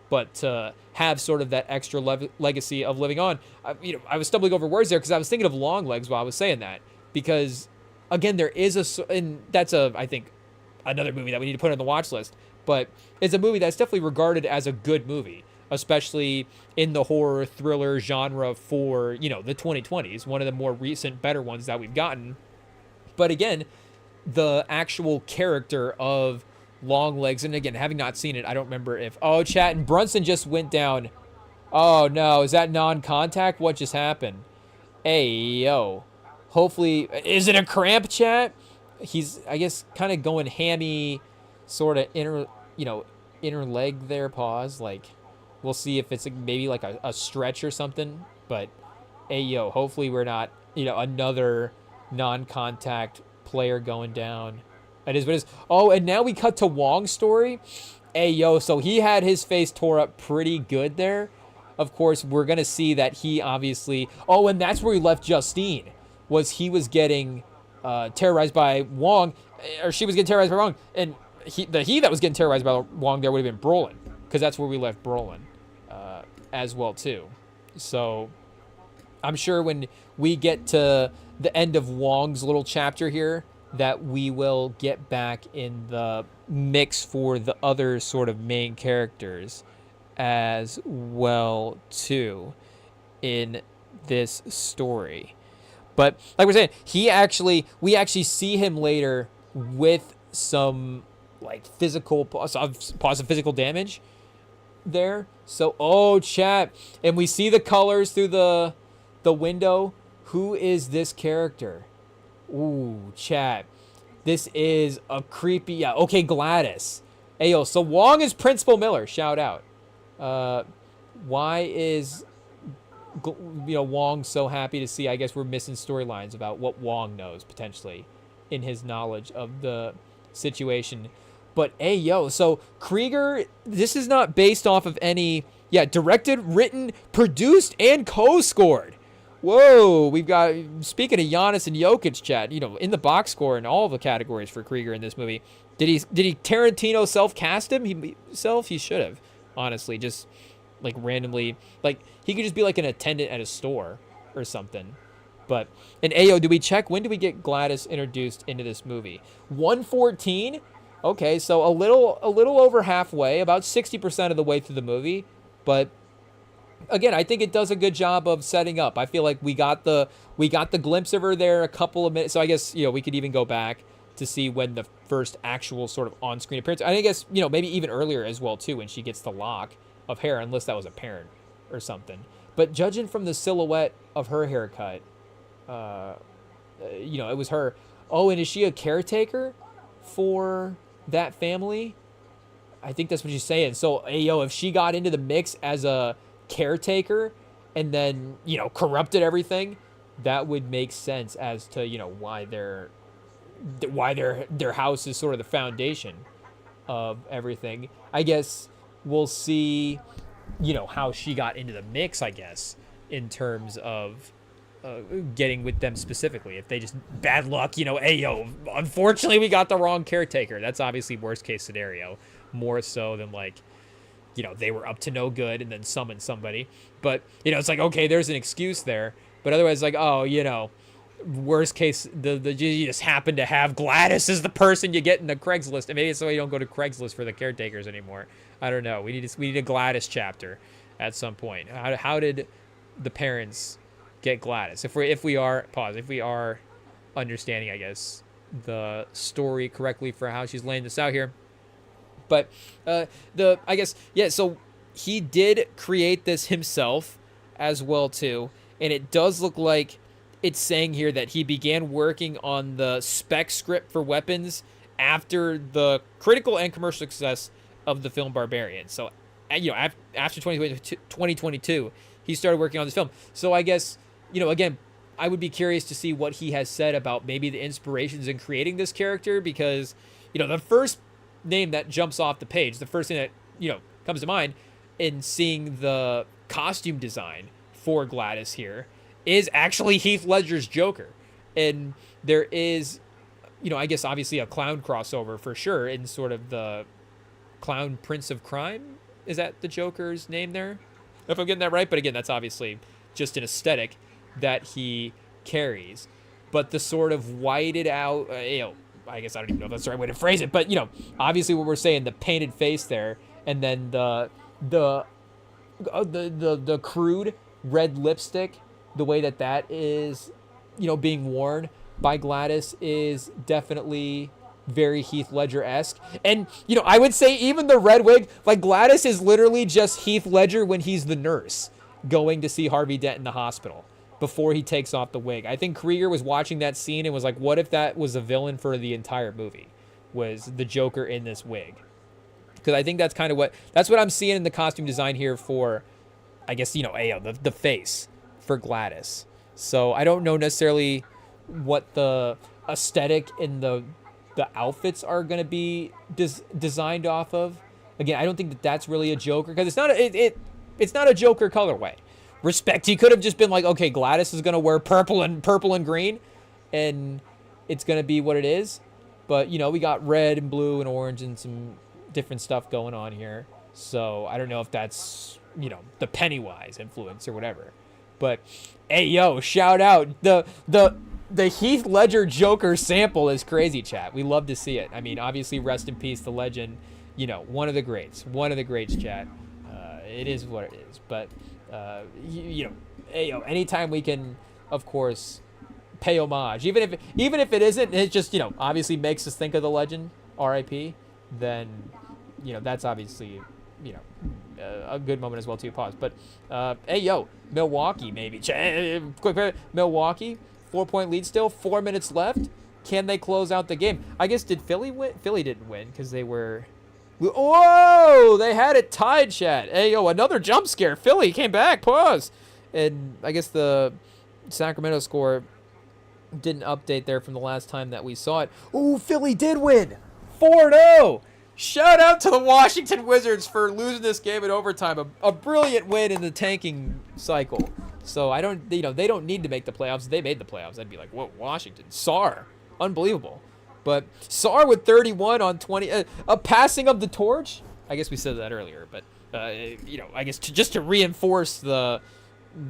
but to have sort of that extra legacy of living on. I was stumbling over words there because I was thinking of Long Legs while I was saying that, because again, there is and that's I think another movie that we need to put on the watch list, but it's a movie that's definitely regarded as a good movie, especially in the horror thriller genre for the 2020s, one of the more recent better ones that we've gotten. But again, the actual character of Longlegs, and again, having not seen it, I don't remember if chat and Brunson just went down. Oh no, is that non-contact? What just happened? Hey yo, hopefully, is it a cramp, chat? He's, I guess, kind of going hammy, sort of inner leg there. Pause. Like, we'll see if it's maybe like a stretch or something. But hey yo, hopefully we're not another non-contact player going down. It is what it is. Oh, and now we cut to Wong's story. Hey, yo, so he had his face tore up pretty good there. Of course, we're going to see that he obviously... Oh, and that's where he left Justine, he was getting terrorized by Wong, or she was getting terrorized by Wong. And he that was getting terrorized by Wong there would have been Brolin, because that's where we left Brolin as well, too. So I'm sure when we get to the end of Wong's little chapter here, that we will get back in the mix for the other sort of main characters as well too in this story. But like we're saying, we actually see him later with some like positive physical damage there. So chat, and we see the colors through the window. Who is this character? Ooh, chat. This is a creepy... Yeah, okay, Gladys. Ayo, so Wong is Principal Miller. Shout out. Why is Wong so happy to see? I guess we're missing storylines about what Wong knows, potentially, in his knowledge of the situation. But, ayo, so Krieger, this is not based off of any... Yeah, directed, written, produced, and co-scored. Whoa, we've got, speaking of Giannis and Jokic, chat, in the box score in all of the categories for Krieger in this movie. Did he Tarantino self-cast him? He should have, honestly, just like randomly, like he could just be like an attendant at a store or something. But, and Ayo, do we check, when do we get Gladys introduced into this movie? 1:14? Okay, so a little over halfway, about 60% of the way through the movie, but again, I think it does a good job of setting up. I feel like we got the glimpse of her there a couple of minutes. So I guess, we could even go back to see when the first actual sort of on-screen appearance. I guess, maybe even earlier as well too, when she gets the lock of hair, unless that was apparent or something. But judging from the silhouette of her haircut, it was her. Oh, and is she a caretaker for that family? I think that's what she's saying. So, if she got into the mix as a caretaker and then corrupted everything, that would make sense as to why their house is sort of the foundation of everything. I guess we'll see how she got into the mix, I guess, in terms of getting with them specifically. If they just bad luck, unfortunately we got the wrong caretaker. That's obviously worst case scenario, more so than like they were up to no good and then summoned somebody. But, it's like, okay, there's an excuse there. But otherwise, like, oh, worst case, you just happen to have Gladys as the person you get in the Craigslist. And maybe it's why you don't go to Craigslist for the caretakers anymore. I don't know. We need a Gladys chapter at some point. How did the parents get Gladys? If we are understanding, I guess, the story correctly for how she's laying this out here. But I guess, yeah, so he did create this himself as well too, and it does look like it's saying here that he began working on the spec script for weapons after the critical and commercial success of the film Barbarian. So, after 2022, he started working on this film. So I guess, again, I would be curious to see what he has said about maybe the inspirations in creating this character, because, the first name that jumps off the page, the first thing that, comes to mind in seeing the costume design for Gladys here is actually Heath Ledger's Joker. And there is, I guess obviously a clown crossover for sure in sort of the Clown Prince of Crime. Is that the Joker's name there? If I'm getting that right. But again, that's obviously just an aesthetic that he carries. But the sort of whited out, I guess I don't even know if that's the right way to phrase it. But, obviously what we're saying, the painted face there, and then the crude red lipstick, the way that is, being worn by Gladys is definitely very Heath Ledger-esque. And, I would say even the red wig, like Gladys is literally just Heath Ledger when he's the nurse going to see Harvey Dent in the hospital before he takes off the wig. I think Krieger was watching that scene and was like, what if that was a villain for the entire movie, was the Joker in this wig? Because I think that's kind of that's what I'm seeing in the costume design here for, I guess, the face for Gladys. So I don't know necessarily what the aesthetic in the outfits are going to be designed off of. Again, I don't think that's really a Joker, because it's not a Joker colorway. Respect, he could have just been like, okay, Gladys is going to wear purple and green, and it's going to be what it is. But, we got red and blue and orange and some different stuff going on here. So I don't know if that's, the Pennywise influence or whatever. But, hey, shout out. The Heath Ledger Joker sample is crazy, chat. We love to see it. I mean, obviously, rest in peace, the legend. One of the greats. One of the greats, chat. It is what it is. But, anytime we can, of course, pay homage, even if it isn't, it just, obviously makes us think of the legend, R.I.P., then, that's obviously, a good moment as well, too. Pause. But, Milwaukee, maybe. Quick, Milwaukee, 4-point lead still, 4 minutes left. Can they close out the game? I guess, did Philly win? Philly didn't win because they were... Whoa! They had it tied, chat. Another jump scare. Philly came back. Pause. And I guess the Sacramento score didn't update there from the last time that we saw it. Ooh, Philly did win. 4-0. Shout out to the Washington Wizards for losing this game in overtime. A brilliant win in the tanking cycle. So they don't need to make the playoffs. They made the playoffs. I'd be like, whoa, Washington. Sarr. Unbelievable. But Sarr with 31 on 20. A passing of the torch? I guess we said that earlier. But, I guess just to reinforce the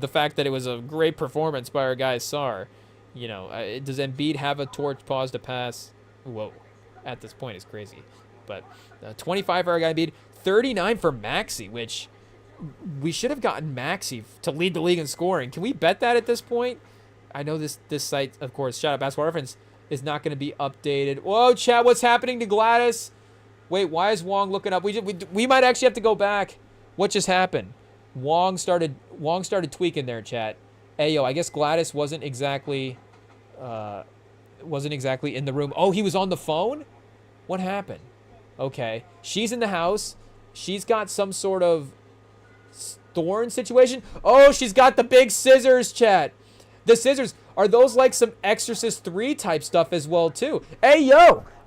fact that it was a great performance by our guy Sarr. Does Embiid have a torch pause to pass? Whoa. At this point, it's crazy. But 25 for our guy Embiid. 39 for Maxey, which we should have gotten Maxey to lead the league in scoring. Can we bet that at this point? I know this site, of course, shout out Basketball Reference, is not going to be updated. Whoa, chat, what's happening to Gladys? Wait, why is Wong looking up? We might actually have to go back. What just happened? Wong started tweaking there, chat. I guess Gladys wasn't exactly in the room. Oh, he was on the phone? What happened? Okay. She's in the house. She's got some sort of thorn situation. Oh, she's got the big scissors, chat. The scissors. Are those like some Exorcist 3 type stuff as well, too?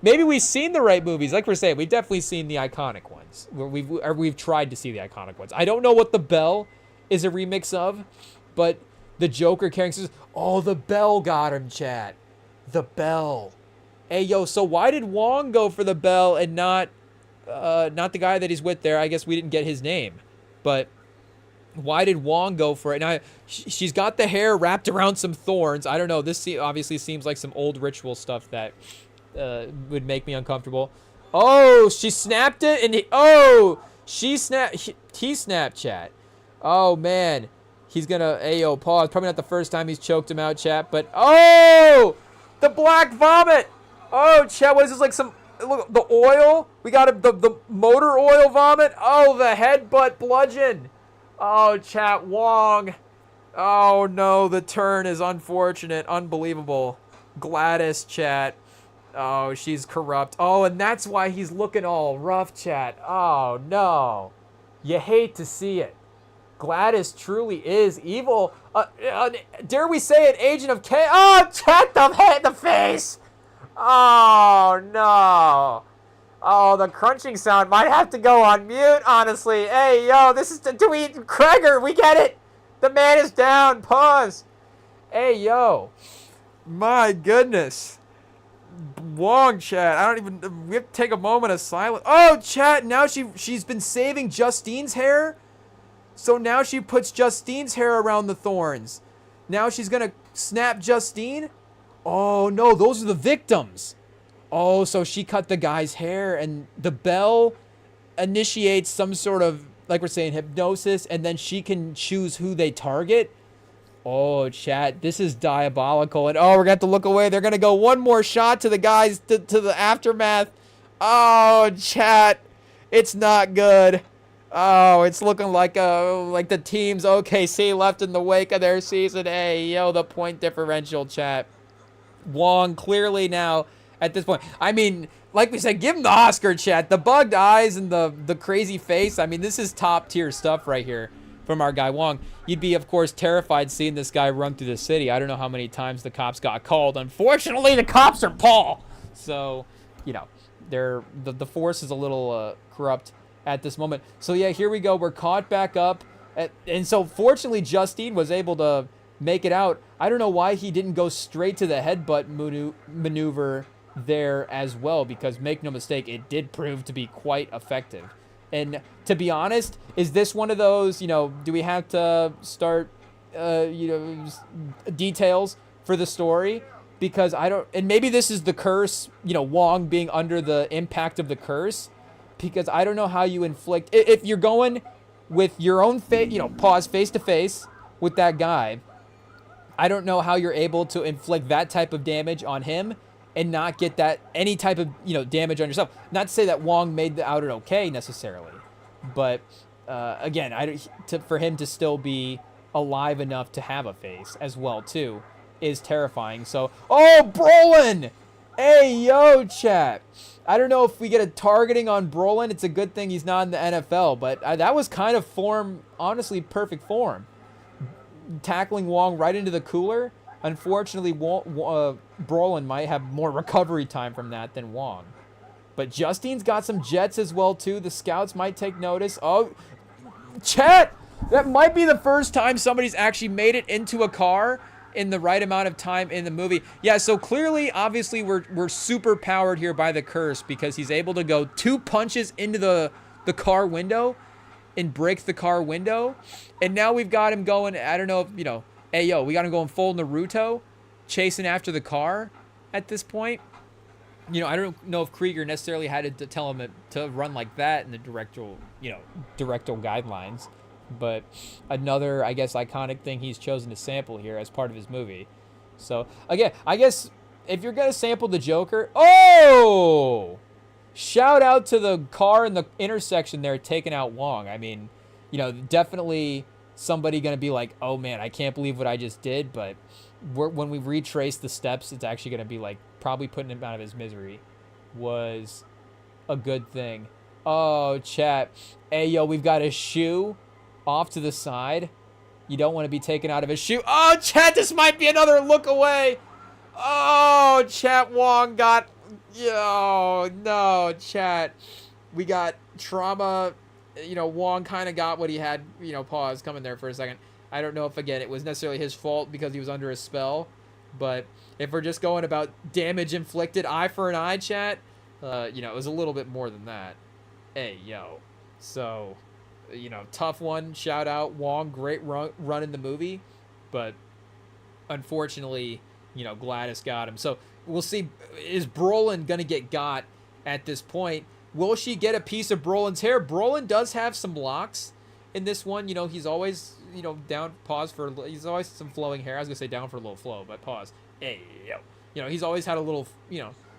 Maybe we've seen the right movies. Like we're saying, we've definitely seen the iconic ones. We've tried to see the iconic ones. I don't know what the bell is a remix of, but the Joker carrying scissors. Oh, the bell got him, chat. The bell. So why did Wong go for the bell and not not the guy that he's with there. I guess we didn't get his name, but why did Wong go for it? Now, she's got the hair wrapped around some thorns. I don't know. This obviously seems like some old ritual stuff that would make me uncomfortable. Oh, she snapped it, and he snapped, chat. Oh, man. He's going to, Ayo, pause. Probably not the first time he's choked him out, chat, but, oh, the black vomit. Oh, chat, what is this, like some, look, the oil? We got the motor oil vomit. Oh, the headbutt bludgeon. Oh, chat, Wong. Oh, no, the turn is unfortunate. Unbelievable. Gladys, chat. Oh, she's corrupt. Oh, and that's why he's looking all rough, chat. Oh, no. You hate to see it. Gladys truly is evil. Dare we say an agent of chaos? Oh, chat, the face. Oh, no. Oh, the crunching sound might have to go on mute, honestly. Hey, yo, this is Kreger, we get it. The man is down. Pause. Hey, yo. My goodness. Wong, chat. We have to take a moment of silence. Oh, chat, now she's been saving Justine's hair. So now she puts Justine's hair around the thorns. Now she's going to snap Justine. Oh, no, those are the victims. Oh, so she cut the guy's hair, and the bell initiates some sort of, like we're saying, hypnosis, and then she can choose who they target. Oh, chat, this is diabolical. And, oh, we're going to have to look away. They're going to go one more shot to the guys, to the aftermath. Oh, chat, it's not good. Oh, it's looking like the team's OKC left in the wake of their season. Hey, yo, the point differential, chat. Wong clearly now at this point. I mean, like we said, give him the Oscar, chat. The bugged eyes and the crazy face. I mean, this is top tier stuff right here from our guy Wong. You'd be, of course, terrified seeing this guy run through the city. I don't know how many times the cops got called. Unfortunately, the cops are Paul. So, you know, the force is a little corrupt at this moment. So, yeah, here we go. We're caught back up. And so, fortunately, Justine was able to make it out. I don't know why he didn't go straight to the headbutt maneuver there as well, because make no mistake, it did prove to be quite effective. And to be honest, is this one of those, do we have to start, details for the story? Because and maybe this is the curse, Wong being under the impact of the curse, because I don't know how you inflict, if you're going with your own pause face to face with that guy, I don't know how you're able to inflict that type of damage on him and not get that any type of damage on yourself. Not to say that Wong made the outer okay necessarily, but again, for him to still be alive enough to have a face as well too is terrifying. So, oh, Brolin! Hey, yo, chat. I don't know if we get a targeting on Brolin. It's a good thing he's not in the NFL, but that was kind of honestly perfect form. Tackling Wong right into the cooler. Unfortunately, Brolin might have more recovery time from that than Wong. But Justine's got some jets as well, too. The scouts might take notice. Oh, chat! That might be the first time somebody's actually made it into a car in the right amount of time in the movie. Yeah, so clearly, obviously, we're super powered here by the curse, because he's able to go 2 punches into the car window and break the car window. And now we've got him going, I don't know if, hey, yo, we got him going full Naruto, chasing after the car at this point. I don't know if Krieger necessarily had to tell him to run like that in the directorial guidelines. But another, I guess, iconic thing he's chosen to sample here as part of his movie. So, again, I guess if you're going to sample the Joker, oh! Shout out to the car in the intersection there taking out Wong. I mean, definitely somebody going to be like, oh, man, I can't believe what I just did. But when we retrace the steps, it's actually going to be like probably putting him out of his misery was a good thing. Oh, chat. Hey, yo, we've got a shoe off to the side. You don't want to be taken out of his shoe. Oh, chat, this might be another look away. Oh, chat, Wong got... Yo, no, chat. We got trauma. Wong kind of got what he had, pause, coming there for a second. I don't know if, again, it was necessarily his fault because he was under a spell. But if we're just going about damage inflicted, eye for an eye, chat, it was a little bit more than that. Hey, yo. So, tough one. Shout out Wong. Great run in the movie. But unfortunately, Gladys got him. So we'll see. Is Brolin going to get got at this point? Will she get a piece of Brolin's hair? Brolin does have some locks in this one. He's always, down, pause for, he's always some flowing hair. I was going to say down for a little flow, but pause. Hey, yo. He's always had a little,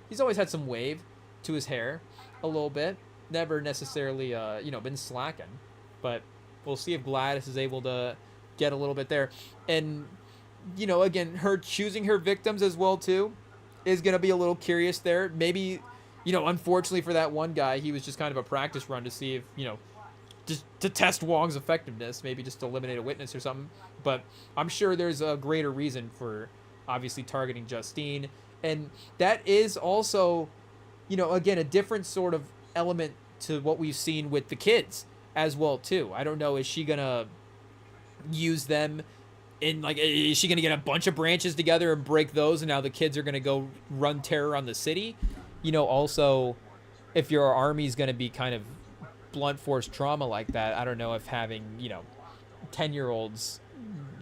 he's always had some wave to his hair a little bit. Never necessarily, been slacking. But we'll see if Gladys is able to get a little bit there. And, again, her choosing her victims as well, too, is going to be a little curious there. Maybe, unfortunately for that one guy, he was just kind of a practice run to see if, just to test Wong's effectiveness, maybe just to eliminate a witness or something. But I'm sure there's a greater reason for obviously targeting Justine. And that is also, again, a different sort of element to what we've seen with the kids as well, too. I don't know, is she going to use them in, is she going to get a bunch of branches together and break those, and now the kids are going to go run terror on the city? Also, if your army's going to be kind of blunt force trauma like that, I don't know if having, 10-year-olds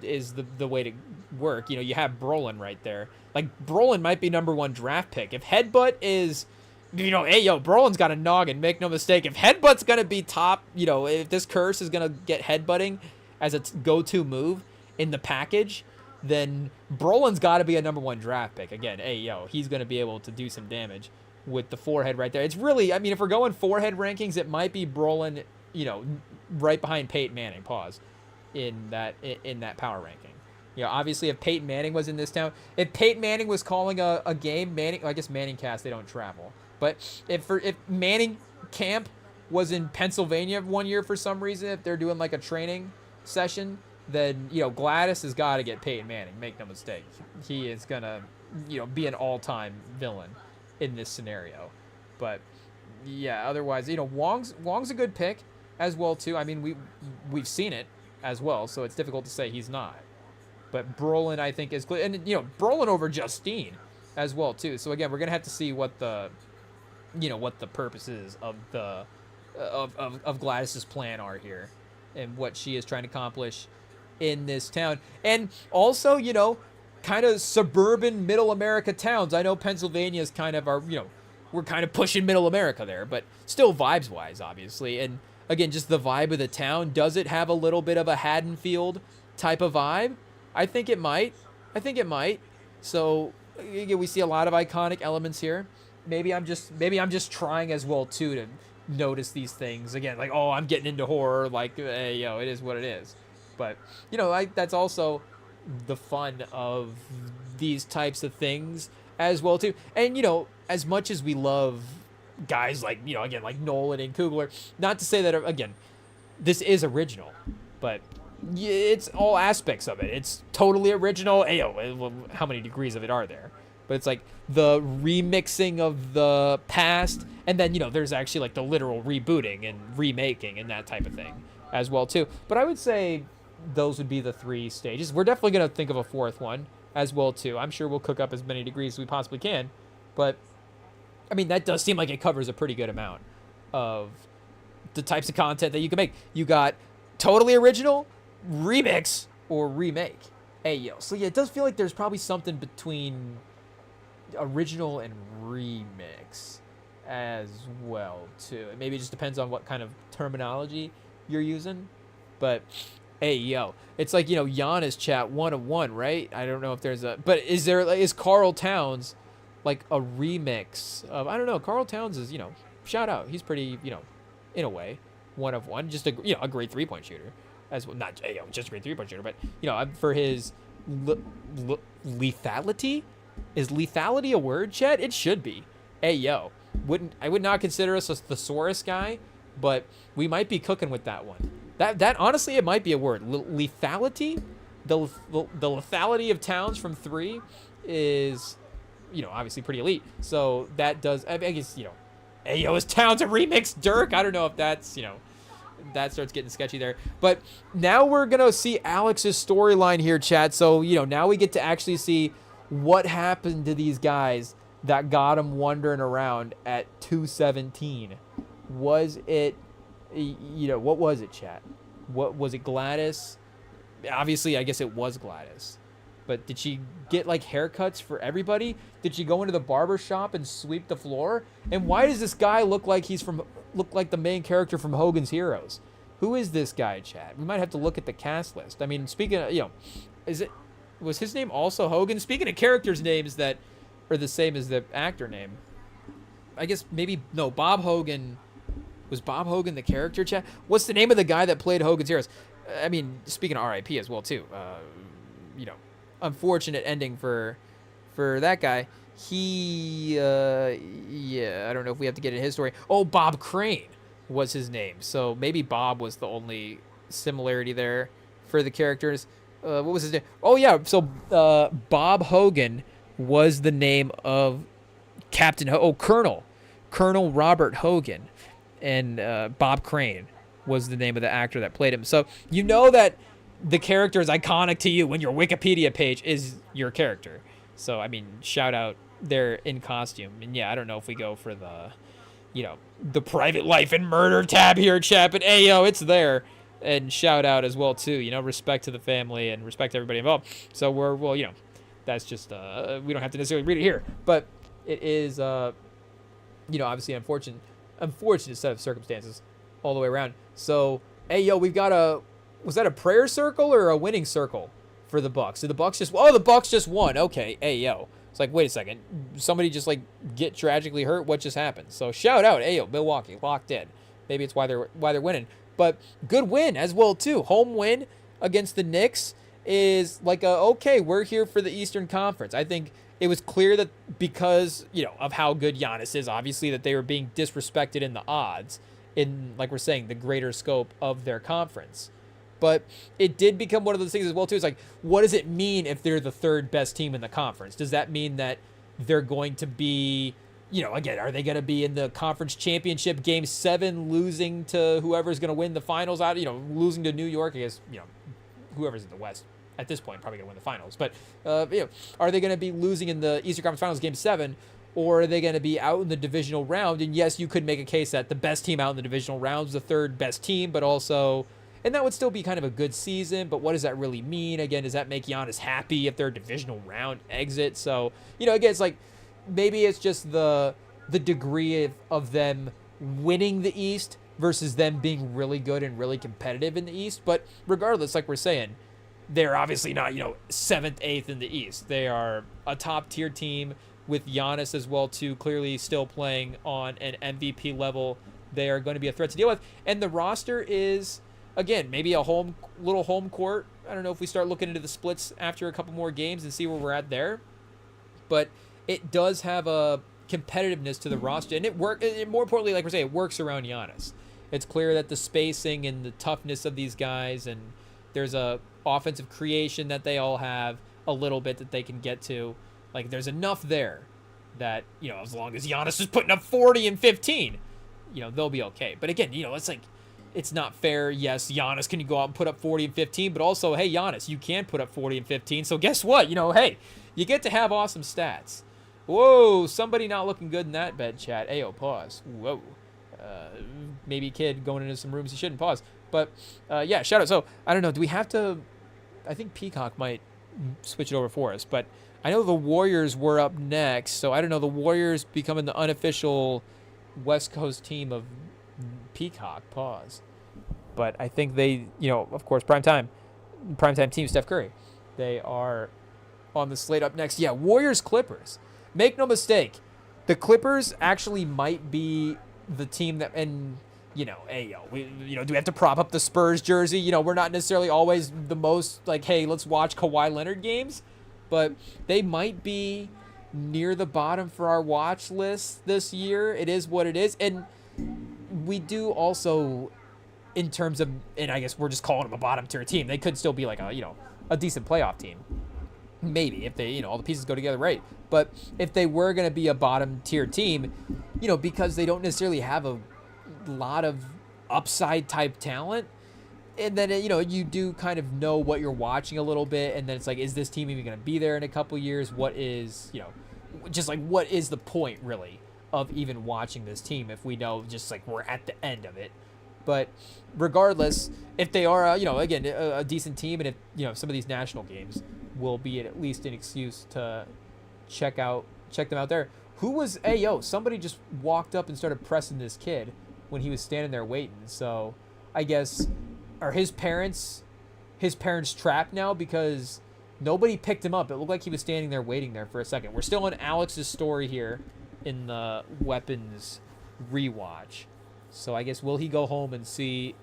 is the way to work. You have Brolin right there. Brolin might be #1 draft pick. If Headbutt is, hey, yo, Brolin's got a noggin, make no mistake. If Headbutt's going to be top, if this curse is going to get headbutting as its go-to move in the package, then Brolin's got to be a #1 draft pick. Again, hey, yo, he's going to be able to do some damage with the forehead right there. It's really, if we're going forehead rankings, it might be Brolin, right behind Peyton Manning, pause, in that power ranking. Obviously, if Peyton Manning was in this town, if Peyton Manning was calling a game, I guess Manning cast, they don't travel. But if Manning camp was in Pennsylvania one year for some reason, if they're doing a training session, then, Gladys has got to get Peyton Manning. Make no mistake. He is going to, be an all-time villain in this scenario. But, yeah, otherwise, Wong's a good pick as well, too. We've seen it as well, so it's difficult to say he's not. But Brolin, I think, is clear. And, Brolin over Justine as well, too. So, again, we're going to have to see what the purposes of of Gladys's plan are here and what she is trying to accomplish in this town. And also, kind of suburban middle America towns. I know Pennsylvania is kind of our, we're kind of pushing middle America there, but still vibes-wise, obviously. And, again, just the vibe of the town. Does it have a little bit of a Haddonfield type of vibe? I think it might. So, again, we see a lot of iconic elements here. Maybe I'm just trying as well, too, to notice these things. Again, I'm getting into horror. Hey, yo, it is what it is. But, that's also the fun of these types of things as well, too. And, as much as we love guys again, like Nolan and Coogler, not to say that, again, this is original, but it's all aspects of it. It's totally original. Hey, yo, how many degrees of it are there? But it's the remixing of the past, and then, there's actually the literal rebooting and remaking and that type of thing as well, too. But I would say those would be the 3 stages. We're definitely going to think of a 4th one as well, too. I'm sure we'll cook up as many degrees as we possibly can. But, that does seem like it covers a pretty good amount of the types of content that you can make. You got totally original, remix, or remake. Hey, yo. So, yeah, it does feel like there's probably something between original and remix as well, too. Maybe it just depends on what kind of terminology you're using. But, hey, yo, it's Giannis chat 1 of 1, right? I don't know if there's a... But is Carl Towns a remix of... I don't know. Carl Towns is, shout out. He's pretty, in a way, 1 of 1. Just a great 3-point shooter. As well, not just a great 3-point shooter, but, for his lethality... Is lethality a word, Chet? It should be. Hey, yo. I would not consider us a thesaurus guy, but we might be cooking with that one. That honestly, it might be a word. Lethality? The lethality of Towns from 3 is, obviously pretty elite. So that does, I guess, hey, yo, is Towns a remix Dirk? I don't know if that's, that starts getting sketchy there. But now we're going to see Alex's storyline here, chat. So, now we get to actually see what happened to these guys that got him wandering around at 217 Was it, what was it, chat? What was it, Gladys? Obviously, I guess it was Gladys. But did she get like haircuts for everybody? Did she go into the barber shop and sweep the floor? And why does this guy look like the main character from Hogan's Heroes? Who is this guy, chat? We might have to look at the cast list. I mean, speaking of, was his name also Hogan? Speaking of characters' names that are the same as the actor name, I guess maybe, no, Bob Hogan. Was Bob Hogan the character, chat? What's the name of the guy that played Hogan's Heroes? I mean, speaking of R.I.P. as well, too. Unfortunate ending for that guy. He, I don't know if we have to get into his story. Oh, Bob Crane was his name. So maybe Bob was the only similarity there for the characters. What was his name? Oh, yeah. So Bob Hogan was the name of Colonel Robert Hogan. And Bob Crane was the name of the actor that played him. So you know that the character is iconic to you when your Wikipedia page is your character. So, I mean, shout out there in costume. And yeah, I don't know if we go for the, the private life and murder tab here, chat, but ayo, it's there. And shout out as well, too, respect to the family and respect to everybody involved. So that's just, we don't have to necessarily read it here. But it is, obviously unfortunate set of circumstances all the way around. So, we've got was that a prayer circle or a winning circle for the Bucks? Did the Bucks just won. Okay, it's like, wait a second, somebody just like get tragically hurt? What just happened? So shout out, Milwaukee locked in. Maybe it's why they're winning, but good win as well too. Home win against the Knicks is like okay, we're here for the Eastern Conference. I think it was clear that because of how good Giannis is, obviously that they were being disrespected in the odds in, like we're saying, the greater scope of their conference. But it did become one of those things as well, too. It's like, what does it mean if they're the third best team in the conference? Does that mean that they're going to be, again, are they going to be in the conference championship game 7, losing to whoever's going to win the finals out, losing to New York? I guess, whoever's in the West at this point probably going to win the finals. But, are they going to be losing in the Eastern Conference Finals game 7? Or are they going to be out in the divisional round? And yes, you could make a case that the best team out in the divisional round is the third best team, but also... And that would still be kind of a good season, but what does that really mean? Again, does that make Giannis happy if their divisional round exit? So, again, it's like maybe it's just the degree of them winning the East versus them being really good and really competitive in the East. But regardless, like we're saying, they're obviously not, 7th, 8th in the East. They are a top-tier team with Giannis as well, too, clearly still playing on an MVP level. They are going to be a threat to deal with. And the roster is... Again, maybe a little home court. I don't know if we start looking into the splits after a couple more games and see where we're at there. But it does have a competitiveness to the roster. And more importantly, like we're saying, it works around Giannis. It's clear that the spacing and the toughness of these guys, and there's a offensive creation that they all have a little bit that they can get to. Like, there's enough there that, as long as Giannis is putting up 40 and 15, they'll be okay. But again, it's like... It's not fair. Yes, Giannis can go out and put up 40 and 15, but also, hey, Giannis, you can put up 40 and 15. So guess what? Hey, you get to have awesome stats. Whoa, somebody not looking good in that bed, chat. Ayo, pause. Whoa. Maybe kid going into some rooms he shouldn't pause. But, yeah, shout out. So, I don't know. Do we have to... I think Peacock might switch it over for us, but I know the Warriors were up next, so I don't know. The Warriors becoming the unofficial West Coast team of Peacock. Pause. But I think they, of course, primetime team, Steph Curry. They are on the slate up next. Yeah, Warriors-Clippers. Make no mistake, the Clippers actually might be the team that, and, do we have to prop up the Spurs jersey? We're not necessarily always the most, like, hey, let's watch Kawhi Leonard games. But they might be near the bottom for our watch list this year. It is what it is. And we do also... in terms of, and I guess we're just calling them a bottom tier team. They could still be like a decent playoff team. Maybe if they, all the pieces go together right. But if they were going to be a bottom tier team, because they don't necessarily have a lot of upside type talent, and then, you do kind of know what you're watching a little bit. And then it's like, is this team even going to be there in a couple years? What is, just like, what is the point really of even watching this team if we know just like we're at the end of it. But regardless, if they are, again, a decent team, and if, some of these national games will be at least an excuse to check them out there. Who was, somebody just walked up and started pressing this kid when he was standing there waiting. So I guess, are his parents trapped now because nobody picked him up? It looked like he was standing there waiting there for a second. We're still on Alex's story here in the weapons rewatch. So I guess, will he go home and see?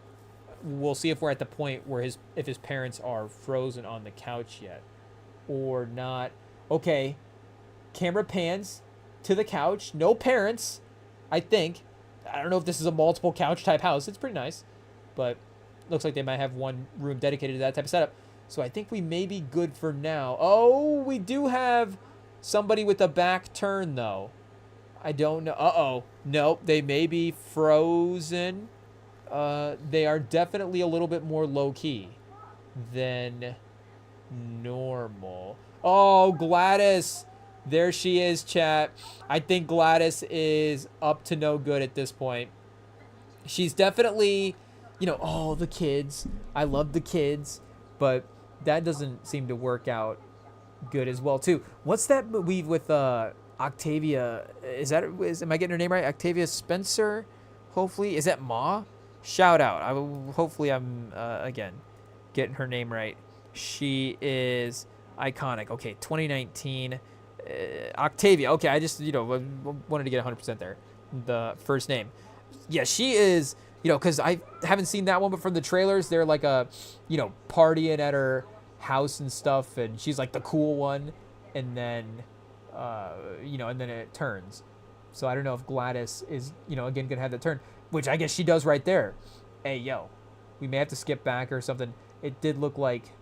We'll see if we're at the point where if his parents are frozen on the couch yet or not. Okay, camera pans to the couch. No parents, I think. I don't know if this is a multiple couch type house. It's pretty nice, but looks like they might have one room dedicated to that type of setup. So I think we may be good for now. Oh, we do have somebody with a back turn, though. I don't know. Uh-oh. Nope, they may be frozen. They are definitely a little bit more low-key than normal. Oh, Gladys. There she is, chat. I think Gladys is up to no good at this point. She's definitely, the kids. I love the kids, but that doesn't seem to work out good as well, too. What's that movie with Octavia? Am I getting her name right? Octavia Spencer? Hopefully. Is that Ma? Shout out. Hopefully I'm, again, getting her name right. She is iconic. Okay, 2019. Octavia. Okay, I just, wanted to get 100% there. The first name. Yeah, she is, because I haven't seen that one, but from the trailers, they're like partying at her house and stuff, and she's like the cool one, and then, and then it turns. So I don't know if Gladys is, again, going to have that turn, which I guess she does right there. Hey, we may have to skip back or something. It did look like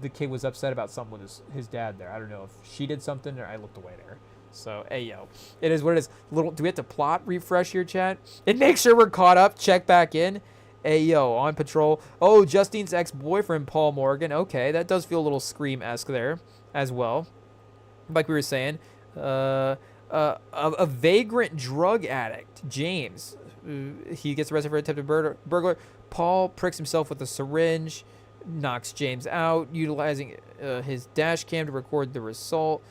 the kid was upset about something with his dad there. I don't know if she did something or I looked away there. So, it is what it is. Do we have to plot refresh your chat? And make sure we're caught up. Check back in. On patrol. Oh, Justine's ex-boyfriend, Paul Morgan. Okay, that does feel a little Scream-esque there as well. Like we were saying. A vagrant drug addict, James. He gets arrested for attempted burglar. Paul pricks himself with a syringe. Knocks James out, utilizing his dash cam to record the assault.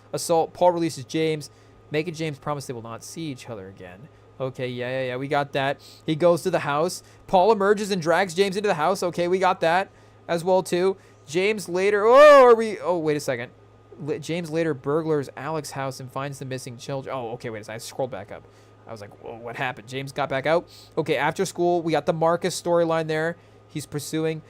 Paul releases James, making James promise they will not see each other again. Okay, yeah, we got that. He goes to the house. Paul emerges and drags James into the house. Okay, we got that as well, too. James later... wait a second. James later burglars Alex's house and finds the missing children. Oh, okay, wait a second. I scrolled back up. I was like, whoa, what happened? James got back out. Okay, after school, we got the Marcus storyline there. He's pursuing...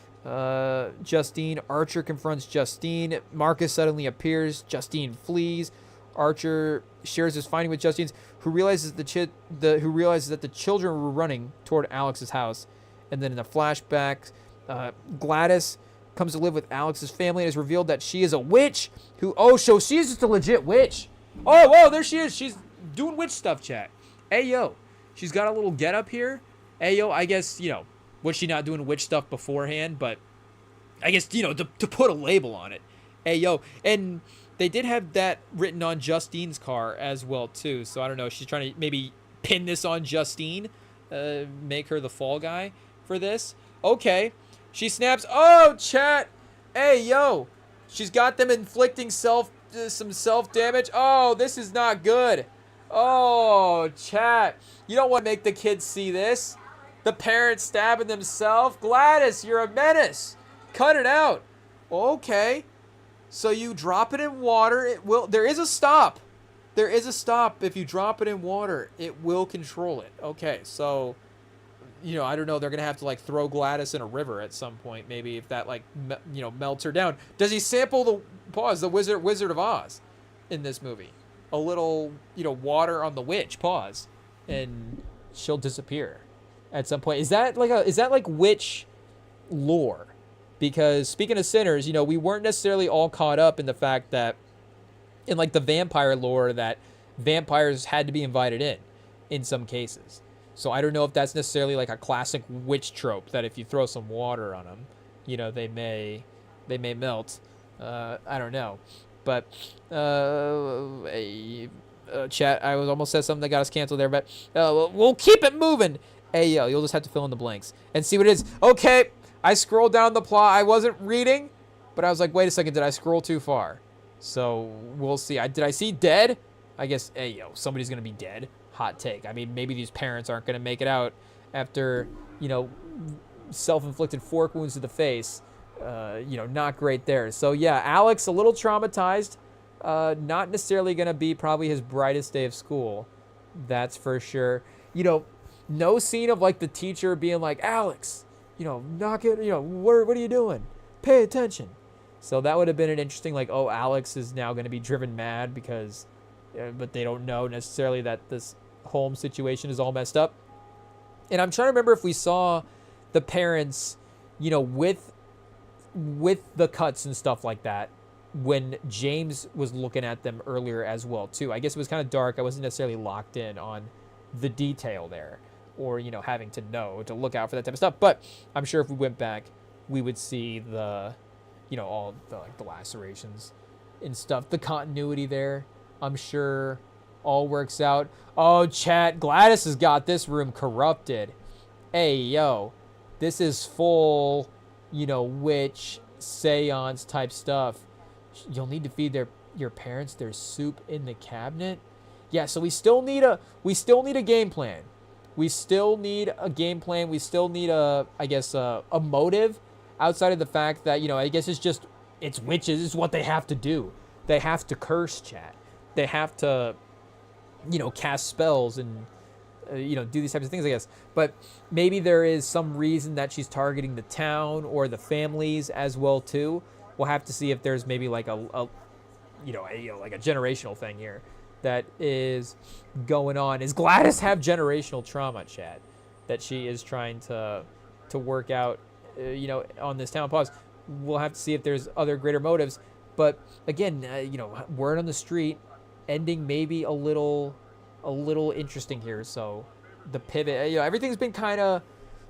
Justine. Archer confronts Justine. Marcus suddenly appears. Justine flees. Archer shares his finding with Justine, who realizes that the children were running toward Alex's house. And then in the flashback, Gladys comes to live with Alex's family and is revealed that she is a witch. So she is just a legit witch. Oh, whoa, there she is. She's doing witch stuff, chat. She's got a little get up here. I guess, was she not doing witch stuff beforehand? But I guess, to put a label on it. And they did have that written on Justine's car as well, too. So I don't know. She's trying to maybe pin this on Justine. Make her the fall guy for this. Okay. She snaps. Oh, chat. She's got them inflicting some self-damage. Oh, this is not good. Oh, chat. You don't want to make the kids see this. The parents stabbing themselves. Gladys, you're a menace. Cut it out. Okay. So you drop it in water. There is a stop. There is a stop. If you drop it in water, it will control it. Okay. So, I don't know. They're going to have to throw Gladys in a river at some point. Maybe if that melts her down. Does he sample the Wizard of Oz in this movie? A little, water on the witch. Pause. And she'll disappear at some point. Is that like witch lore? Because speaking of sinners, we weren't necessarily all caught up in the fact that in the vampire lore that vampires had to be invited in some cases. So I don't know if that's necessarily a classic witch trope that if you throw some water on them, they may melt. I don't know. But chat. I was almost said something that got us canceled there, but we'll keep it moving. Hey, yo, you'll just have to fill in the blanks and see what it is. Okay, I scrolled down the plot. I wasn't reading, but I was like, wait a second, did I scroll too far? So we'll see. Did I see dead? I guess, hey, yo, somebody's going to be dead. Hot take. I mean, maybe these parents aren't going to make it out after, self-inflicted fork wounds to the face. Not great there. So, yeah, Alex, a little traumatized. Not necessarily going to be probably his brightest day of school. That's for sure. No scene of, like, the teacher being like, Alex, knock it, what are you doing? Pay attention. So that would have been an interesting, like, oh, Alex is now going to be driven mad because, but they don't know necessarily that this home situation is all messed up. And I'm trying to remember if we saw the parents, with the cuts and stuff like that when James was looking at them earlier as well, too. I guess it was kind of dark. I wasn't necessarily locked in on the detail there or, having to know to look out for that type of stuff. But I'm sure if we went back, we would see the, all the lacerations and stuff, the continuity there. I'm sure all works out. Oh, chat, Gladys has got this room corrupted. Hey, yo, this is full, witch, seance type stuff. You'll need to feed your parents their soup in the cabinet. Yeah, so we still need a game plan. We still need a game plan. We still need a motive outside of the fact that, I guess it's witches. It's what they have to do. They have to curse, chat. They have to, cast spells and, do these types of things, I guess. But maybe there is some reason that she's targeting the town or the families as well, too. We'll have to see if there's maybe like a generational thing here that is going on. Does Gladys have generational trauma, chat, that she is trying to work out, on this town? Pause. We'll have to see if there's other greater motives. But again, word on the street, ending maybe a little interesting here. So the pivot, everything's been kind of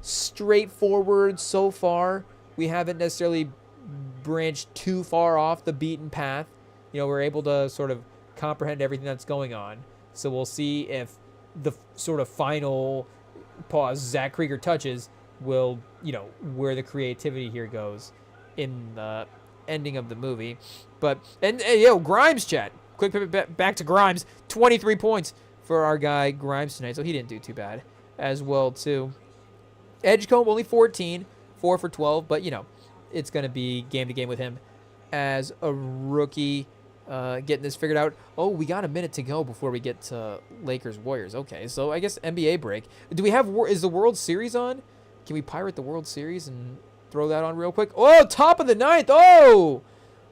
straightforward so far. We haven't necessarily branched too far off the beaten path. We're able to sort of comprehend everything that's going on. So we'll see if the sort of final pause Zach Krieger touches will, where the creativity here goes in the ending of the movie. But, and Grimes, chat. Quick pivot back to Grimes. 23 points for our guy Grimes tonight, so he didn't do too bad as well, too. Edgecombe, only 14, 4 for 12, but, it's going to be game to game with him as a rookie. Getting this figured out. Oh, we got a minute to go before we get to Lakers-Warriors. Okay, so I guess NBA break. Do we have, is the World Series on? Can we pirate the World Series and throw that on real quick? Oh, top of the ninth. Oh!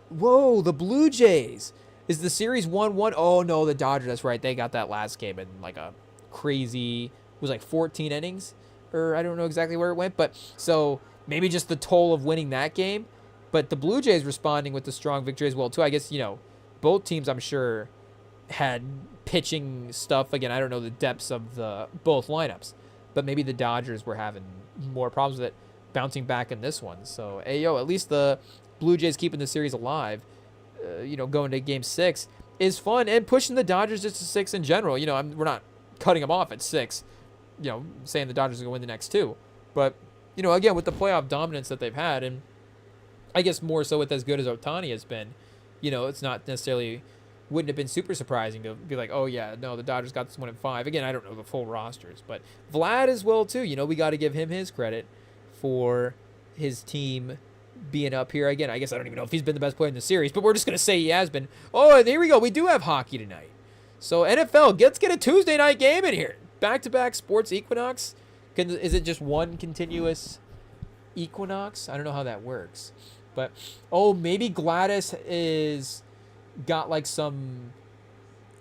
Whoa, the Blue Jays. Is the series 1-1? Oh, no, the Dodgers. That's right. They got that last game in like a crazy, it was like 14 innings. Or I don't know exactly where it went. But so maybe just the toll of winning that game. But the Blue Jays responding with the strong victory as well, too. I guess, both teams, I'm sure, had pitching stuff. Again, I don't know the depths of the both lineups, but maybe the Dodgers were having more problems with it bouncing back in this one. So, at least the Blue Jays keeping the series alive, going to Game 6 is fun, and pushing the Dodgers just to 6 in general. We're not cutting them off at 6, saying the Dodgers are going to win the next 2. But, again, with the playoff dominance that they've had, and I guess more so with as good as Ohtani has been, it's not necessarily, wouldn't have been super surprising to be like, oh, yeah, no, the Dodgers got this one at 5. Again, I don't know the full rosters, but Vlad as well, too. We got to give him his credit for his team being up here. Again, I guess I don't even know if he's been the best player in the series, but we're just going to say he has been. Oh, and here we go. We do have hockey tonight. So, NFL, let's get a Tuesday night game in here. Back-to-back sports equinox. Is it just one continuous equinox? I don't know how that works. But, maybe Gladys is got like some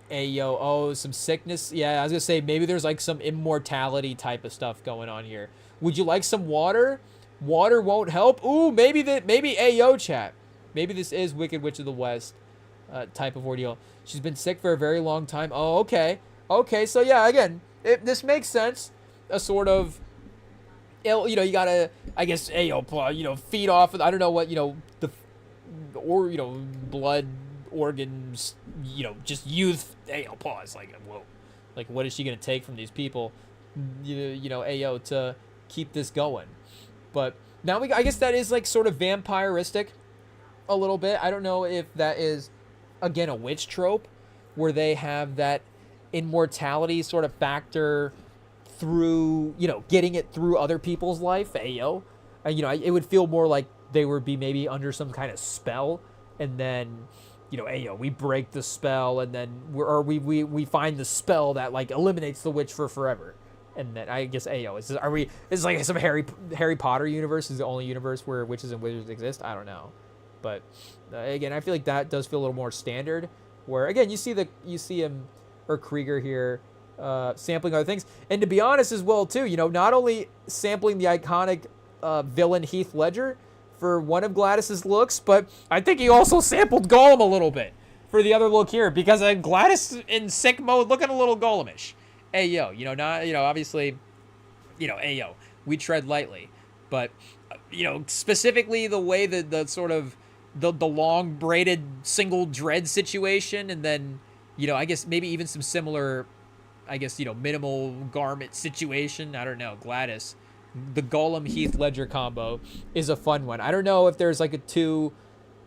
some sickness. Yeah, I was going to say maybe there's like some immortality type of stuff going on here. Would you like some water? Water won't help. Ooh, maybe chat. Maybe this is Wicked Witch of the West type of ordeal. She's been sick for a very long time. Oh, okay. Okay, so yeah, again, this makes sense. A sort of, you gotta, I guess, feed off of, I don't know what, blood organs, just youth. Hey, pause. Like, whoa. Like, what is she going to take from these people, Ayo, to keep this going? But now I guess that is like sort of vampiristic a little bit. I don't know if that is, again, a witch trope where they have that immortality sort of factor through, getting it through other people's life. Ayo. It would feel more like they would be maybe under some kind of spell, and then, ayo, we break the spell, and then we find the spell that like eliminates the witch for forever. And then I guess ayo, is like some Harry Potter universe is the only universe where witches and wizards exist? I don't know. But again, I feel like that does feel a little more standard, where again, you see him or Krieger here sampling other things. And to be honest as well too, not only sampling the iconic villain Heath Ledger for one of Gladys's looks, but I think he also sampled Gollum a little bit for the other look here, because Gladys in sick mode looking a little Gollumish. Ayo, obviously, ayo, we tread lightly, but specifically the way that the sort of the long braided single dread situation, and then I guess maybe even some similar, minimal garment situation. I don't know, Gladys. The Gollum Heath Ledger combo is a fun one. I don't know if there's like a two,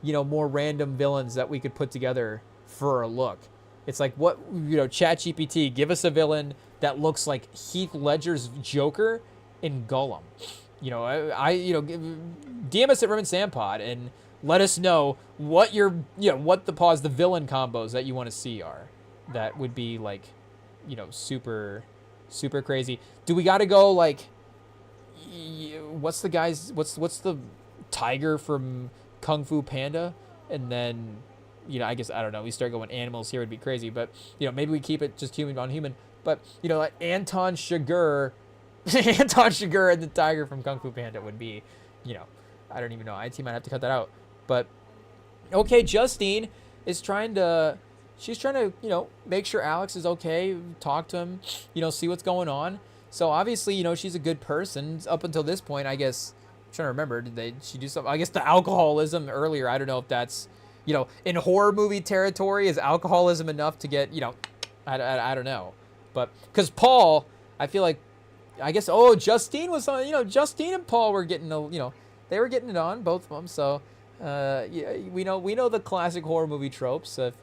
more random villains that we could put together for a look. It's like, what, ChatGPT, give us a villain that looks like Heath Ledger's Joker in Gollum. DM us at REMINGTOM Pod and let us know what the villain combos that you want to see are. That would be like, super, super crazy. Do we got to go like, what's the tiger from Kung Fu Panda? And then, I guess, I don't know, we start going animals here would be crazy, but, maybe we keep it just human on human. But, like Anton Chigurh and the tiger from Kung Fu Panda would be, I don't even know. IT might have to cut that out. But, okay, Justine is trying to, make sure Alex is okay, talk to him, see what's going on. So obviously, she's a good person up until this point. I guess I'm trying to remember. Did she do something? I guess the alcoholism earlier. I don't know if that's, in horror movie territory, is alcoholism enough to get, I don't know. But because Paul, I feel like, I guess, Justine was on. Justine and Paul were getting they were getting it on, both of them. So yeah, we know the classic horror movie tropes. If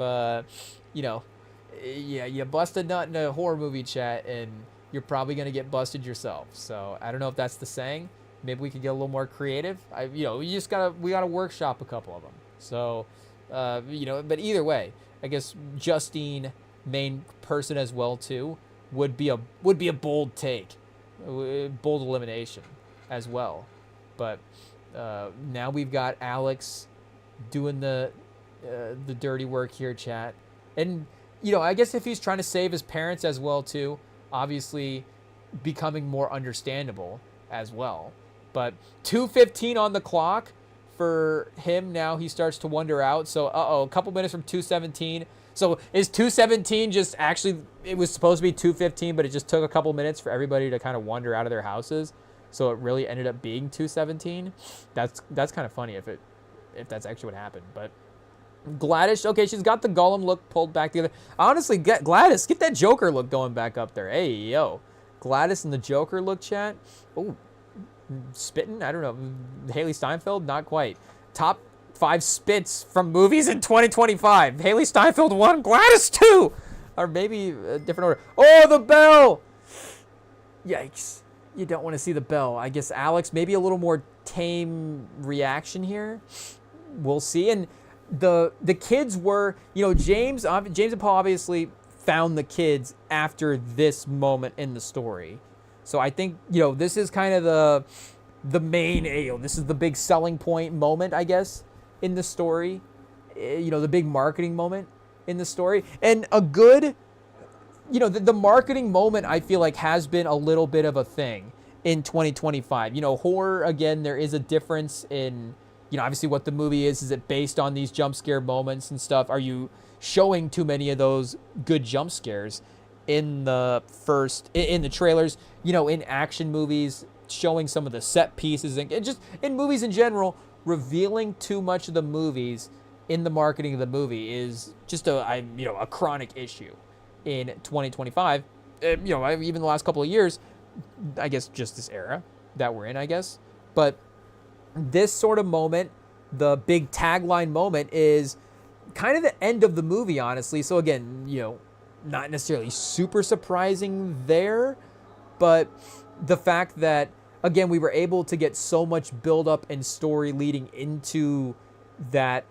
you bust a nut in a horror movie chat and you're probably going to get busted yourself. So I don't know if that's the saying. Maybe we could get a little more creative. We gotta workshop a couple of them. So, but either way, I guess Justine, main person as well too, would be a bold take, bold elimination as well. But now we've got Alex doing the dirty work here, chat. And I guess if he's trying to save his parents as well too, obviously becoming more understandable as well. But 2:15 on the clock for him now. He starts to wonder out. So a couple minutes from 2:17. So is 2:17 just actually, it was supposed to be 2:15, but it just took a couple minutes for everybody to kind of wander out of their houses. So it really ended up being 2:17. That's kind of funny if that's actually what happened. But Gladys, okay, she's got the Gollum look pulled back together. Honestly, Gladys, get that Joker look going back up there. Hey, yo. Gladys and the Joker look, chat. Oh, spitting? I don't know. Haley Steinfeld? Not quite. Top 5 spits from movies in 2025. Haley Steinfeld 1, Gladys 2. Or maybe a different order. Oh, the bell! Yikes. You don't want to see the bell. I guess Alex, maybe a little more tame reaction here. We'll see. And the kids were, James and Paul obviously found the kids after this moment in the story. So I think, this is kind of the main, this is the big selling point moment, I guess, in the story. The big marketing moment in the story. And a good, the marketing moment, I feel like, has been a little bit of a thing in 2025. Horror, again, there is a difference in, obviously what the movie is. Is it based on these jump scare moments and stuff? Are you showing too many of those good jump scares in the trailers? In action movies, showing some of the set pieces and just in movies in general, revealing too much of the movies in the marketing of the movie is just a chronic issue in 2025. Even the last couple of years, I guess just this era that we're in, I guess. But this sort of moment, the big tagline moment, is kind of the end of the movie, honestly. So again, not necessarily super surprising there, but the fact that, again, we were able to get so much build-up and story leading into that,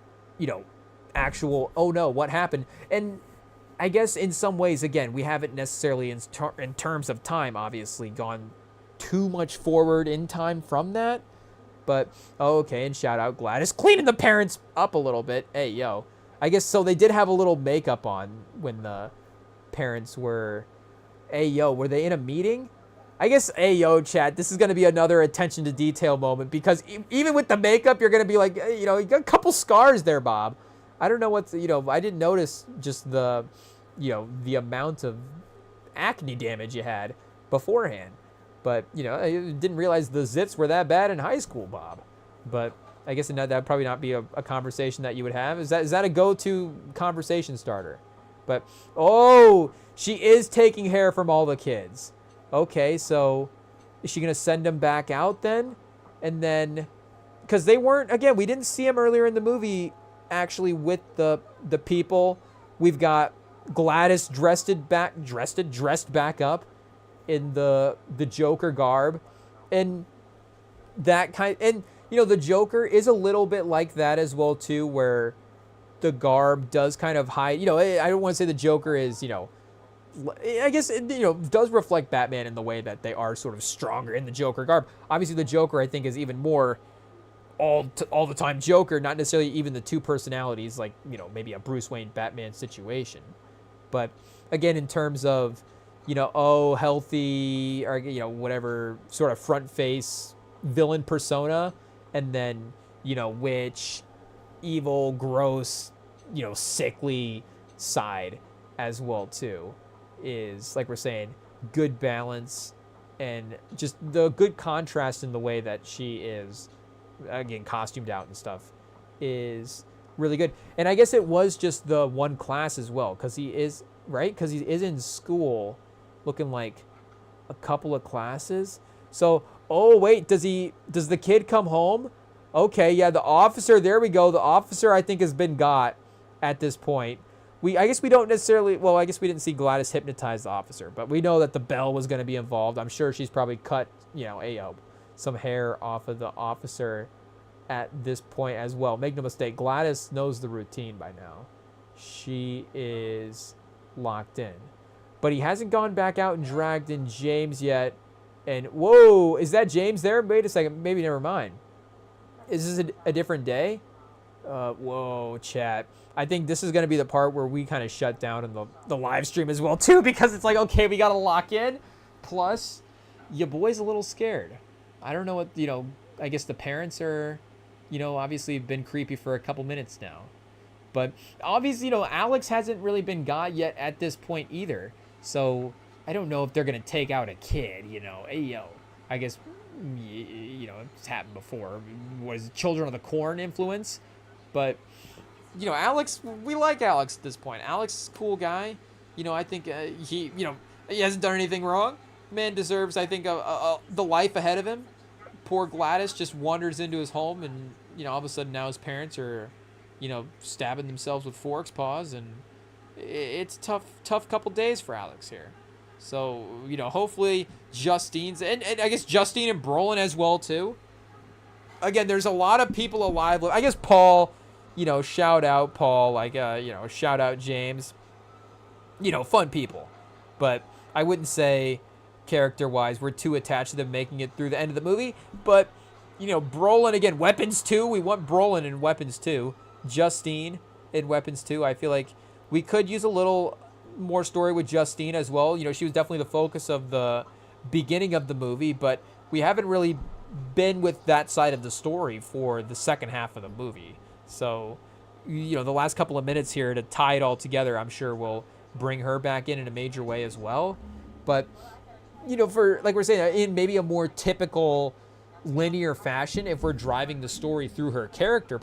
actual, oh no, what happened? And I guess in some ways, again, we haven't necessarily in terms of time, obviously, gone too much forward in time from that. But, okay, and shout out Gladys, cleaning the parents up a little bit. Hey, yo. I guess, so they did have a little makeup on when the parents were, hey, yo, were they in a meeting? I guess, hey, yo, chat, this is going to be another attention to detail moment, because even with the makeup, you're going to be like, you got a couple scars there, Bob. I don't know what's, I didn't notice just the amount of acne damage you had beforehand. But, I didn't realize the zits were that bad in high school, Bob. But I guess that would probably not be a conversation that you would have. Is that a go-to conversation starter? But, oh, she is taking hair from all the kids. Okay, so is she going to send them back out then? And then, because they weren't, again, we didn't see them earlier in the movie actually with the people. We've got Gladys dressed back up in the Joker garb, and that and the Joker is a little bit like that as well too, where the garb does kind of hide. I don't want to say the Joker is I guess it does reflect Batman in the way that they are sort of stronger in the Joker garb. Obviously, the Joker, I think, is even more all the time Joker, not necessarily even the two personalities, like maybe a Bruce Wayne Batman situation. But again, in terms of healthy, or whatever sort of front face villain persona, and then which evil, gross, sickly side as well too, is, like we're saying, good balance and just the good contrast in the way that she is, again, costumed out and stuff, is really good. And I guess it was just the one class as well, because he is in school looking like a couple of classes. So, oh wait, does the kid come home? Okay, yeah, the officer, there we go. The officer, I think, has been got at this point. I guess we don't necessarily, well, I guess we didn't see Gladys hypnotize the officer, but we know that the bell was going to be involved. I'm sure she's probably cut, some hair off of the officer at this point as well. Make no mistake, Gladys knows the routine by now. She is locked in. But he hasn't gone back out and dragged in James yet. And, whoa, is that James there? Wait a second, maybe never mind. Is this a different day? Whoa, chat. I think this is going to be the part where we kind of shut down in the live stream as well, too, because it's like, okay, we got to lock in. Plus, your boy's a little scared. I don't know what, I guess the parents are, obviously been creepy for a couple minutes now. But obviously, Alex hasn't really been got yet at this point either. So I don't know if they're going to take out a kid, Hey, yo, I guess, it's happened before. Was Children of the Corn influence? But, Alex, we like Alex at this point. Alex is a cool guy. I think he hasn't done anything wrong. Man deserves, I think, the life ahead of him. Poor Gladys just wanders into his home, and, all of a sudden now his parents are, stabbing themselves with forks, paws, and it's tough couple days for Alex here. So, hopefully Justine's, and I guess Justine and Brolin as well, too. Again, there's a lot of people alive. I guess Paul, shout out Paul, shout out James. Fun people. But I wouldn't say character-wise we're too attached to them making it through the end of the movie. But, Brolin, again, Weapons 2. We want Brolin in Weapons 2. Justine in Weapons 2. I feel like we could use a little more story with Justine as well. She was definitely the focus of the beginning of the movie, but we haven't really been with that side of the story for the second half of the movie. So, the last couple of minutes here to tie it all together, I'm sure will bring her back in a major way as well. But, for, like we're saying, in maybe a more typical linear fashion, if we're driving the story through her character,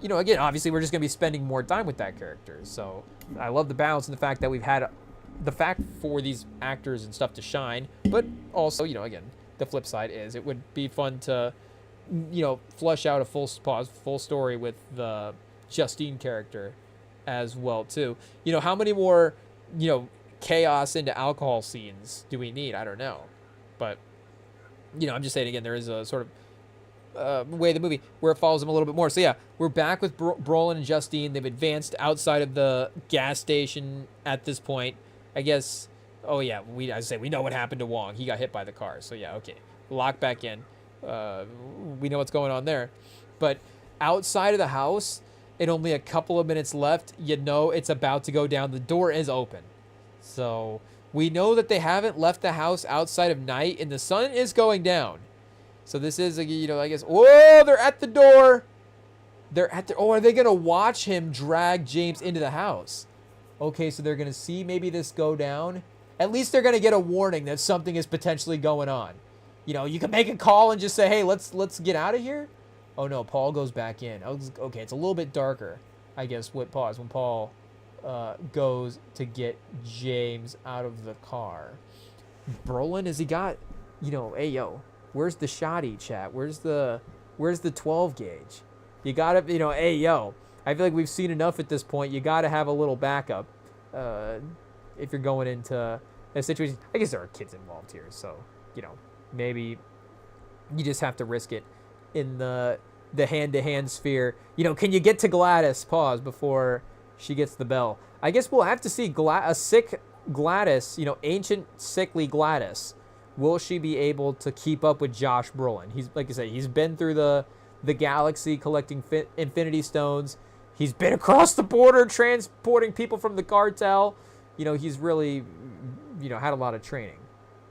again, obviously we're just going to be spending more time with that character. So I love the balance and the fact that we've had the fact for these actors and stuff to shine, but also, again, the flip side is it would be fun to, flush out a full story with the Justine character as well too. How many more, chaos into alcohol scenes do we need? I don't know, but I'm just saying again, there is a sort of way of the movie where it follows them a little bit more. So yeah, we're back with Brolin and Justine. They've advanced outside of the gas station at this point, I guess. Oh yeah, we know what happened to Wong. He got hit by the car. So yeah, okay, lock back in. We know what's going on there, but outside of the house, and only a couple of minutes left, it's about to go down. The door is open, so we know that they haven't left the house outside of night, and the sun is going down. So this is, I guess, whoa, they're at the door. Are they going to watch him drag James into the house? Okay, so they're going to see maybe this go down. At least they're going to get a warning that something is potentially going on. You can make a call and just say, hey, let's get out of here. Oh, no, Paul goes back in. Okay, it's a little bit darker, I guess, when Paul goes to get James out of the car. Brolin, has he got, hey, yo, where's the shotty, chat? Where's the 12 gauge? You gotta, hey, yo, I feel like we've seen enough at this point. You gotta have a little backup if you're going into a situation. I guess there are kids involved here, so, maybe you just have to risk it in the hand-to-hand sphere. Can you get to Gladys? Pause before she gets the bell. I guess we'll have to see a sick Gladys, ancient, sickly Gladys. Will she be able to keep up with Josh Brolin? He's, like I say, he's been through the galaxy collecting Infinity Stones. He's been across the border transporting people from the cartel. He's really, had a lot of training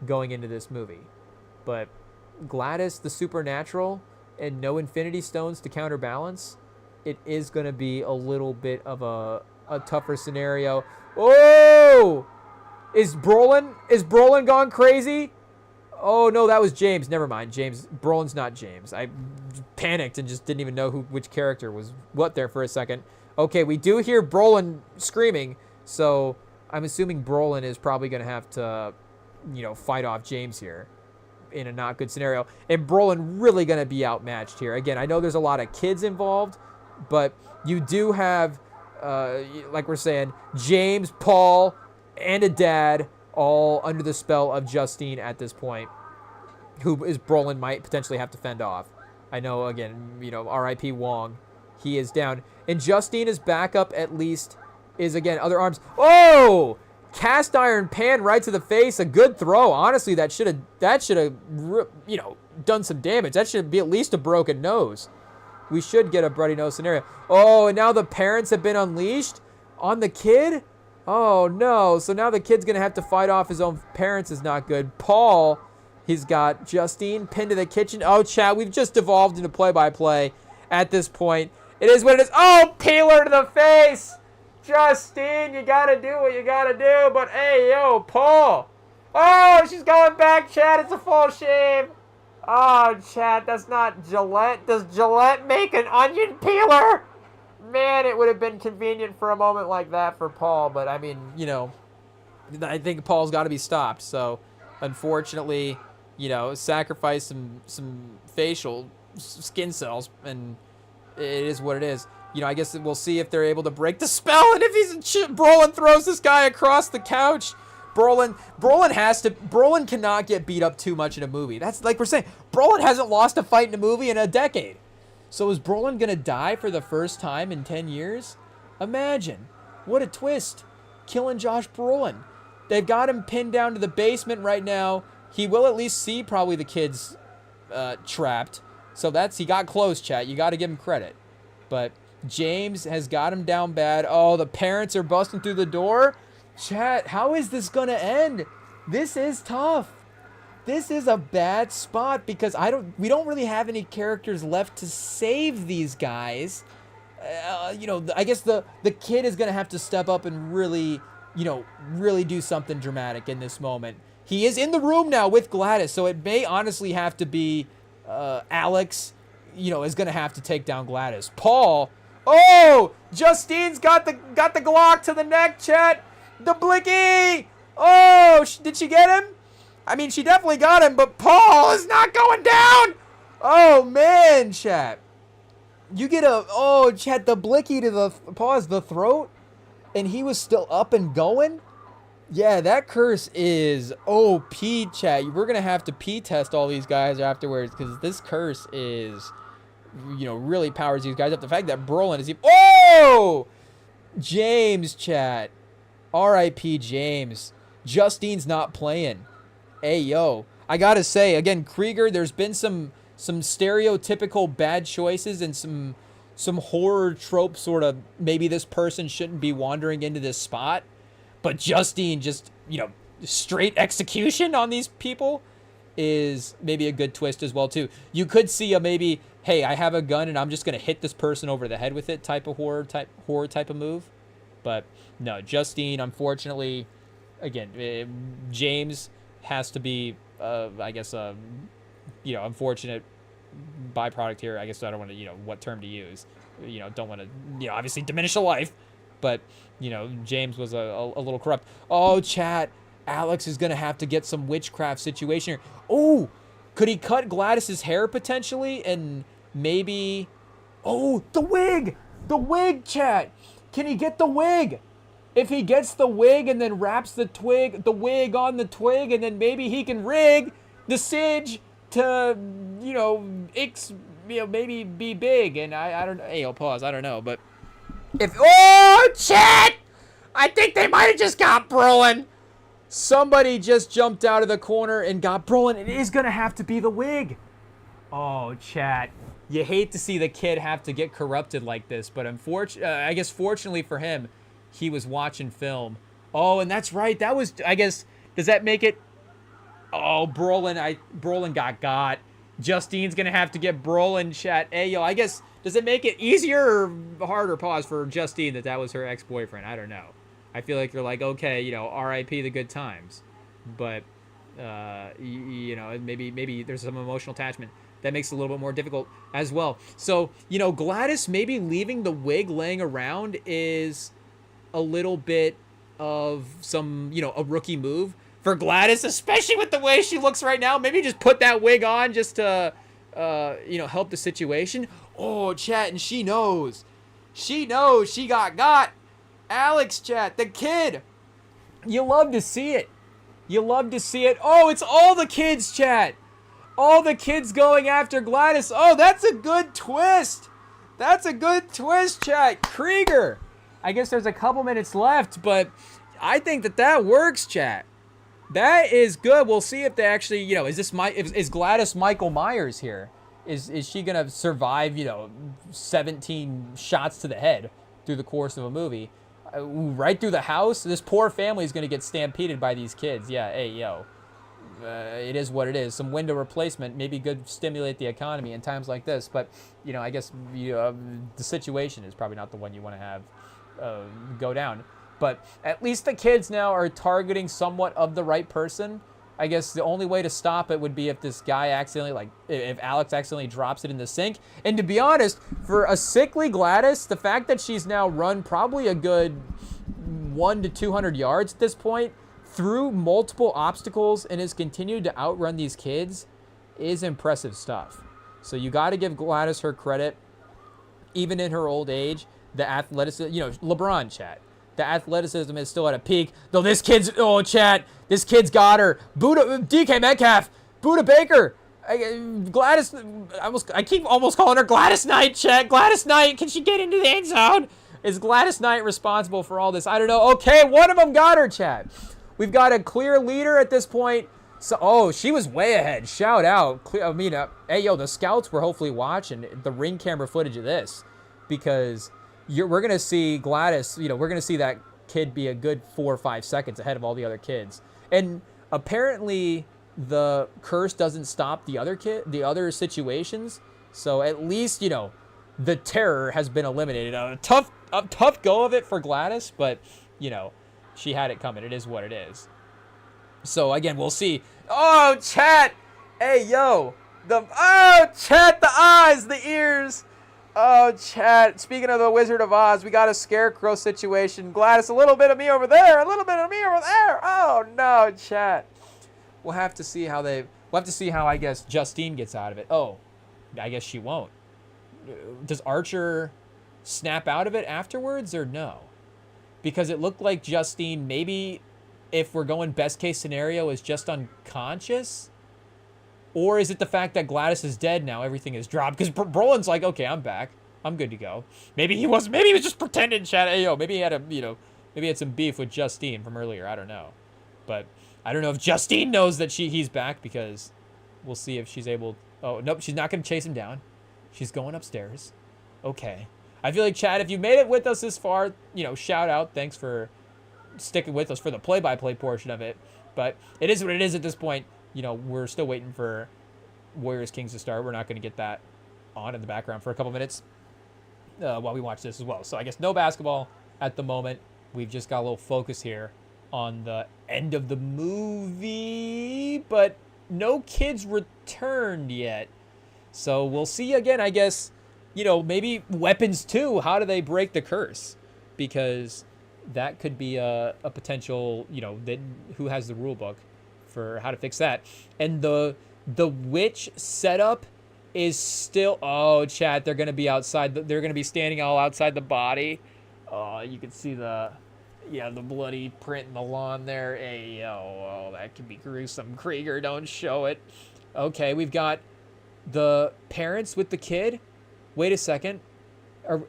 going into this movie. But Gladys, the supernatural, and no Infinity Stones to counterbalance, it is going to be a little bit of a tougher scenario. Oh! Is Brolin gone crazy? Oh, no, that was James. Never mind. Brolin's not James. I panicked and just didn't even know which character was what there for a second. Okay, we do hear Brolin screaming, so I'm assuming Brolin is probably going to have to, fight off James here in a not good scenario. And Brolin really going to be outmatched here. Again, I know there's a lot of kids involved, but you do have, like we're saying, James, Paul, and a dad all under the spell of Justine at this point, who is Brolin might potentially have to fend off. I know, again, R.I.P. Wong, he is down. And Justine is back up at least, is, again, other arms. Oh! Cast iron pan right to the face. A good throw. Honestly, that should have, done some damage. That should be at least a broken nose. We should get a bloody nose scenario. Oh, and now the parents have been unleashed on the kid? Oh, no. So now the kid's going to have to fight off his own parents is not good. Paul, he's got Justine pinned to the kitchen. Oh, chat, we've just devolved into play-by-play at this point. It is what it is. Oh, peeler to the face. Justine, you got to do what you got to do. But, hey, yo, Paul. Oh, she's going back, chat. It's a full shave. Oh, chat, that's not Gillette. Does Gillette make an onion peeler? Man, it would have been convenient for a moment like that for Paul, but I mean, I think Paul's got to be stopped. So, unfortunately, sacrifice some facial skin cells, and it is what it is. I guess we'll see if they're able to break the spell, and if Brolin throws this guy across the couch. Brolin cannot get beat up too much in a movie. That's like we're saying. Brolin hasn't lost a fight in a movie in a decade. So is Brolin going to die for the first time in 10 years? Imagine. What a twist. Killing Josh Brolin. They've got him pinned down to the basement right now. He will at least see probably the kids trapped. So he got close, chat. You got to give him credit. But James has got him down bad. Oh, the parents are busting through the door. Chat, how is this going to end? This is tough. This is a bad spot because we don't really have any characters left to save these guys. I guess the kid is going to have to step up and really do something dramatic in this moment. He is in the room now with Gladys, so it may honestly have to be Alex, is going to have to take down Gladys. Paul, Oh, Justine's got the Glock to the neck, chat. The blicky. Oh, did she get him? I mean, she definitely got him, but Paul is not going down. Oh, man, chat. You get chat, the blicky to the throat, and he was still up and going. Yeah, that curse is OP, chat. We're going to have to P-test all these guys afterwards because this curse is, really powers these guys up. The fact that Brolin is... Oh! James, chat. R.I.P. James. Justine's not playing. Hey, yo. I got to say, again, Krieger, there's been some stereotypical bad choices and some horror trope sort of maybe this person shouldn't be wandering into this spot. But Justine just, straight execution on these people is maybe a good twist as well, too. You could see a maybe, hey, I have a gun and I'm just going to hit this person over the head with it type of horror type of move. But no, Justine, unfortunately, again, James has to be, I guess, unfortunate byproduct here. I guess I don't want to, what term to use. Don't want to, obviously diminish a life. But, James was a little corrupt. Oh, chat. Alex is going to have to get some witchcraft situation here. Oh, could he cut Gladys's hair potentially? And maybe... Oh, the wig! The wig, chat! Can he get the wig? If he gets the wig and then wraps the wig on the twig, and then maybe he can rig the Sidge to, maybe be big. And I don't know. Hey, I'll pause. I don't know, but... Oh, chat! I think they might have just got Brolin. Somebody just jumped out of the corner and got Brolin. It is going to have to be the wig. Oh, chat. You hate to see the kid have to get corrupted like this, but I guess fortunately for him, he was watching film. Oh, and that's right. That was, I guess, does that make it? Oh, Brolin got. Justine's going to have to get Brolin, chat. Hey, yo, I guess... Does it make it easier or harder, pause, for Justine that was her ex-boyfriend? I don't know. I feel like you're like, okay, R.I.P. the good times. But, maybe there's some emotional attachment. That makes it a little bit more difficult as well. So, Gladys maybe leaving the wig laying around is a little bit of some, a rookie move. For Gladys, especially with the way she looks right now, maybe just put that wig on just to, help the situation. Oh, chat, and she knows. She knows she got. Alex, chat, the kid. You love to see it. Oh, it's all the kids, chat. All the kids going after Gladys. Oh, that's a good twist. Chat. Krieger. I guess there's a couple minutes left, but I think that works, chat. That is good. We'll see if they actually, is Gladys Michael Myers here? Is she going to survive, 17 shots to the head through the course of a movie? Right through the house? This poor family is going to get stampeded by these kids. Yeah, hey, yo. It is what it is. Some window replacement maybe could stimulate the economy in times like this. But, I guess the situation is probably not the one you want to have go down. But at least the kids now are targeting somewhat of the right person. I guess the only way to stop it would be if this guy if Alex accidentally drops it in the sink. And to be honest, for a sickly Gladys, the fact that she's now run probably a good 100 to 200 yards at this point through multiple obstacles and has continued to outrun these kids is impressive stuff. So you got to give Gladys her credit, even in her old age. The athleticism, LeBron, chat. The athleticism is still at a peak. Though this kid's got her. DK Metcalf, Buda Baker, Gladys. I keep almost calling her Gladys Knight, chat. Gladys Knight, can she get into the end zone? Is Gladys Knight responsible for all this? I don't know. Okay, one of them got her, chat. We've got a clear leader at this point. So, she was way ahead. Shout out. Hey, yo, the scouts were hopefully watching the ring camera footage of this because we're going to see Gladys, we're going to see that kid be a good 4 or 5 seconds ahead of all the other kids. And apparently the curse doesn't stop the other situations. So at least, the terror has been eliminated. A tough go of it for Gladys, but, she had it coming. It is what it is. So again, we'll see. Oh, chat. Hey, yo. Chat, the eyes, the ears. Oh, chat. Speaking of the Wizard of Oz, we got a scarecrow situation. Gladys, a little bit of me over there, a little bit of me over there. Oh no, chat. We'll have to see how I guess Justine gets out of it. Oh, I guess she won't. Does Archer snap out of it afterwards or no? Because it looked like Justine, maybe if we're going best case scenario, is just unconscious. Or is it the fact that Gladys is dead now? Everything is dropped. Because Brolin's like, okay, I'm back. I'm good to go. Maybe he was just pretending, chat. Hey, yo, maybe he had maybe he had some beef with Justine from earlier. I don't know. But I don't know if Justine knows that he's back, because we'll see if she's able. Oh, nope, she's not going to chase him down. She's going upstairs. Okay. I feel like, chat, if you made it with us this far, shout out. Thanks for sticking with us for the play-by-play portion of it. But it is what it is at this point. We're still waiting for Warriors Kings to start. We're not going to get that on in the background for a couple minutes while we watch this as well. So I guess no basketball at the moment. We've just got a little focus here on the end of the movie, but no kids returned yet. So we'll see again, I guess, maybe Weapons 2. How do they break the curse? Because that could be a potential, who has the rule book for how to fix that. And the witch setup is still, oh, chat, they're going to be outside. They're going to be standing all outside the body. Oh, you can see the bloody print in the lawn there. Hey, oh, that could be gruesome. Krieger, don't show it. Okay, we've got the parents with the kid. Wait a second.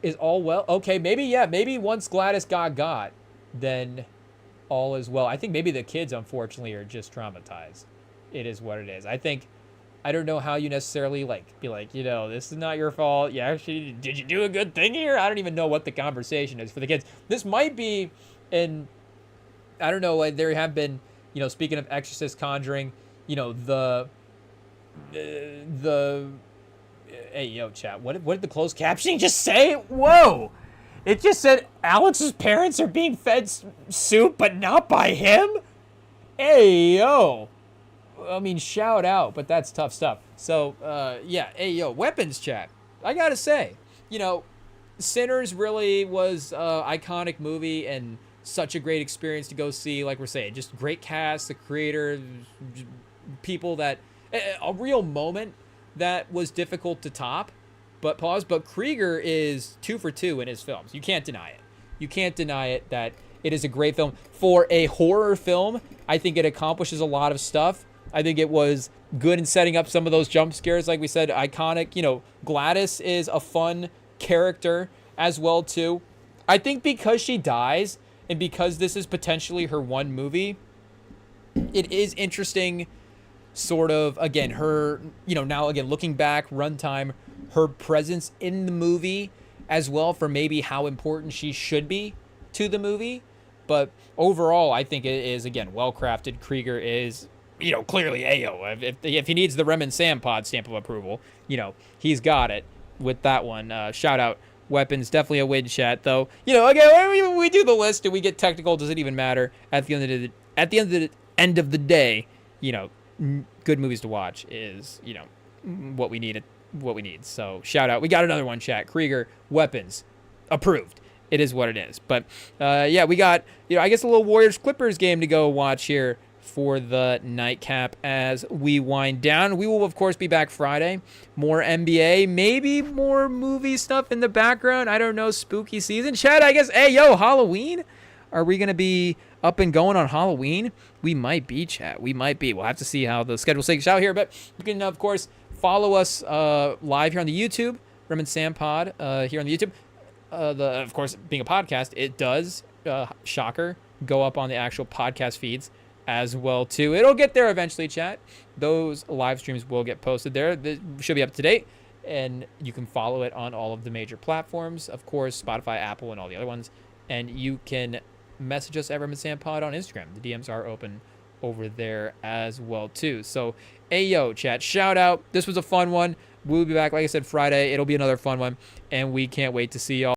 Is all well? Okay, maybe once Gladys got, then all is well. I think maybe the kids, unfortunately, are just traumatized. It is what it is. I don't know how you necessarily be like, this is not your fault. Yeah, actually, did you do a good thing here? I don't even know what the conversation is for the kids. This might be, and I don't know, there have been, speaking of Exorcist, Conjuring, the hey, yo, chat, what did the closed captioning just say? Whoa! It just said Alex's parents are being fed soup, but not by him? Hey, yo. I mean, shout out, but that's tough stuff. So, yeah, hey, yo, Weapons, chat. I gotta say, Sinners really was an iconic movie and such a great experience to go see. Like we're saying, just great cast, the creator, people that, a real moment that was difficult to top. But Krieger is 2 for 2 in his films. You can't deny it. You can't deny it that it is a great film. For a horror film, I think it accomplishes a lot of stuff. I think it was good in setting up some of those jump scares, like we said, iconic. Gladys is a fun character as well, too. I think because she dies, and because this is potentially her one movie, it is interesting, sort of, again, her, now, again, looking back, runtime, her presence in the movie as well, for maybe how important she should be to the movie. But overall, I think it is, again, well-crafted. Krieger is, clearly, Ayo. If he needs the Rem and Sam pod stamp of approval, he's got it with that one. Shout out Weapons, definitely a win, chat, though. Again, when we do the list and we get technical, does it even matter? At the end of the day, good movies to watch is, what we need. So shout out. We got another one, chat. Krieger, Weapons, approved. It is what it is. But yeah, we got, I guess a little Warriors Clippers game to go watch here for the nightcap as we wind down. We will, of course, be back Friday. More NBA, maybe more movie stuff in the background. I don't know, spooky season. Chat, I guess, hey, yo, Halloween? Are we going to be up and going on Halloween? We might be, chat. We might be. We'll have to see how the schedule shakes out here. But you can, of course, follow us live here on the YouTube, Rem and Sam Pod here on the YouTube. Of course, being a podcast, it does, shocker, go up on the actual podcast feeds as well, too. It'll get there eventually, chat. Those live streams will get posted there. They should be up to date, and you can follow it on all of the major platforms, of course, Spotify, Apple, and all the other ones. And you can message us at Rem and Sam Pod on Instagram. The DMs are open over there as well, too. So, ayo, chat, shout out. This was a fun one. We'll be back, like I said, Friday. It'll be another fun one, and we can't wait to see y'all.